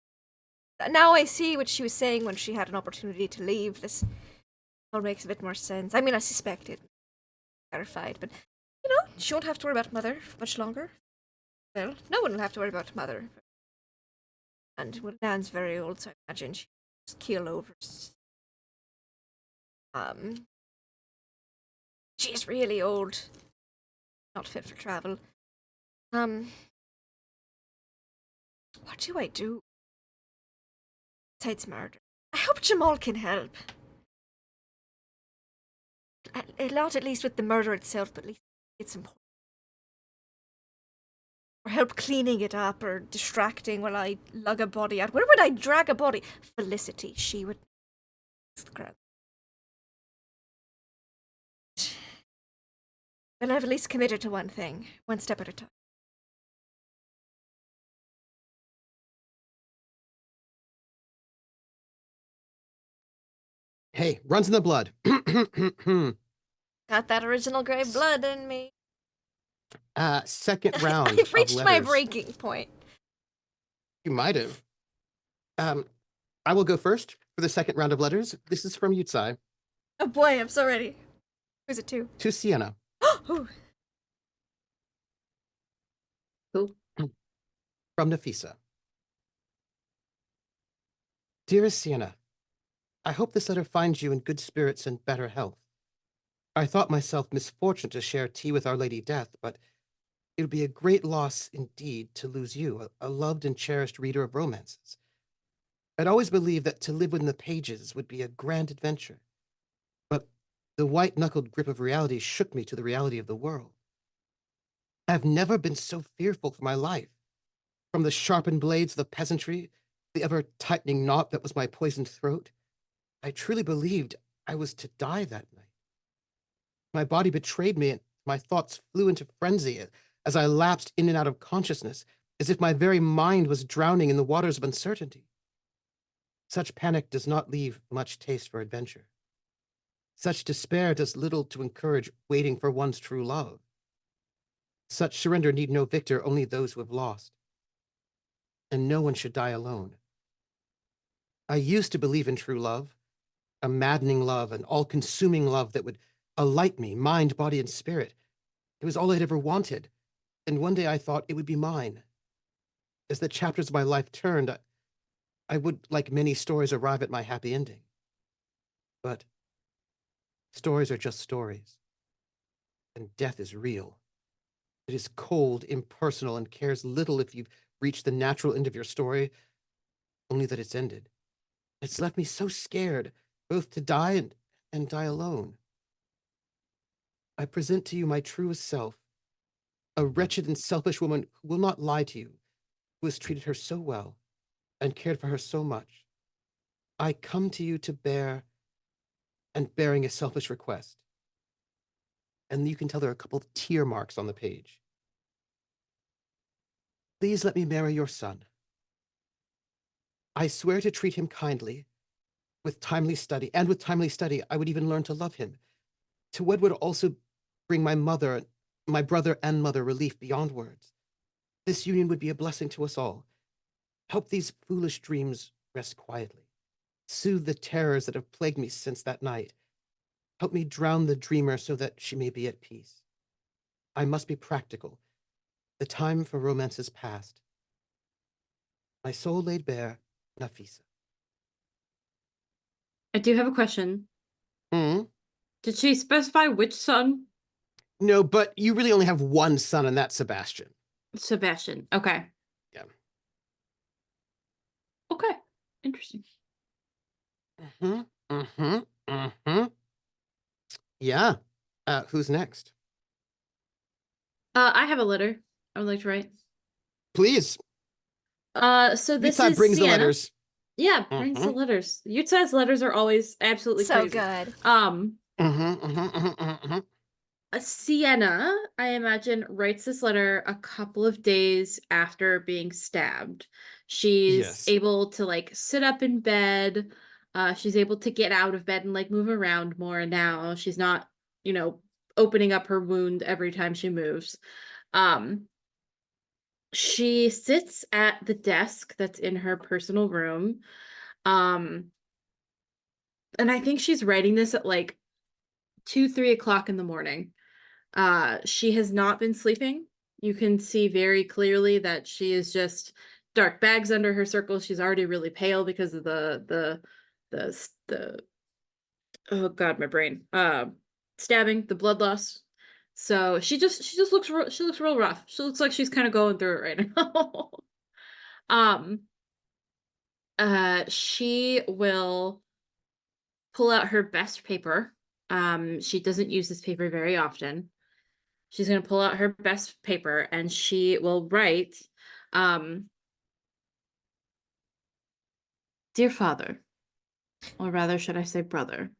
Now I see what she was saying when she had an opportunity to leave. This all makes a bit more sense. I mean, I suspected, clarified, but you know, she won't have to worry about mother for much longer. Well, no one will have to worry about mother. And when Nan's very old, so I imagine she'll just keel over. She's really old. Not fit for travel. What do I do? Besides murder. I hope Jamal can help. Not at least with the murder itself, but at least it's important. Or help cleaning it up, or distracting while I lug a body out. Where would I drag a body? Felicity, she would... the crowd. Well, I've at least committed to one thing, one step at a time. Hey, runs in the blood. Got that original gray blood in me. Second round I've reached of my letters. breaking point. You might have. I will go first for the second round of letters. This is from Yutsai Oh boy, I'm so ready. Who's it to? to Sienna. Ooh. Cool. From Nafisa. Dearest Sienna, I hope this letter finds you in good spirits and better health. I thought myself misfortunate to share tea with Our Lady Death, but it would be a great loss indeed to lose you, a loved and cherished reader of romances. I'd always believed that to live within the pages would be a grand adventure. But the white-knuckled grip of reality shook me to the reality of the world. I've never been so fearful for my life. From the sharpened blades of the peasantry, the ever-tightening knot that was my poisoned throat, I truly believed I was to die that night. My body betrayed me, and my thoughts flew into frenzy as I lapsed in and out of consciousness, as if my very mind was drowning in the waters of uncertainty. Such panic does not leave much taste for adventure. Such despair does little to encourage waiting for one's true love. Such surrender need no victor, only those who have lost. And no one should die alone. I used to believe in true love, a maddening love, an all-consuming love that would alight me, mind, body, and spirit. It was all I'd ever wanted, and one day I thought it would be mine. As the chapters of my life turned, I would, like many stories, arrive at my happy ending. But stories are just stories, and death is real. It is cold, impersonal, and cares little if you've reached the natural end of your story, only that it's ended. It's left me so scared, both to die and die alone. I present to you my truest self, a wretched and selfish woman who will not lie to you, who has treated her so well and cared for her so much. I come to you to bear, and bearing a selfish request. And you can tell there are a couple of tear marks on the page. Please let me marry your son, I swear to treat him kindly, with timely study, and with timely study, I would even learn to love him. To wed would also bring my brother and mother relief beyond words. This union would be a blessing to us all. Help these foolish dreams rest quietly. Soothe the terrors that have plagued me since that night. Help me drown the dreamer so that she may be at peace. I must be practical. The time for romance is past. My soul laid bare, Nafisa. I do have a question. Hmm? Did she specify which son? No, but you really only have one son, and that's Sebastian. Sebastian. Okay. Yeah. Okay. Interesting. Mm-hmm. Mm-hmm. Mm-hmm. Yeah. Who's next? I have a letter I would like to write. Please. So this Yuta is brings the Sienna. letters. Yeah, brings the letters. Yuta's letters are always absolutely So crazy. good. Sienna, I imagine, writes this letter a couple of days after being stabbed. She's Yes. able to like sit up in bed. She's able to get out of bed and like move around more now. She's not, opening up her wound every time she moves. She sits at the desk that's in her personal room. And I think she's writing this at like 2-3 o'clock in the morning. She has not been sleeping. You can see very clearly that she is just dark bags under her circles. She's already really pale because of the oh god, my brain. Stabbing, the blood loss. So she just looks real rough. She looks like she's kind of going through it right now. She will pull out her best paper. She doesn't use this paper very often. She's going to pull out her best paper and she will write, Dear Father, or rather, should I say brother?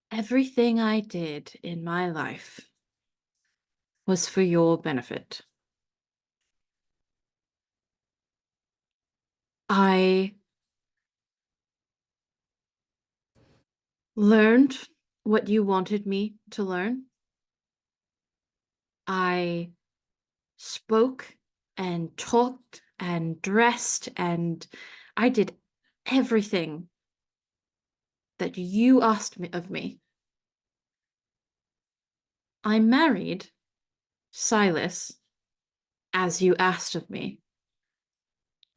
Everything I did in my life was for your benefit. I learned what you wanted me to learn. I spoke and talked and dressed and I did everything that you asked of me. I married Silas as you asked of me.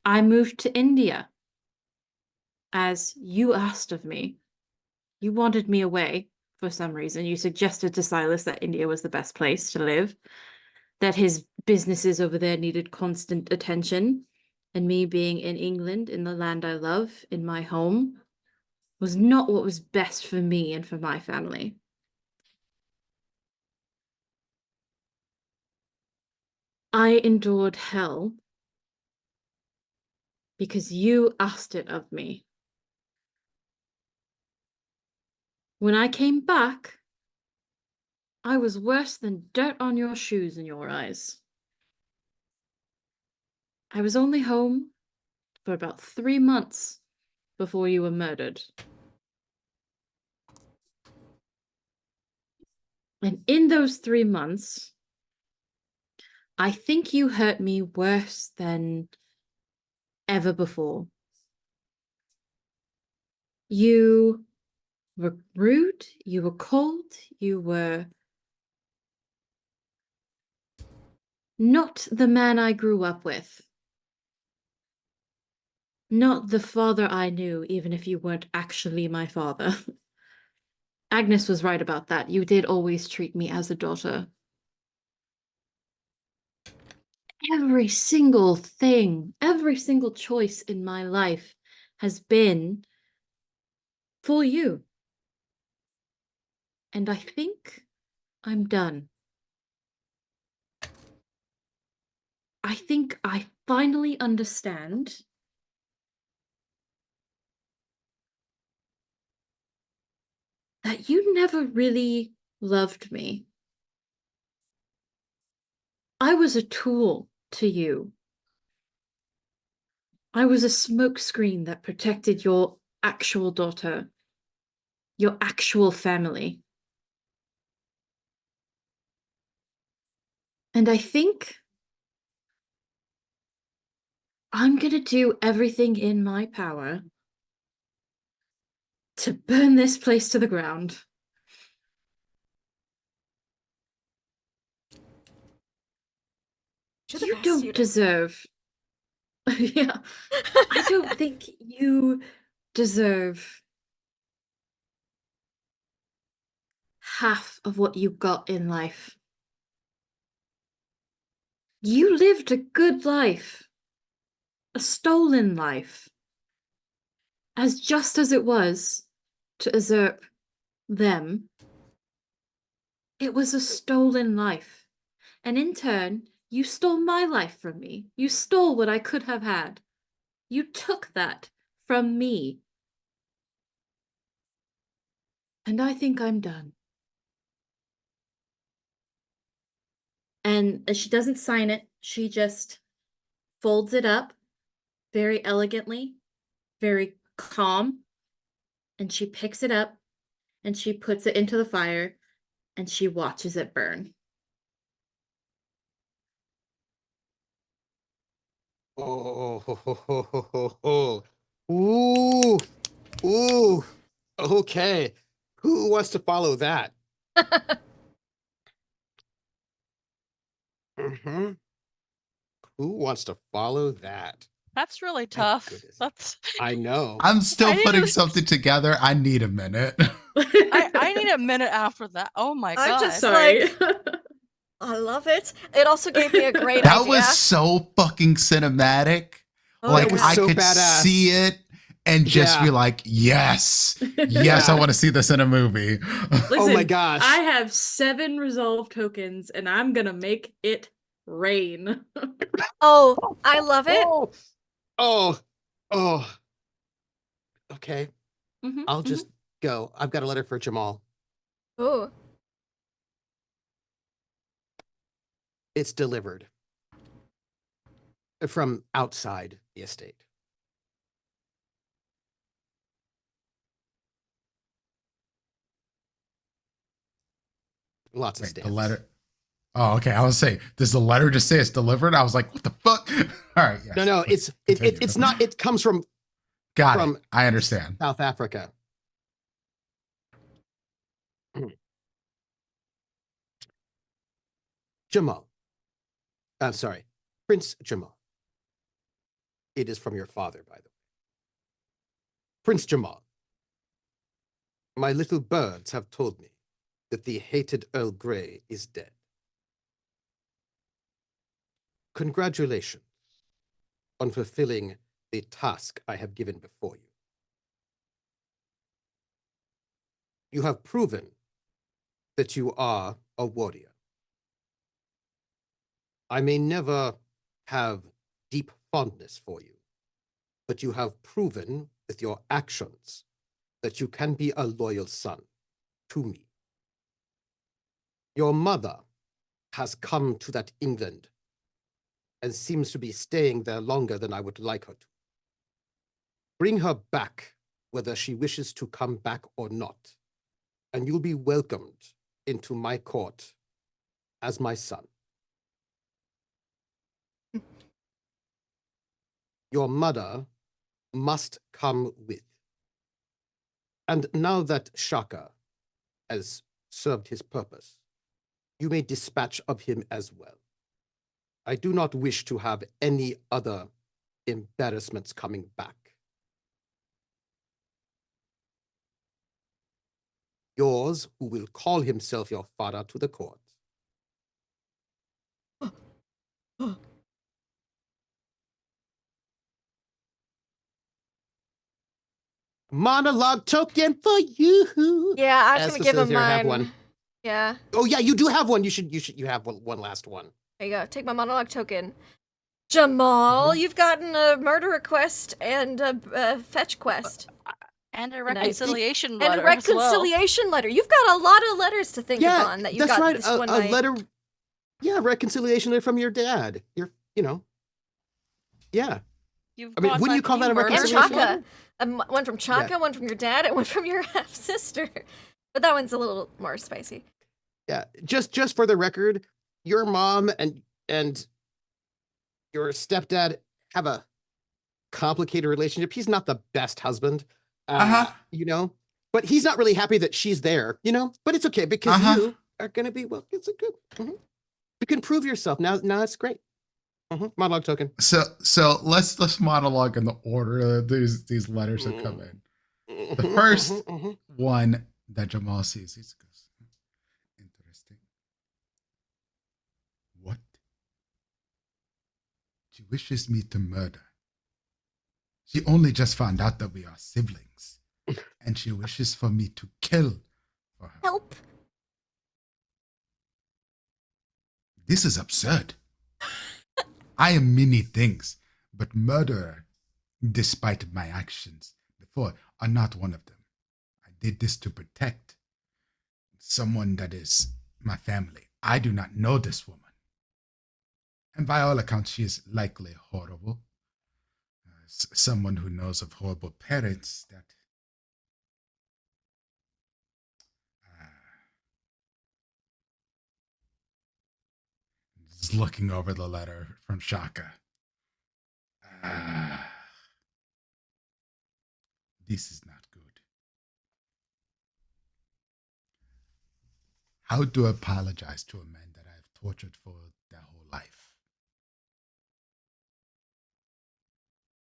I moved to India as you asked of me. You wanted me away for some reason. You suggested to Silas that India was the best place to live, that his businesses over there needed constant attention, and me being in England, in the land I love, in my home, was not what was best for me and for my family. I endured hell because you asked it of me. When I came back, I was worse than dirt on your shoes in your eyes. I was only home for about 3 months before you were murdered. And in those 3 months, I think you hurt me worse than ever before. You were rude, you were cold, you were not the man I grew up with. Not the father I knew, even if you weren't actually my father. Agnes was right about that. You did always treat me as a daughter. Every single thing, every single choice in my life has been for you. And I think I'm done. I think I finally understand that you never really loved me. I was a tool to you. I was a smokescreen that protected your actual daughter, your actual family. And I think I'm going to do everything in my power to burn this place to the ground. You don't deserve. Yeah. I don't think you deserve half of what you got in life. You lived a good life, a stolen life, as just as it was to usurp them. It was a stolen life. And in turn, you stole my life from me. You stole what I could have had. You took that from me. And I think I'm done. And she doesn't sign it. She just folds it up very elegantly, very calm. And she picks it up and she puts it into the fire and she watches it burn. Oh, ooh, ooh. Okay. Who wants to follow that? Mm-hmm. Who wants to follow that? That's really My tough. goodness. That's I know. I'm still I need putting to- something together. I need a minute. I need a minute after that. Oh my god. I'm just Sorry. I love it. It also gave me a great That idea. was so fucking cinematic. Oh, Like It was I so could badass. see it and just Yeah. be like, yes, yes, Yeah. I want to see this in a movie. Listen, Oh my gosh. I have 7 resolve tokens and I'm gonna make it rain. Oh, I love it. Oh. Okay. Mhm, I'll just go. I've got a letter for Jamal. Ooh. It's delivered from outside the estate. Lots of Wait, stamps. the letter. Oh, okay. I was saying, does the letter just say it's delivered? I was like, what the fuck? All right. Yes. No, it's not. It comes from Got from it. I understand. South Africa. Jamal. I'm sorry, Prince Jamal. It is from your father, by the way. Prince Jamal. My little birds have told me that the hated Earl Grey is dead. Congratulations on fulfilling the task I have given before you. You have proven that you are a warrior. I may never have deep fondness for you, but you have proven with your actions that you can be a loyal son to me. Your mother has come to that England and seems to be staying there longer than I would like her to. Bring her back, whether she wishes to come back or not, and you'll be welcomed into my court as my son. Your mother must come with. And now that Shaka has served his purpose, you may dispatch of him as well. I do not wish to have any other embarrassments coming back. Yours, who will call himself your father to the court. Monologue token for you. Yeah, I was As gonna give him facilitator, have mine. one. Yeah. Oh yeah, you do have one. You have one last one. There you go. Take my monologue token. Jamal, you've gotten a murder request and a fetch quest. And a I think- reconciliation And letter a reconciliation letter. You've got a lot of letters to think upon that you've that's got right. this A one night. letter. Yeah, reconciliation letter from your dad. you know, yeah. You've I mean, got wouldn't you like call that a murder And reconciliation someone? letter? Chaka. One from Chaka, one from your dad, and one from your half sister. But that one's a little more spicy. Yeah, just for the record, your mom and your stepdad have a complicated relationship. He's not the best husband, you know, but he's not really happy that she's there, you know. But it's okay because you are gonna be well. It's a good. You can prove yourself now. Now it's great. Monologue token. So let's monologue in the order these letters are coming. The first one that Jamal sees, he goes, interesting. What? She wishes me to murder. She only just found out that we are siblings, and she wishes for me to kill for her. Help. This is absurd. I am many things, but murderer, despite my actions before, are not one of them. I did this to protect someone that is my family. I do not know this woman. And by all accounts, she is likely horrible. Someone who knows of horrible parents that is looking over the letter from Shaka. This is not good. How do I apologize to a man that I have tortured for their whole life?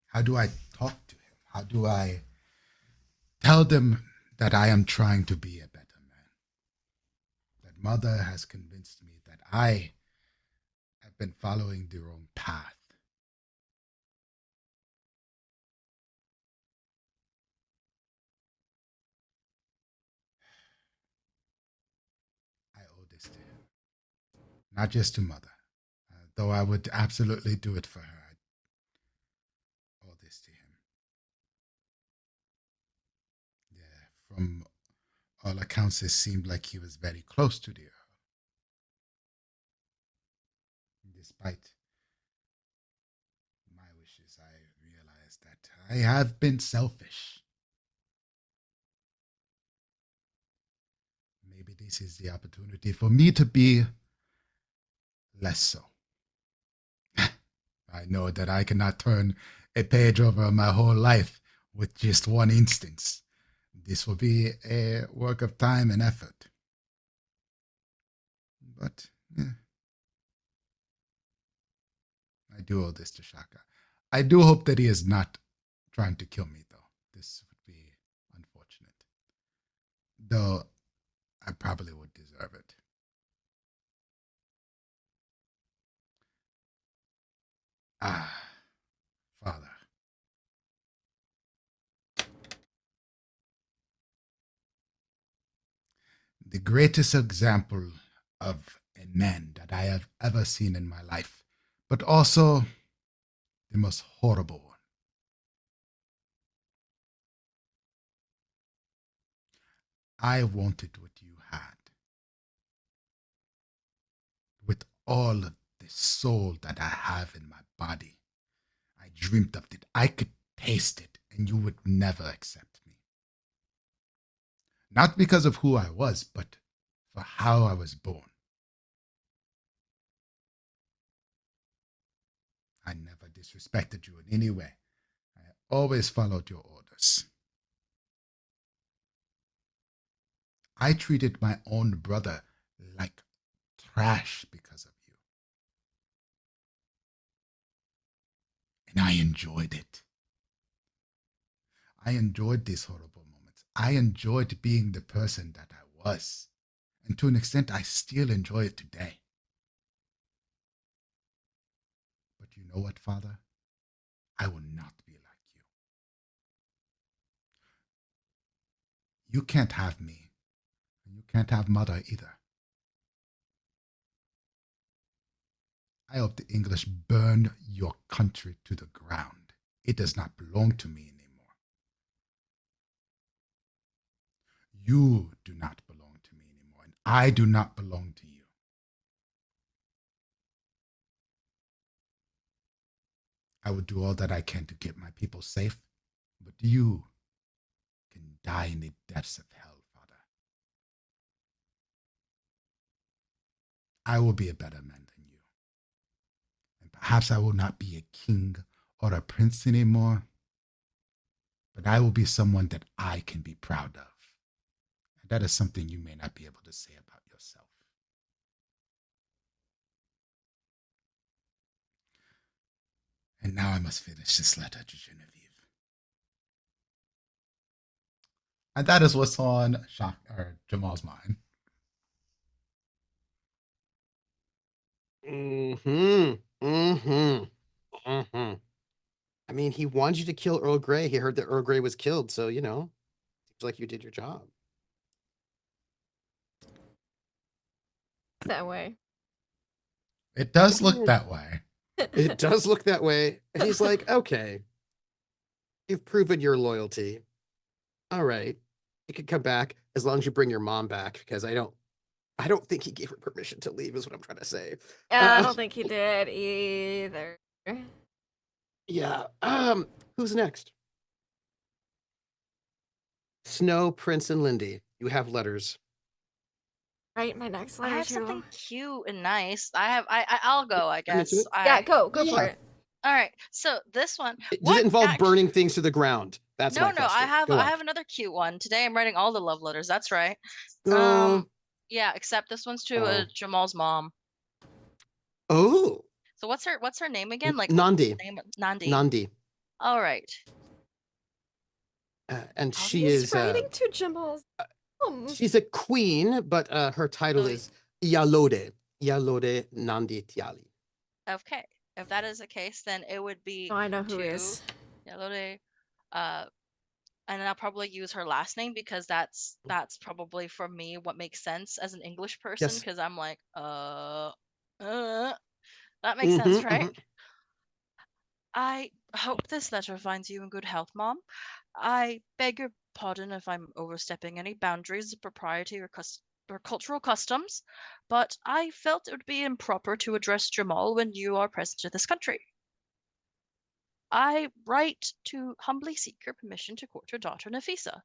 How do I talk to him? How do I tell them that I am trying to be a better man? That mother has convinced me that I have been following the wrong path. I owe this to him. Not just to mother, though I would absolutely do it for her. I owe this to him. Yeah, from all accounts, it seemed like he was very close to the Earl. Despite my wishes, I realized that I have been selfish. Maybe this is the opportunity for me to be less so. I know that I cannot turn a page over my whole life with just one instance. This will be a work of time and effort. But yeah. I do owe this to Shaka. I do hope that he is not trying to kill me, though. This would be unfortunate. Though I probably would deserve it. Father. The greatest example of a man that I have ever seen in my life, but also the most horrible one. I wanted what you had. With all of the soul that I have in my body, I dreamed of it. I could taste it, and you would never accept me. Not because of who I was, but for how I was born. I never disrespected you in any way. I always followed your orders. I treated my own brother like trash because of you. And I enjoyed it. I enjoyed these horrible moments. I enjoyed being the person that I was. And to an extent, I still enjoy it today. But you know what, Father? I will not be like you. You can't have me, and you can't have Mother either. I hope the English burn your country to the ground. It does not belong to me anymore. You do not belong to me anymore, and I do not belong to you. I will do all that I can to get my people safe, but you can die in the depths of hell, Father. I will be a better man than you. And perhaps I will not be a king or a prince anymore, but I will be someone that I can be proud of. And that is something you may not be able to say about yourself. And now I must finish this letter to Genevieve. And that is what's on Jamal's mind. I mean, he wanted you to kill Earl Grey. He heard that Earl Grey was killed, so seems like you did your job. That way. It does look that way. It does look that way. And he's like, okay, you've proven your loyalty. All right, you can come back as long as you bring your mom back, because I don't think he gave her permission to leave, is what I'm trying to say. I don't think he did either. Yeah. Who's next? Snow, Prince, and Lindy. You have letters. Right, my next I letter have too. something cute and nice. I'll go, I I'm into guess. it. Yeah, go Yeah. for it. All right. So this one. Does it involve act- burning things to the ground? That's No, my no. question. I Go on. have another cute one. Today I'm writing all the love letters. That's right. Go. Yeah, except this one's to Jamal's mom. Oh. So what's her name again? Like Nandi. Nandi. Nandi. All right. And she He's is writing to Jamal's mom. she's a queen, but her title So- is Yalode. Yalode Nandi Tiali. Okay. If that is the case, then it would be Oh, I know who to is. Yalode, and I'll probably use her last name because that's probably for me what makes sense as an English person, Yes. because I'm like, that makes sense, right? I hope this letter finds you in good health, Mom. I beg your pardon if I'm overstepping any boundaries of propriety or cultural customs, but I felt it would be improper to address Jamal when you are present in this country. I write to humbly seek your permission to court your daughter Nafisa.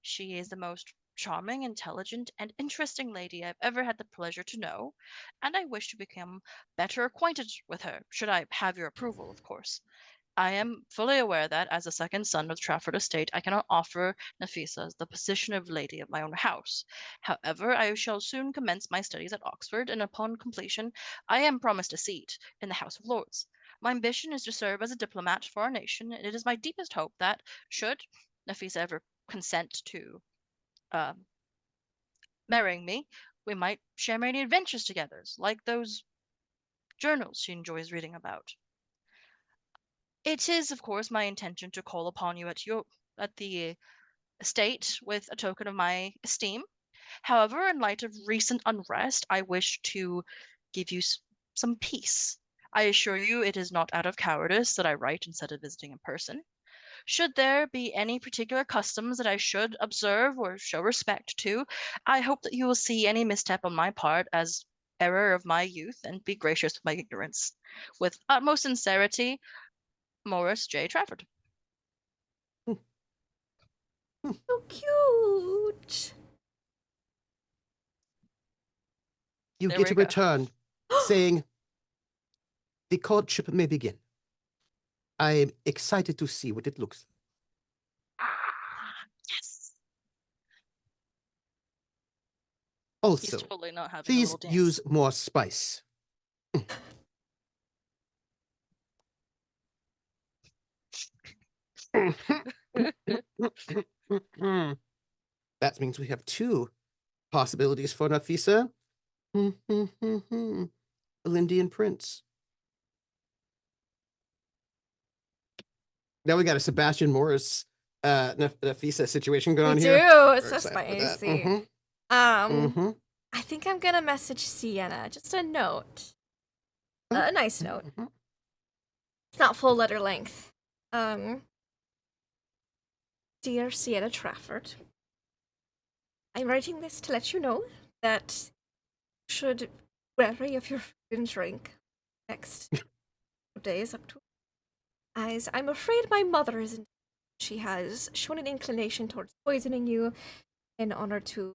She is the most charming, intelligent, and interesting lady I've ever had the pleasure to know, and I wish to become better acquainted with her, should I have your approval, of course. I am fully aware that, as a second son of Trafford Estate, I cannot offer Nafisa the position of lady of my own house. However, I shall soon commence my studies at Oxford, and upon completion, I am promised a seat in the House of Lords. My ambition is to serve as a diplomat for our nation, and it is my deepest hope that, should Nafisa ever consent to marrying me, we might share many adventures together, like those journals she enjoys reading about. It is, of course, my intention to call upon you at the estate with a token of my esteem. However, in light of recent unrest, I wish to give you some peace. I assure you it is not out of cowardice that I write instead of visiting in person. Should there be any particular customs that I should observe or show respect to, I hope that you will see any misstep on my part as error of my youth and be gracious with my ignorance. With utmost sincerity, Morris J. Trafford. So cute. You There get we a go. return saying, the courtship may begin. I am excited to see what it looks like. Yes. Also, He's totally not having a please little dance. use more spice. That means we have two possibilities for Nafisa. Lindy and Prince. Now we got a Sebastian Morris Nafisa situation going on We here. do. It's Very so excited for that. spicy. Mhm. I think I'm gonna message Sienna. Just a note. A nice note. Mhm. It's not full letter length. Dear Sienna Trafford, I'm writing this to let you know that you should wary of your food and drink next days up to as I'm afraid my mother isn't. She has shown an inclination towards poisoning you in honor to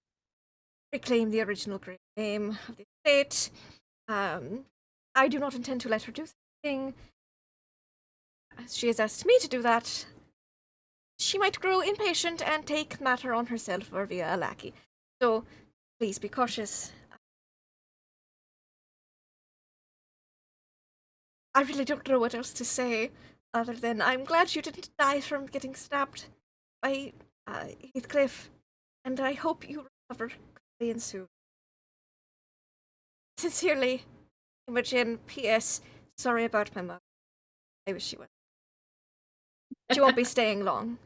reclaim the original great name of the estate. I do not intend to let her do something. As she has asked me to do that, she might grow impatient and take matter on herself or via a lackey. So, please be cautious. I really don't know what else to say, other than I'm glad you didn't die from getting stabbed by Heathcliff, and I hope you recover quickly and soon. Sincerely, Imogen. P.S. Sorry about my mother. I wish she was. She won't be staying long.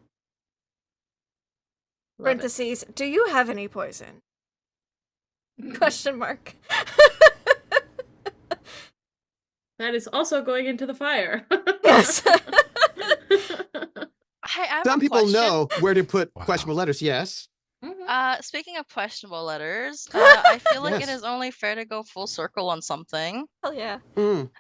Love it. Parentheses, do you have any poison? Question mark. That is also going into the fire. Yes. I have Some a people question. know where to put Wow. questionable letters. Yes. Speaking of questionable letters, I feel like it Yes. is only fair to go full circle on something. Hell yeah. Mm,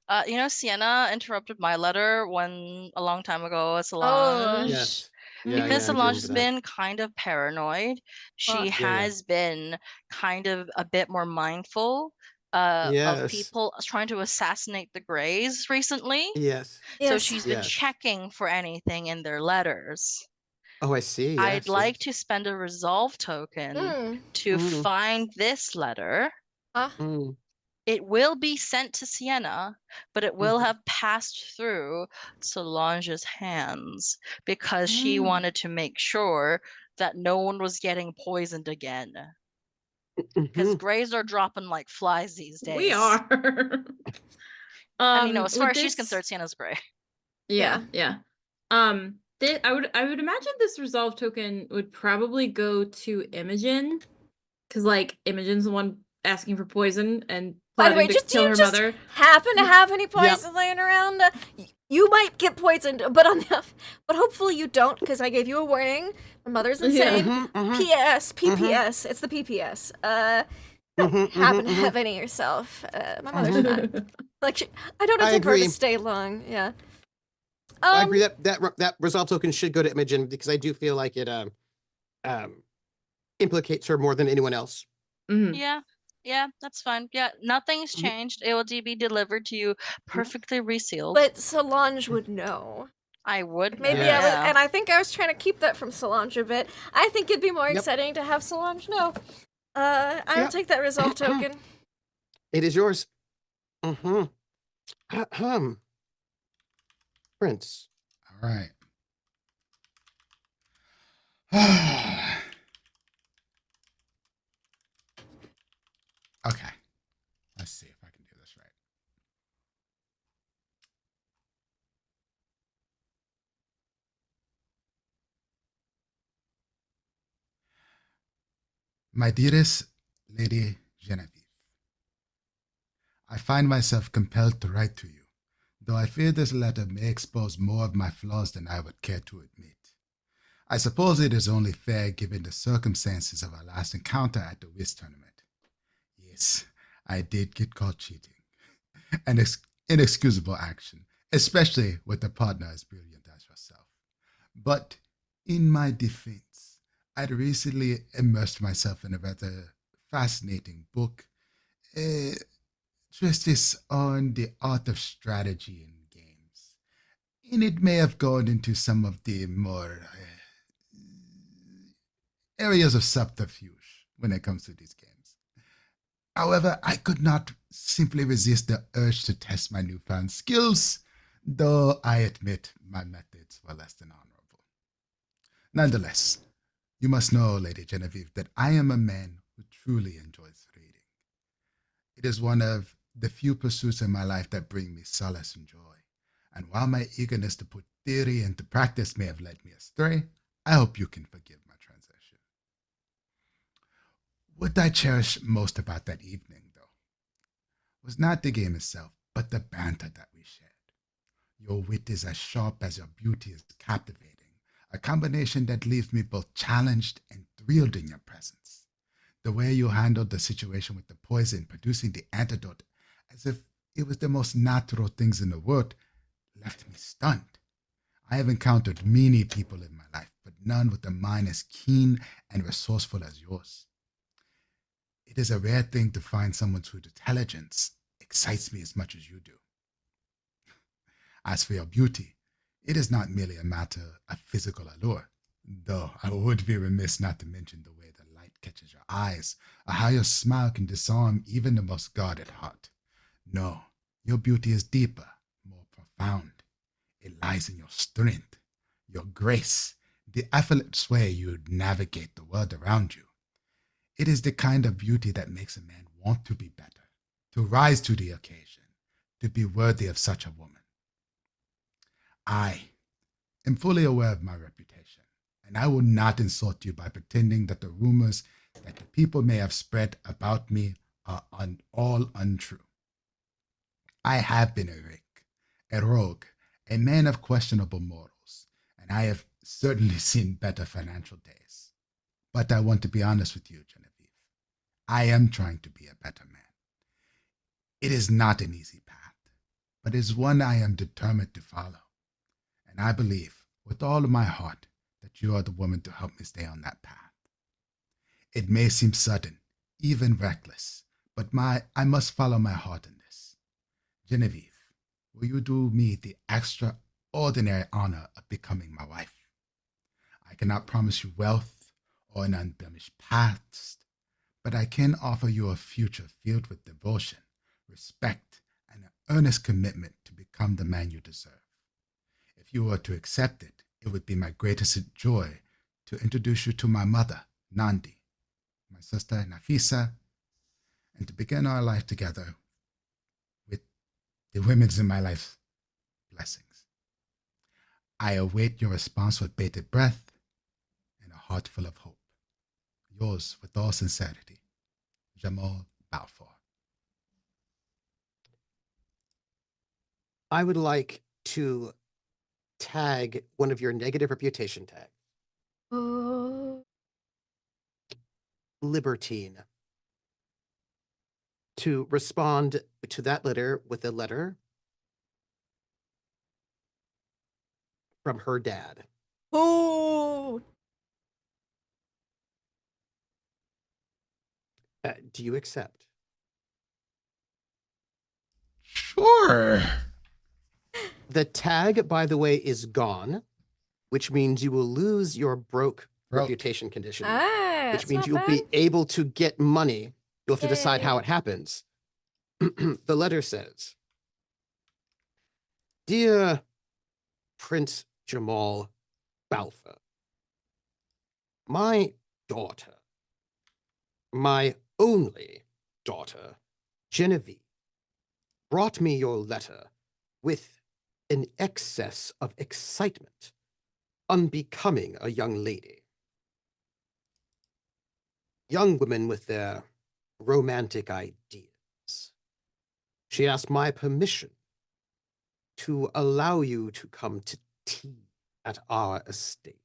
Sienna interrupted my letter a long time ago at Oh. Solange. yes. Yeah, Because yeah, I do Solange has remember that. been kind of paranoid. She Fuck. Yeah, yeah. has been kind of a bit more mindful of Yes. people trying to assassinate the Greys recently. Yes. So Yes. she's been Yes. checking for anything in their letters. Oh, I see. I'd Yes, like yes. to spend a resolve token to Mm. find this letter. Huh? Mm. It will be sent to Sienna, but it will Mhm. have passed through Solange's hands because she Mm. wanted to make sure that no one was getting poisoned again. Because Mhm. Greys are dropping like flies these days. We are. And as far with as she's this- concerned, Sienna's Grey. Yeah. I would imagine this resolve token would probably go to Imogen, because like Imogen's the one asking for poison and By the way, plotting to do kill you her just mother. happen to have any poison laying around? You might get poisoned, but but hopefully you don't, because I gave you a warning. My mother's insane. Mhm, mhm, P.S. PPS. It's the PPS. Don't mhm, happen to mhm, have any yourself. My mother's not. Like, I don't I intend for her to agree. stay long. Yeah. I agree that resolve token should go to Imogen because I do feel like it implicates her more than anyone else. Mhm. Yeah, that's fine. Yeah, nothing's Mhm. changed. It will be delivered to you perfectly resealed. But Solange would know. I would know, Maybe Yes. I would, yeah. and I think I was trying to keep that from Solange a bit. I think it'd be more Yep. exciting to have Solange know. I'll Yep. take that resolve token. It is yours. Mm-hmm. Prince. All right. Okay. Let's see if I can do this right. My dearest Lady Genevieve, I find myself compelled to write to you, though I fear this letter may expose more of my flaws than I would care to admit. I suppose it is only fair given the circumstances of our last encounter at the whist tournament. Yes, I did get caught cheating. An inexcusable action, especially with a partner as brilliant as yourself. But in my defense, I'd recently immersed myself in a rather fascinating book, treatise on the art of strategy in games. And it may have gone into some of the more areas of subterfuge when it comes to these games. However, I could not simply resist the urge to test my newfound skills, though I admit my methods were less than honorable. Nonetheless, you must know, Lady Genevieve, that I am a man who truly enjoys reading. It is one of the few pursuits in my life that bring me solace and joy. And while my eagerness to put theory into practice may have led me astray, I hope you can forgive my transition. What I cherish most about that evening, though, was not the game itself, but the banter that we shared. Your wit is as sharp as your beauty is captivating, a combination that leaves me both challenged and thrilled in your presence. The way you handled the situation with the poison, producing the antidote as if it was the most natural things in the world, left me stunned. I have encountered many people in my life, but none with a mind as keen and resourceful as yours. It is a rare thing to find someone whose intelligence excites me as much as you do. As for your beauty, it is not merely a matter of physical allure, though I would be remiss not to mention the way the light catches your eyes, or how your smile can disarm even the most guarded heart. No, your beauty is deeper, more profound. It lies in your strength, your grace, the effortless way you navigate the world around you. It is the kind of beauty that makes a man want to be better, to rise to the occasion, to be worthy of such a woman. I am fully aware of my reputation, and I will not insult you by pretending that the rumors that the people may have spread about me are all untrue. I have been a rake, a rogue, a man of questionable morals, and I have certainly seen better financial days. But I want to be honest with you, Genevieve. I am trying to be a better man. It is not an easy path, but it is one I am determined to follow. And I believe, with all of my heart, that you are the woman to help me stay on that path. It may seem sudden, even reckless, but I must follow my heart in this. Genevieve, will you do me the extraordinary honor of becoming my wife? I cannot promise you wealth or an unblemished past, but I can offer you a future filled with devotion, respect, and an earnest commitment to become the man you deserve. If you were to accept it, it would be my greatest joy to introduce you to my mother, Nandi, my sister, Nafisa, and to begin our life together with the women's in my life's blessings. I await your response with bated breath and a heart full of hope. Yours, with all sincerity, Jamal Balfour. I would like to tag one of your negative reputation tags. Oh. Libertine. To respond to that letter with a letter from her dad. Oh. Do you accept? Sure. The tag, by the way, is gone, which means you will lose your broke reputation condition, which That's means not you'll bad. be able to get money. You'll have to decide how Yay. it happens. The letter says, Dear Prince Jamal Balfour, my daughter, my only daughter, Genevieve, brought me your letter with an excess of excitement unbecoming a young lady. Young women with their romantic ideas. She asked my permission to allow you to come to tea at our estate.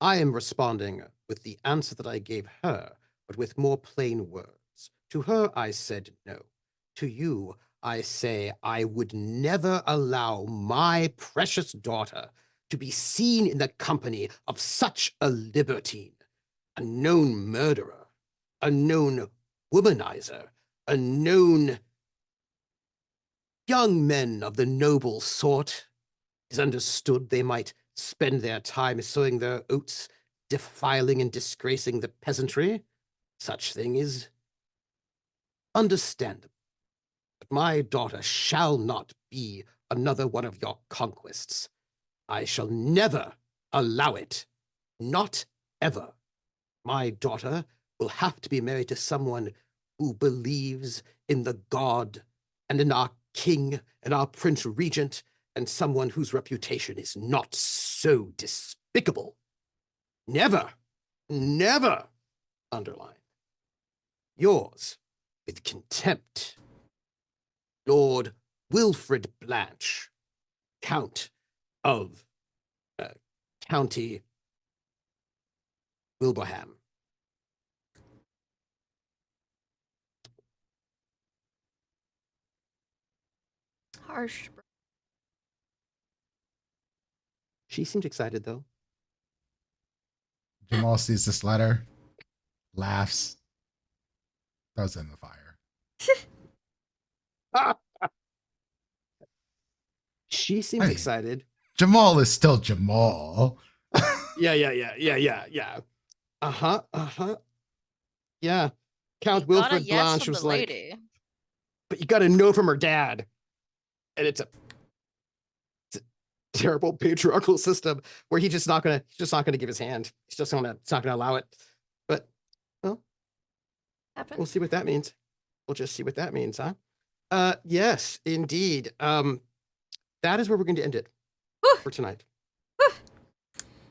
I am responding with the answer that I gave her, but with more plain words. To her, I said no. To you, I say I would never allow my precious daughter to be seen in the company of such a libertine, a known murderer, a known womanizer, a known young men of the noble sort. It is understood they might spend their time sowing their oats, defiling and disgracing the peasantry. Such thing is understandable. But my daughter shall not be another one of your conquests. I shall never allow it. Not ever. My daughter will have to be married to someone who believes in the god and in our king and our prince regent, and someone whose reputation is not so despicable. Never, never, underline. Yours, with contempt, Lord Wilfred Blanche, Count of County Wilbraham. Harsh. She seemed excited though. Jamal sees this letter, laughs, throws it in the fire. She seems Hey. excited. Jamal is still Jamal. Yeah. Uh-huh. Yeah. Count You got a Wilfred yes Blanche from was the like, lady. but you got to know from her dad. And it's a terrible patriarchal system where he's just not gonna give his hand. He's not gonna allow it. But well, Happen. we'll see what that means. We'll just see what that means, huh? Yes, indeed. That is where we're going to end it for tonight.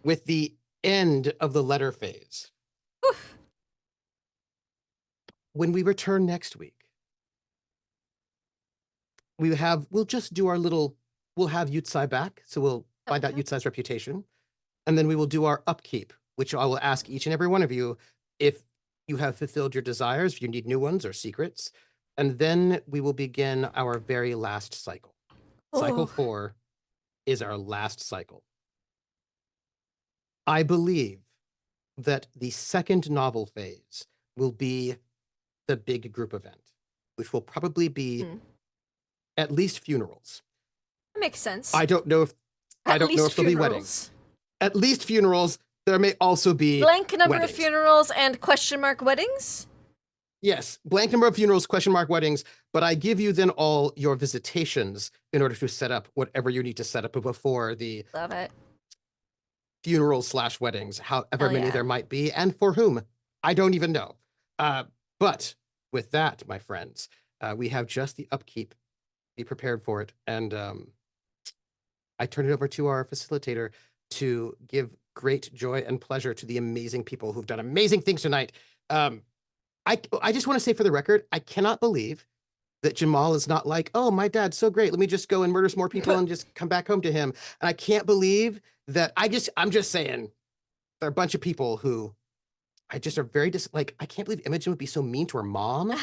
With the end of the letter phase. When we return next week, we'll just do our little, we'll have Yutsai back. So we'll find out Yutsai's reputation. And then we will do our upkeep, which I will ask each and every one of you if you have fulfilled your desires, if you need new ones or secrets. And then we will begin our very last cycle. Cycle 4 is our last cycle. I believe that the second novel phase will be the big group event, which will probably be at least funerals. That makes sense. I don't know if there'll be weddings. At least funerals. There may also be blank number weddings. of funerals and question mark weddings. Yes, blank number of funerals, question mark weddings. But I give you then all your visitations in order to set up whatever you need to set up before the Love it. funerals / weddings, however many yeah. there might be, and for whom I don't even know. But with that, my friends, we have just the upkeep. Be prepared for it, and I turn it over to our facilitator to give great joy and pleasure to the amazing people who've done amazing things tonight. I just want to say for the record, I cannot believe that Jamal is not like, oh, my dad's so great. Let me just go and murder some more people and just come back home to him. And I can't believe that I'm just saying there are a bunch of people who I just are very I can't believe Imogen would be so mean to her mom.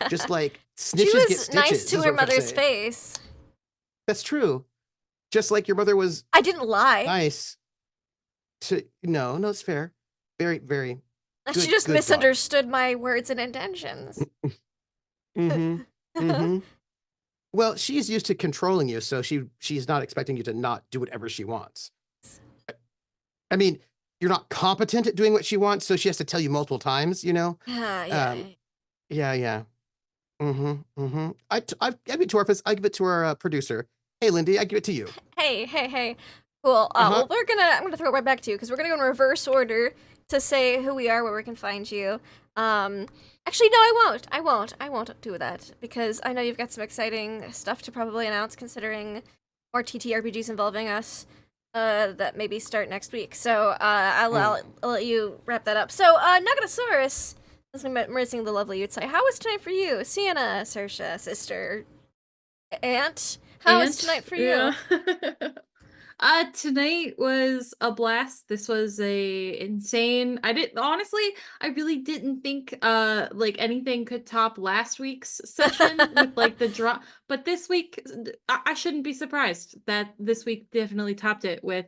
Just like snitches she was get stitches. nice to her mother's face. That's true. Just like your mother was. I didn't lie. Nice. No, it's fair. Very, very. She just misunderstood my words and intentions. Well, she's used to controlling you, so she's not expecting you to not do whatever she wants. I mean, you're not competent at doing what she wants, so she has to tell you multiple times, you know? Yeah. Yeah. I give it to our producer. Hey, Lindy, I give it to you. Hey. Cool. Well, I'm gonna throw it right back to you because we're gonna go in reverse order to say who we are, where we can find you. Actually, no, I won't do that because I know you've got some exciting stuff to probably announce, considering more TTRPGs involving us that maybe start next week. So I'll let you wrap that up. So Nagatosaurus, I'm missing the lovely Yutsai. How was tonight for you, Sienna, Saoirse, sister, aunt? How was tonight for you? Tonight was a blast. This was a insane. I really didn't think like anything could top last week's session with like the draw. But this week, I shouldn't be surprised that this week definitely topped it with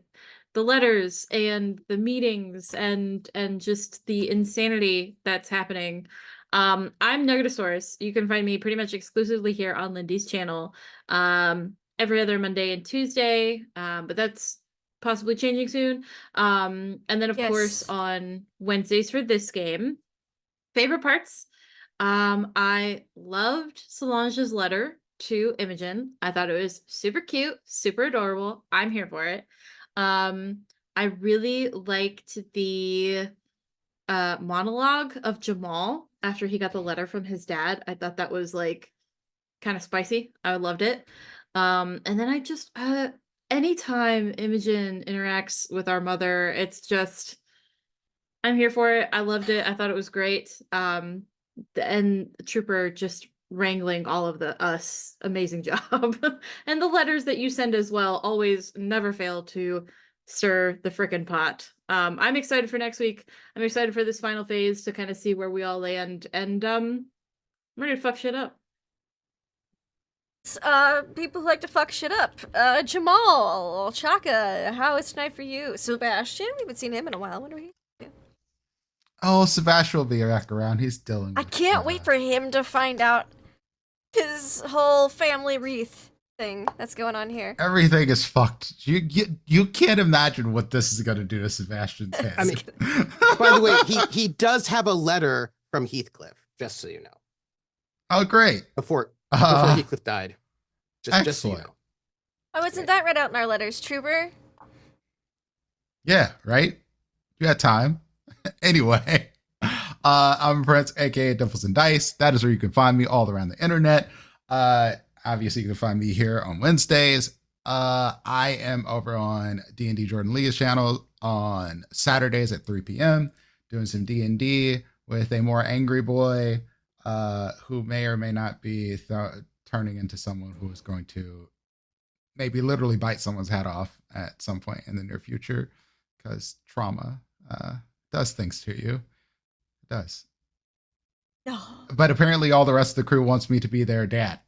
the letters and the meetings and just the insanity that's happening. I'm Nugatosaurus. You can find me pretty much exclusively here on Lindy's channel. Every other Monday and Tuesday, but that's possibly changing soon. And then of course on Wednesdays for this game. Favorite parts? I loved Solange's letter to Imogen. I thought it was super cute, super adorable. I'm here for it. I really liked the monologue of Jamal after he got the letter from his dad. I thought that was like kind of spicy. I loved it. And then I just anytime Imogen interacts with our mother, it's just I'm here for it. I loved it. I thought it was great. And the Trooper just wrangling all of us, amazing job. And the letters that you send as well always never fail to stir the frickin' pot. I'm excited for next week. I'm excited for this final phase to kind of see where we all land, and I'm ready to fuck shit up. People who like to fuck shit up. Jamal, Chaka, how is tonight for you? Sebastian, we haven't seen him in a while. Wonder what he. Oh, Sebastian will be back around. He's dealing I with, can't wait for him to find out his whole family wreath thing that's going on here. everything is fucked. You can't imagine what this is going to do to Sebastian's head. I mean, by the way, he does have a letter from Heathcliff, just so you know. Oh, great. Before Heathcliff died. Just so you know. Oh, isn't that read out in our letters, Trooper? Yeah, right? You had time. Anyway, I'm Prince, aka Dimples and Dice. That is where you can find me all around the internet. Obviously, you can find me here on Wednesdays. I am over on D&D Jordan Lee's channel on Saturdays at 3 p.m. doing some D&D with a more angry boy who may or may not be turning into someone who is going to maybe literally bite someone's head off at some point in the near future, because trauma does things to you. It does. But apparently all the rest of the crew wants me to be their dad.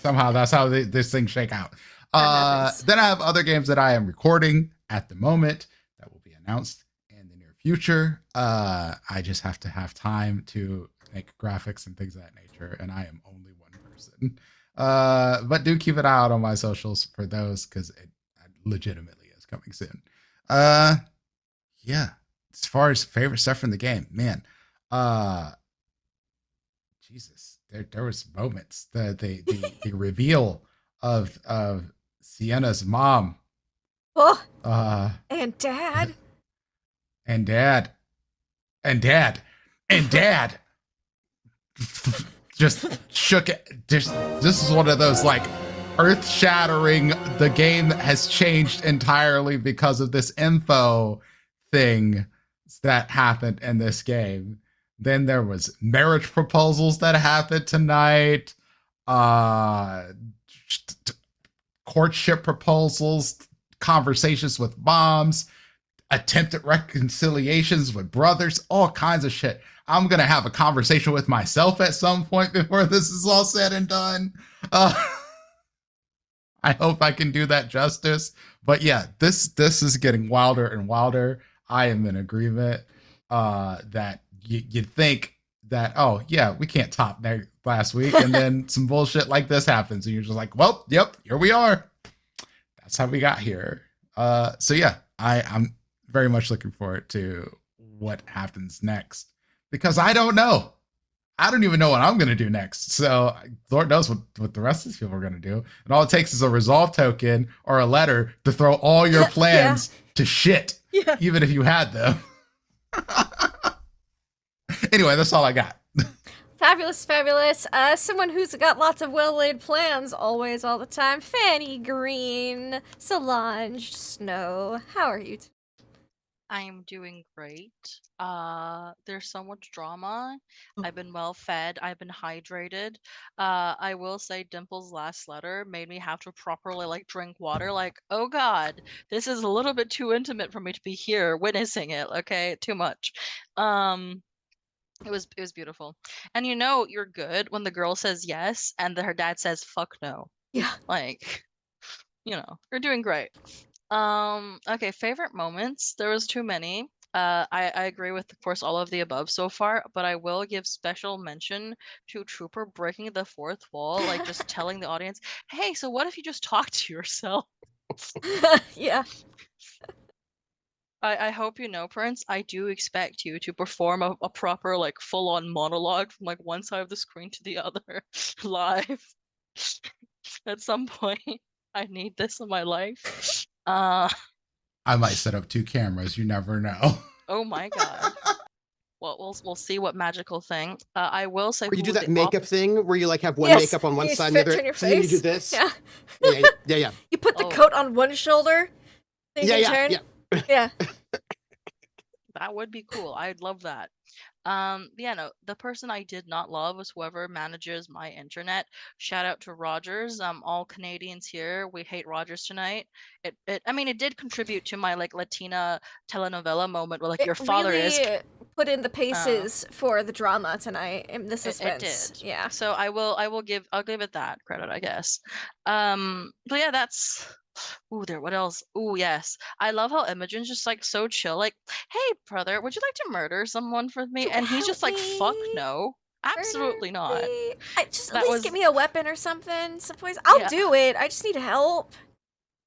Somehow that's how this thing shake out. Then I have other games that I am recording at the moment that will be announced in the near future. I just have to have time to make graphics and things of that nature, and I am only one person. But do keep an eye out on my socials for those, because it legitimately is coming soon. Yeah. As far as favorite stuff from the game, man, Jesus, there was moments. The reveal of Sienna's mom. Oh. And dad. And dad. Just shook it. This is one of those like earth-shattering. The game has changed entirely because of this info thing that happened in this game. Then there was marriage proposals that happened tonight. Courtship proposals, conversations with moms, attempted reconciliations with brothers, all kinds of shit. I'm going to have a conversation with myself at some point before this is all said and done. I hope I can do that justice. But yeah, this is getting wilder and wilder. I am in agreement that you'd think that, oh, yeah, we can't top last week. And then some bullshit like this happens. And you're just like, well, yep, here we are. That's how we got here. So yeah, I'm very much looking forward to what happens next, because I don't know. I don't even know what I'm going to do next. So Lord knows what the rest of these people are going to do. And all it takes is a resolve token or a letter to throw all your plans to shit, even if you had them. Anyway, that's all I got. Fabulous. Someone who's got lots of well-laid plans always, all the time. Fanny Green, Solange Snow. How are you? I'm doing great. There's so much drama. I've been well fed. I've been hydrated. I will say Dimple's last letter made me have to properly like drink water. Like, oh God, this is a little bit too intimate for me to be here witnessing it. Okay, too much. It was beautiful. And you know you're good when the girl says yes and her dad says fuck no. Yeah. Like, you know, you're doing great. Okay, favorite moments. There was too many. I agree with, of course, all of the above so far, but I will give special mention to Trooper breaking the fourth wall, like just telling the audience, hey, so what if you just talk to yourself? Yeah. I hope you know, Prince, I do expect you to perform a proper, like, full-on monologue from, like, one side of the screen to the other live. At some point, I need this in my life. I might set up 2 cameras. You never know. Oh my God. Well, we'll see what magical thing. I will say. Where you do that makeup thing where you like have one makeup on one side and the other, your and then you do this. Yeah. You put the coat on one shoulder. Yeah. That would be cool. I'd love that. Yeah, no, the person I did not love was whoever manages my internet. Shout out to Rogers. All Canadians here, we hate Rogers tonight. I mean, it did contribute to my like Latina telenovela moment where like your father is put in the paces for the drama tonight and the suspense. It did. Yeah. So I'll give it that credit, I guess. But yeah, that's what else? Ooh, yes. I love how Imogen's just like so chill, like, hey brother, would you like to murder someone for me? And he's just like, fuck no. Absolutely not. Just That at least was- get me a weapon or something. Some poison. I'll Yeah. do it. I just need help.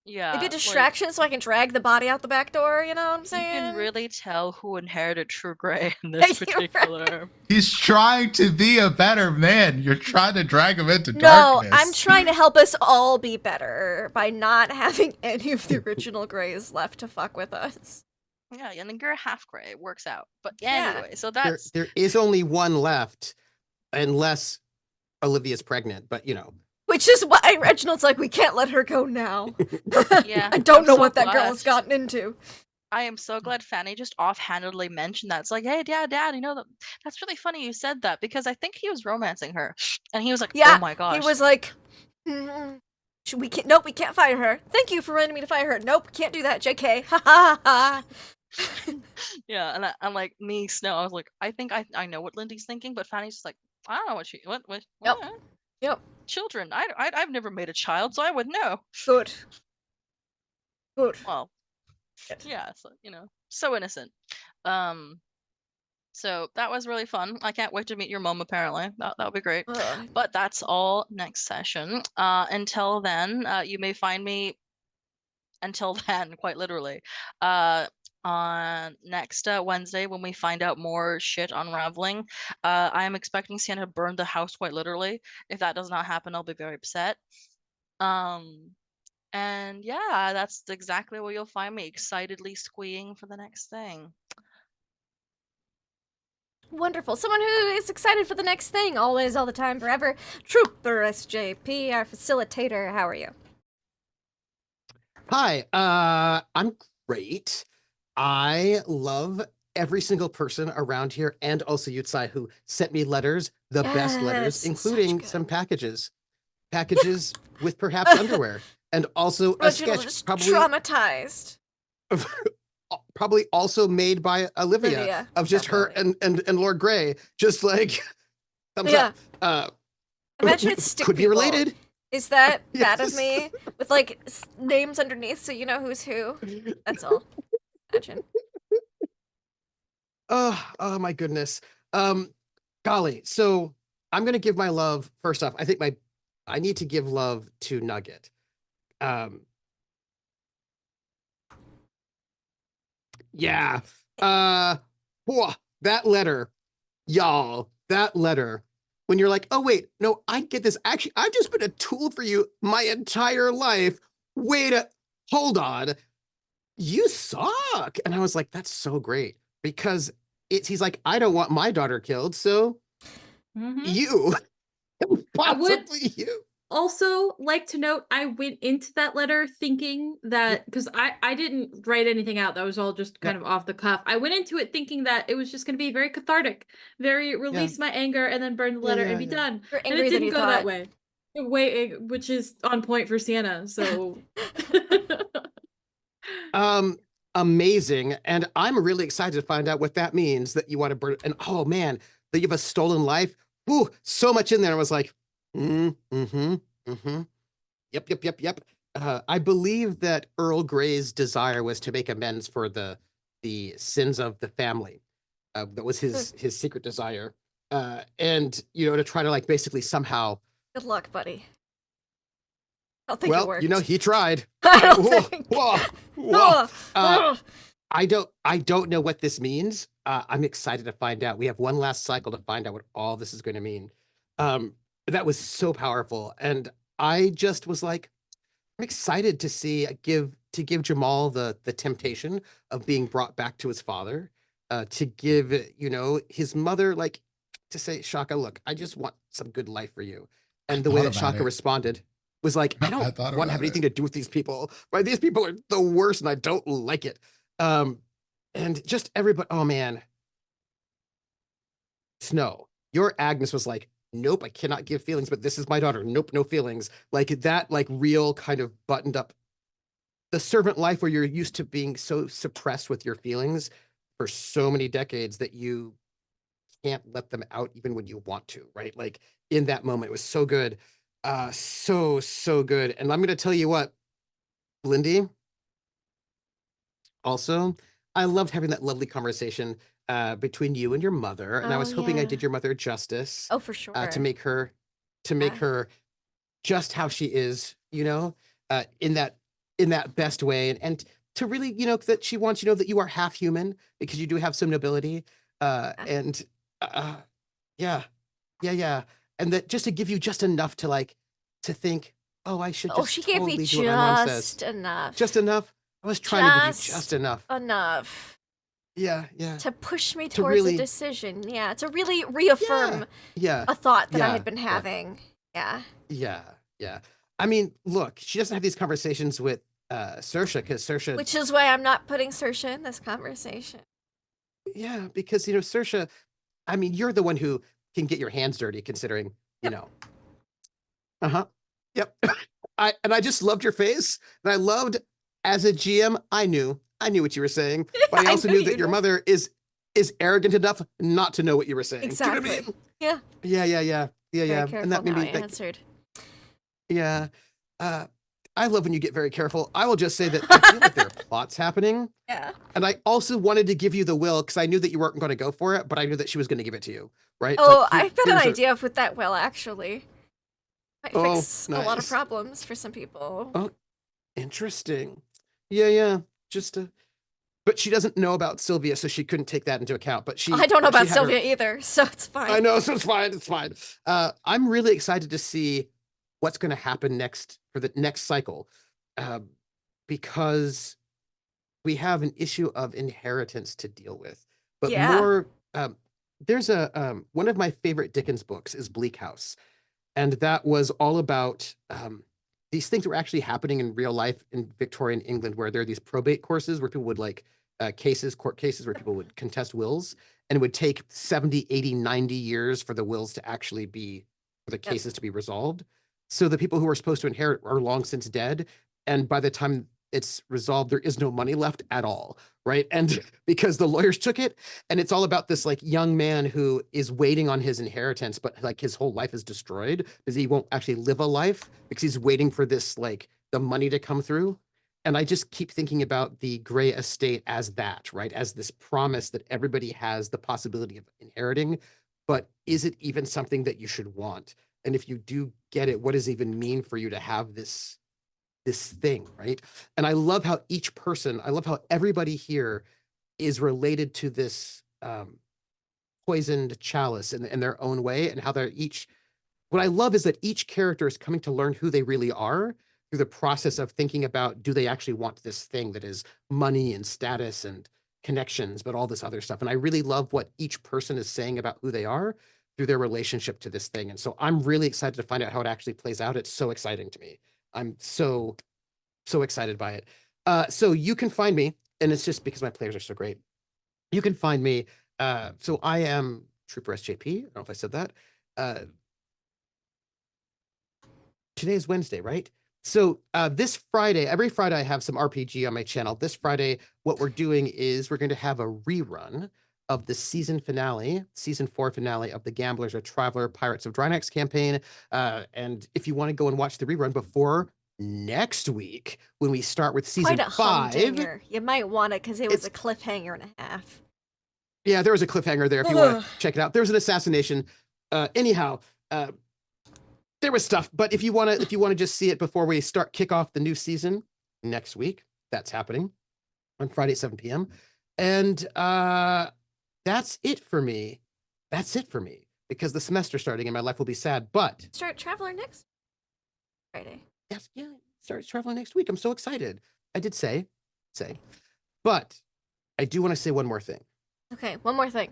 Yeah. Maybe a like, distraction so I can drag the body out the back door, you know what I'm you saying? can really tell who inherited True Gray in this You're right. particular. He's trying to be a better man. You're trying to drag him into No, darkness. I'm trying to help us all be better by not having any of the original Greys left to fuck with us. Yeah, and then you're half gray. It works out. But Yeah. anyway, so that's There is only one left, unless Olivia's pregnant. But you know, Which is why Reginald's like, we can't let her go now. yeah. I don't I'm know so what that girl glad. has gotten into. I am so glad Fanny just offhandedly mentioned that. It's like, hey, dad, you know that's really funny you said that because I think he was romancing her, and he was like, Yeah, oh my gosh. he was like, we can't. Nope, we can't fire her. Thank you for reminding me to fire her. Nope, can't do that. Jk. Ha ha ha. Yeah, and I'm like me, Snow. I was like, I think I know what Lindy's thinking, but Fanny's just like, I don't know what Yep. what? Yep. Children. I've never made a child, so I would know. Good. Good. Well, yeah, so so innocent. So that was really fun. I can't wait to meet your mom. Apparently, that'll be great. Ugh. But that's all next session. Until then, you may find me. Until then, quite literally, on next Wednesday when we find out more shit unraveling. I am expecting Sienna to burn the house quite literally. If that does not happen, I'll be very upset. And yeah, that's exactly where you'll find me, excitedly squeeing for the next thing. Wonderful. Someone who is excited for the next thing, always, all the time, forever. Trooper SJP, our facilitator. How are you? hi, I'm great. I love every single person around here, and also Yutsai, who sent me letters, the best letters, Yes, including such some good. packages with perhaps underwear, and also a Reginald sketch, is probably traumatized. probably also made by Olivia, Olivia, of just her definitely. and Lord Grey, just like thumbs Yeah. up. Imagine it's stick could be people. related. Is that bad of Yes. me? With like names underneath so you know who's who? That's all. Imagine. Oh my goodness. Golly. So I'm gonna give my love first off. I think I need to give love to Nugget. Yeah. Whoa, that letter, y'all. That letter. When you're like, oh wait, no, I get this. Actually, I've just been a tool for you my entire life. Wait hold on. You suck. And I was like, that's so great. Because he's like, I don't want my daughter killed, so Mhm. you. I would- Possibly you. Also, like to note, I went into that letter thinking that because I didn't write anything out. That was all just kind of off the cuff. I went into it thinking that it was just going to be very cathartic, very release my anger and then burn the letter and be done. You're And angry it than didn't you go thought. that way. Which is on point for Sienna. So Amazing. And I'm really excited to find out what that means, that you want to burn. And oh man, that you have a stolen life. Ooh, so much in there. I was like, Yep. I believe that Earl Grey's desire was to make amends for the sins of the family. That was his secret desire. And to try to like basically somehow. Good luck, buddy. I don't think it worked. He tried. I don't Whoa, think. whoa. Ugh. I don't know what this means. I'm excited to find out. We have one last cycle to find out what all this is going to mean. That was so powerful. And I just was like, I'm excited to give Jamal the temptation of being brought back to his father, to give, his mother, like, to say, Shaka, look, I just want some good life for you. And the way that Shaka responded was like, I don't want to have anything to do with these people. Right? These people are the worst and I don't like it. And just everybody, oh man. Snow, your Agnes was like, nope, I cannot give feelings, but this is my daughter. Nope, no feelings. Like that, like real kind of buttoned up, the servant life where you're used to being so suppressed with your feelings. for so many decades that you can't let them out even when you want to, right? Like in that moment, it was so good. So good. And I'm going to tell you what, Lindy, also, I loved having that lovely conversation between you and your mother. And I Oh, was hoping I yeah. did your mother justice Oh, for sure. to make her just how she is, in that best way. And to really, that she wants you to know that you are half human because you do have some nobility. And yeah, yeah. And that just to give you just enough to to think, oh, I should Oh, just she gave me totally do what my mom says. just enough. Just enough. I was trying to give you just enough. Enough. Yeah. To push me To towards really- a decision. Yeah, to really reaffirm Yeah. a thought that I Yeah, had been yeah. having. Yeah. Yeah. I mean, look, she doesn't have these conversations with Saoirse because Saoirse. Which is why I'm not putting Saoirse in this conversation. Yeah, because Saoirse. I mean, you're the one who can get your hands dirty, considering Yep. I just loved your face, and I loved as a GM. I knew what you were saying, but I I also know knew you that your did. mother is arrogant enough not to know what you were saying. Do you know what I Exactly. mean? Yeah. Yeah. Very And careful that made how me I like, answered. yeah. I love when you get very careful. I will just say that I feel like there are plots happening. Yeah. And I also wanted to give you the will because I knew that you weren't going to go for it, but I knew that she was going to give it to you, right? Oh, Like, I've got an here's a- idea of what that will actually. Might Oh, fix a lot of nice. problems for some people. Oh, interesting. Yeah. Just but she doesn't know about Sylvia, so she couldn't take that into account. But I don't know she about had her- Sylvia either, so it's fine. I know, so it's fine. I'm really excited to see what's going to happen next for the next cycle, because we have an issue of inheritance to deal with. But Yeah. more, there's one of my favorite Dickens books is Bleak House, and that was all about these things that were actually happening in real life in Victorian England, where there are these probate courses where people would court cases where people would contest wills, and it would take 70, 80, 90 years for the wills to actually for the cases to be resolved. So the people who are supposed to inherit are long since dead. And by the time it's resolved, there is no money left at all, right? And because the lawyers took it, and it's all about this young man who is waiting on his inheritance, but his whole life is destroyed because he won't actually live a life because he's waiting for this, the money to come through. And I just keep thinking about the Grey estate as that, right? As this promise that everybody has the possibility of inheriting, but is it even something that you should want? And if you do get it, what does it even mean for you to have this thing, right? And I love how everybody here is related to this poisoned chalice in their own way, and how they're each. What I love is that each character is coming to learn who they really are through the process of thinking about, do they actually want this thing that is money and status and connections, but all this other stuff. And I really love what each person is saying about who they are through their relationship to this thing. And so I'm really excited to find out how it actually plays out. It's so exciting to me. I'm so excited by it. So you can find me, and it's just because my players are so great. You can find me. So I am Trooper SJP. I don't know if I said that. Today is Wednesday, right? So this Friday, every Friday I have some RPG on my channel. This Friday, what we're doing is we're going to have a rerun of the season 4 finale of the Gamblers or Traveler Pirates of Drynax campaign. And if you want to go and watch the rerun before next week, when we start with season Quite a 5. humdinger. You might want it because it was a cliffhanger and a half. Yeah, there was a cliffhanger there if you want to check it out. There was an assassination. Anyhow, there was stuff, but if you want to just see it before we kick off the new season next week, that's happening on Friday at 7 p.m. And that's it for me. Because the semester's starting and my life will be sad, but Start Traveler next Friday. yes, yeah, starts traveling next week. I'm so excited. I did say, but I do want to say one more thing. Okay, one more thing.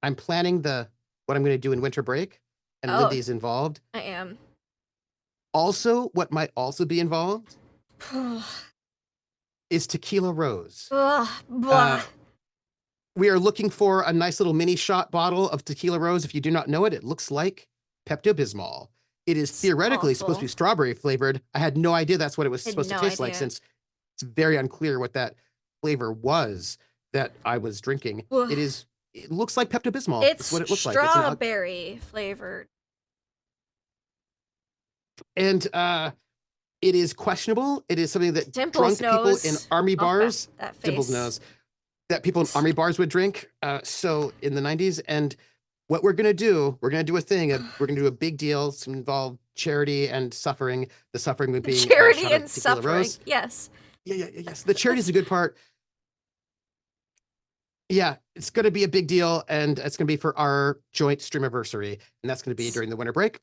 I'm planning what I'm going to do in winter break, and Oh. Lindy's involved. I am. Also, what might also be involved is Tequila Rose. Blah. We are looking for a nice little mini shot bottle of Tequila Rose. If you do not know it, it looks like Pepto-Bismol. It is It's theoretically supposed to be awful. strawberry flavored. I had no idea that's what it was Had supposed to no taste like, idea. since it's very unclear what that flavor was. that I was drinking. Ugh. It looks like Pepto-Bismol. It's That's what it looks like. It's strawberry flavored. and it is questionable. It is something that Dimples drunk people in knows. army Oh, bars, that Dimples face. knows, that people in army bars would drink. So in the 90s, and what we're gonna do a thing. We're gonna do a big deal to involve charity and suffering. The suffering would be Charity and suffering. Rose. Yes. Yes. The charity is a good part. Yeah, it's going to be a big deal, and it's going to be for our joint streamiversary, and that's going to be during the winter break.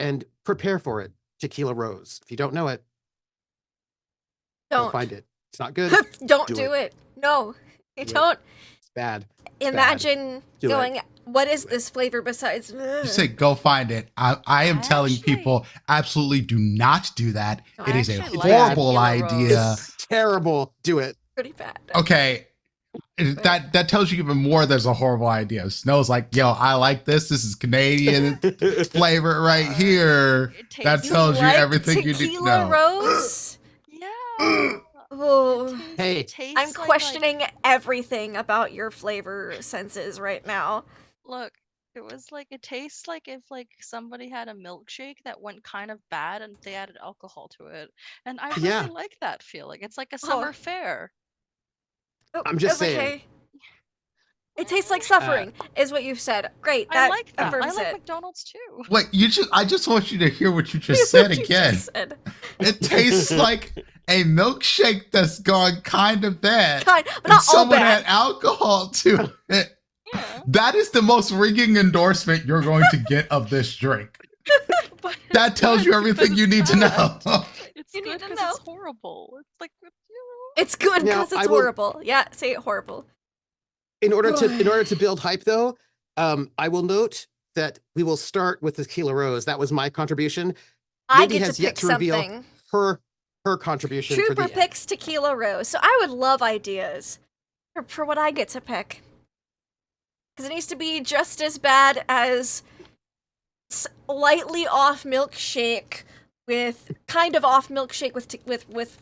And prepare for it, Tequila Rose. If you don't know it, Don't find it. It's not good. Don't do it. No, you don't. It's bad. Imagine Do it. going. What is this flavor besides? You say go find it. I am telling Actually- people absolutely do not do that. No, It I is a actually like horrible Tequila Rose. idea. It's terrible. Do it. Pretty bad. Okay. That tells you even more there's a horrible idea. Snow's like, yo, I like this. This is Canadian flavor right here. It That tastes tells you Like everything you need to Tequila know. Rose. Yeah. Oh, Hey. It tastes I'm like, questioning everything about your flavor senses right now. Look, it tastes like if somebody had a milkshake that went kind of bad and they added alcohol to it. And I really Yeah. like that feeling. It's like a summer fair. Oh, I'm just saying. okay. It tastes like suffering, is what you've said. Great, that I like that. I affirms like it. McDonald's too. Wait, I just want you to hear what you just said What you again. just said. It tastes like a milkshake that's gone kind of bad. Kind, but And not all someone bad. had alcohol to it. Yeah. That is the most ringing endorsement you're going to get of this drink. But That it's tells you good everything because you it's need to bad. know. It's You need good to because know. it's horrible. It's like, It's good Now, because I it's will- horrible. Yeah, say it horrible. In order to build hype, though, I will note that we will start with the Tequila Rose. That was my contribution. I Lady get has to yet pick to reveal something. her contribution for Trooper the picks Tequila Rose. So I would love ideas for what I get to pick. Because it needs to be just as bad as slightly off milkshake with kind of off milkshake with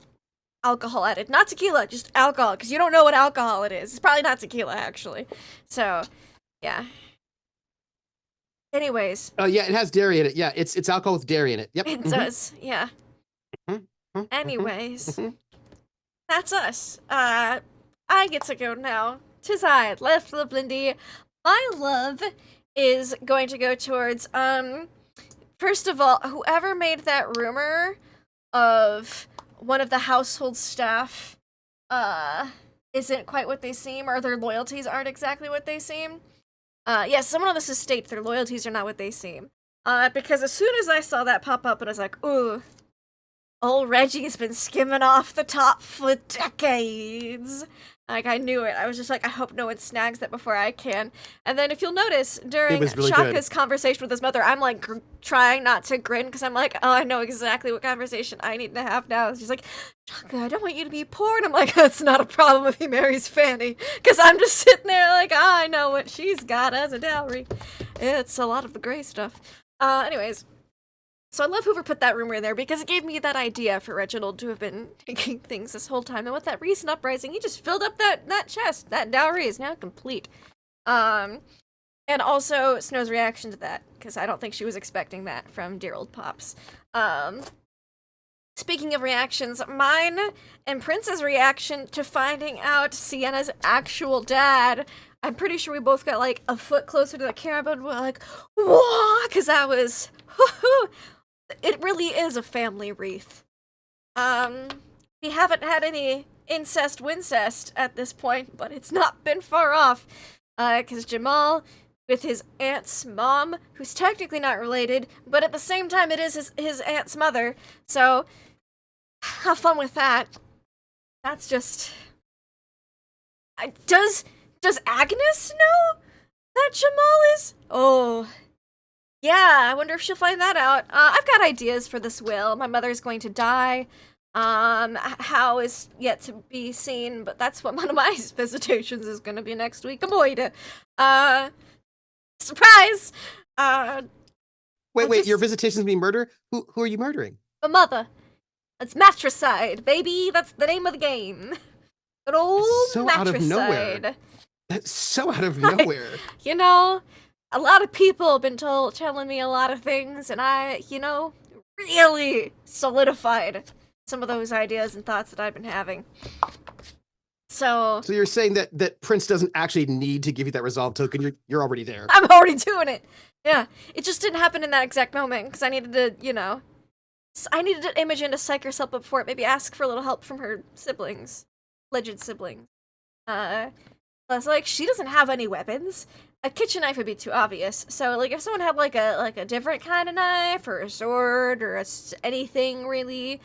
alcohol added. Not tequila, just alcohol. Because you don't know what alcohol it is. It's probably not tequila, actually. So, yeah. Anyways, Yeah, it has dairy in it. Yeah, it's alcohol with dairy in it. Yep. it mhm, does. Yeah. mhm, mhm, Anyways. mhm. That's us. I get to go now. 'Tis I, left of Lindy. My love is going to go towards, first of all, whoever made that rumor of one of the household staff, isn't quite what they seem, or their loyalties aren't exactly what they seem. Yes, someone on this estate, their loyalties are not what they seem. Because as soon as I saw that pop up, and I was like, ooh, old Reggie's been skimming off the top for decades. Like, I knew it. I was just like, I hope no one snags that before I can. And then if you'll notice, during was really Shaka's conversation with his mother, I'm like trying not to grin because I'm like, oh, I know exactly what conversation I need to have now. She's like, Shaka, I don't want you to be poor. And I'm like, that's not a problem if he marries Fanny. Because I'm just sitting there like, I know what she's got as a dowry. It's a lot of the gray stuff. Anyways. So I love whoever put that rumor in there because it gave me that idea for Reginald to have been taking things this whole time. And with that recent uprising, he just filled up that chest. That dowry is now complete. And also Snow's reaction to that, because I don't think she was expecting that from dear old Pops. Speaking of reactions, mine and Prince's reaction to finding out Sienna's actual dad. I'm pretty sure we both got like a foot closer to the camera, but we're like, whoa, because that was, it really is a family wreath. We haven't had any incest-wincest at this point, but it's not been far off. Because Jamal, with his aunt's mom, who's technically not related, but at the same time it is his aunt's mother, so have fun with that. That's just... Does Agnes know that Jamal is? Oh... Yeah, I wonder if she'll find that out. I've got ideas for this will. My mother's going to die. How is yet to be seen, but that's what one of my visitations is going to be next week. I'm going to, surprise! Wait, just- your visitation's being murder? Who are you murdering? My mother. It's matricide, baby. That's the name of the game. Good old so out of mattress nowhere. side. That's so out of nowhere. You know, a lot of people have been telling me a lot of things, and I, really solidified some of those ideas and thoughts that I've been having. So you're saying that Prince doesn't actually need to give you that resolve token. You're already there. I'm already doing it. Yeah, it just didn't happen in that exact moment because I needed to, I needed to Imogen to psych herself up for it. Maybe ask for a little help from her siblings, alleged siblings. I was like, she doesn't have any weapons. A kitchen knife would be too obvious. So, like, if someone had like a different kind of knife or a sword or anything really,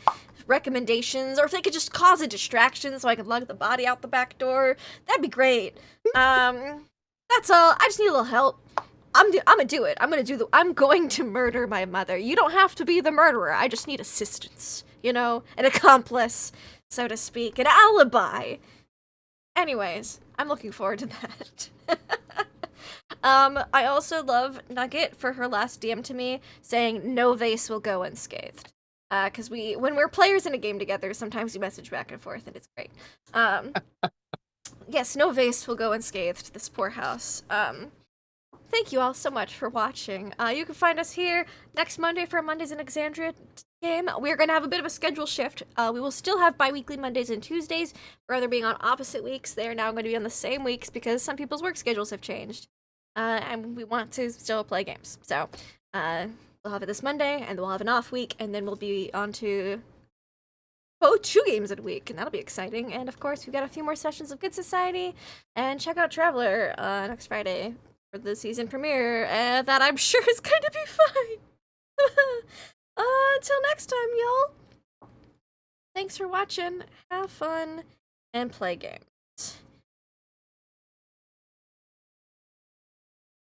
recommendations, or if they could just cause a distraction so I could lug the body out the back door, that'd be great. That's all. I just need a little help. I'm gonna do it. I'm going to murder my mother. You don't have to be the murderer. I just need assistance, an accomplice, so to speak, an alibi. Anyways, I'm looking forward to that. I also love Nugget for her last DM to me saying no vase will go unscathed. Because when we're players in a game together, sometimes we message back and forth, and it's great. Yes, no vase will go unscathed, this poor house. Thank you all so much for watching. You can find us here next Monday for Mondays in Exandria game. We're going to have a bit of a schedule shift. We will still have bi-weekly Mondays and Tuesdays, rather being on opposite weeks. They are now going to be on the same weeks because some people's work schedules have changed. And we want to still play games. So, we'll have it this Monday, and we'll have an off week, and then we'll be on to 2 games a week, and that'll be exciting. And of course, we've got a few more sessions of Good Society, and check out Traveler next Friday for the season premiere, that I'm sure is going to be fine. Until next time, y'all. Thanks for watching. Have fun and play games.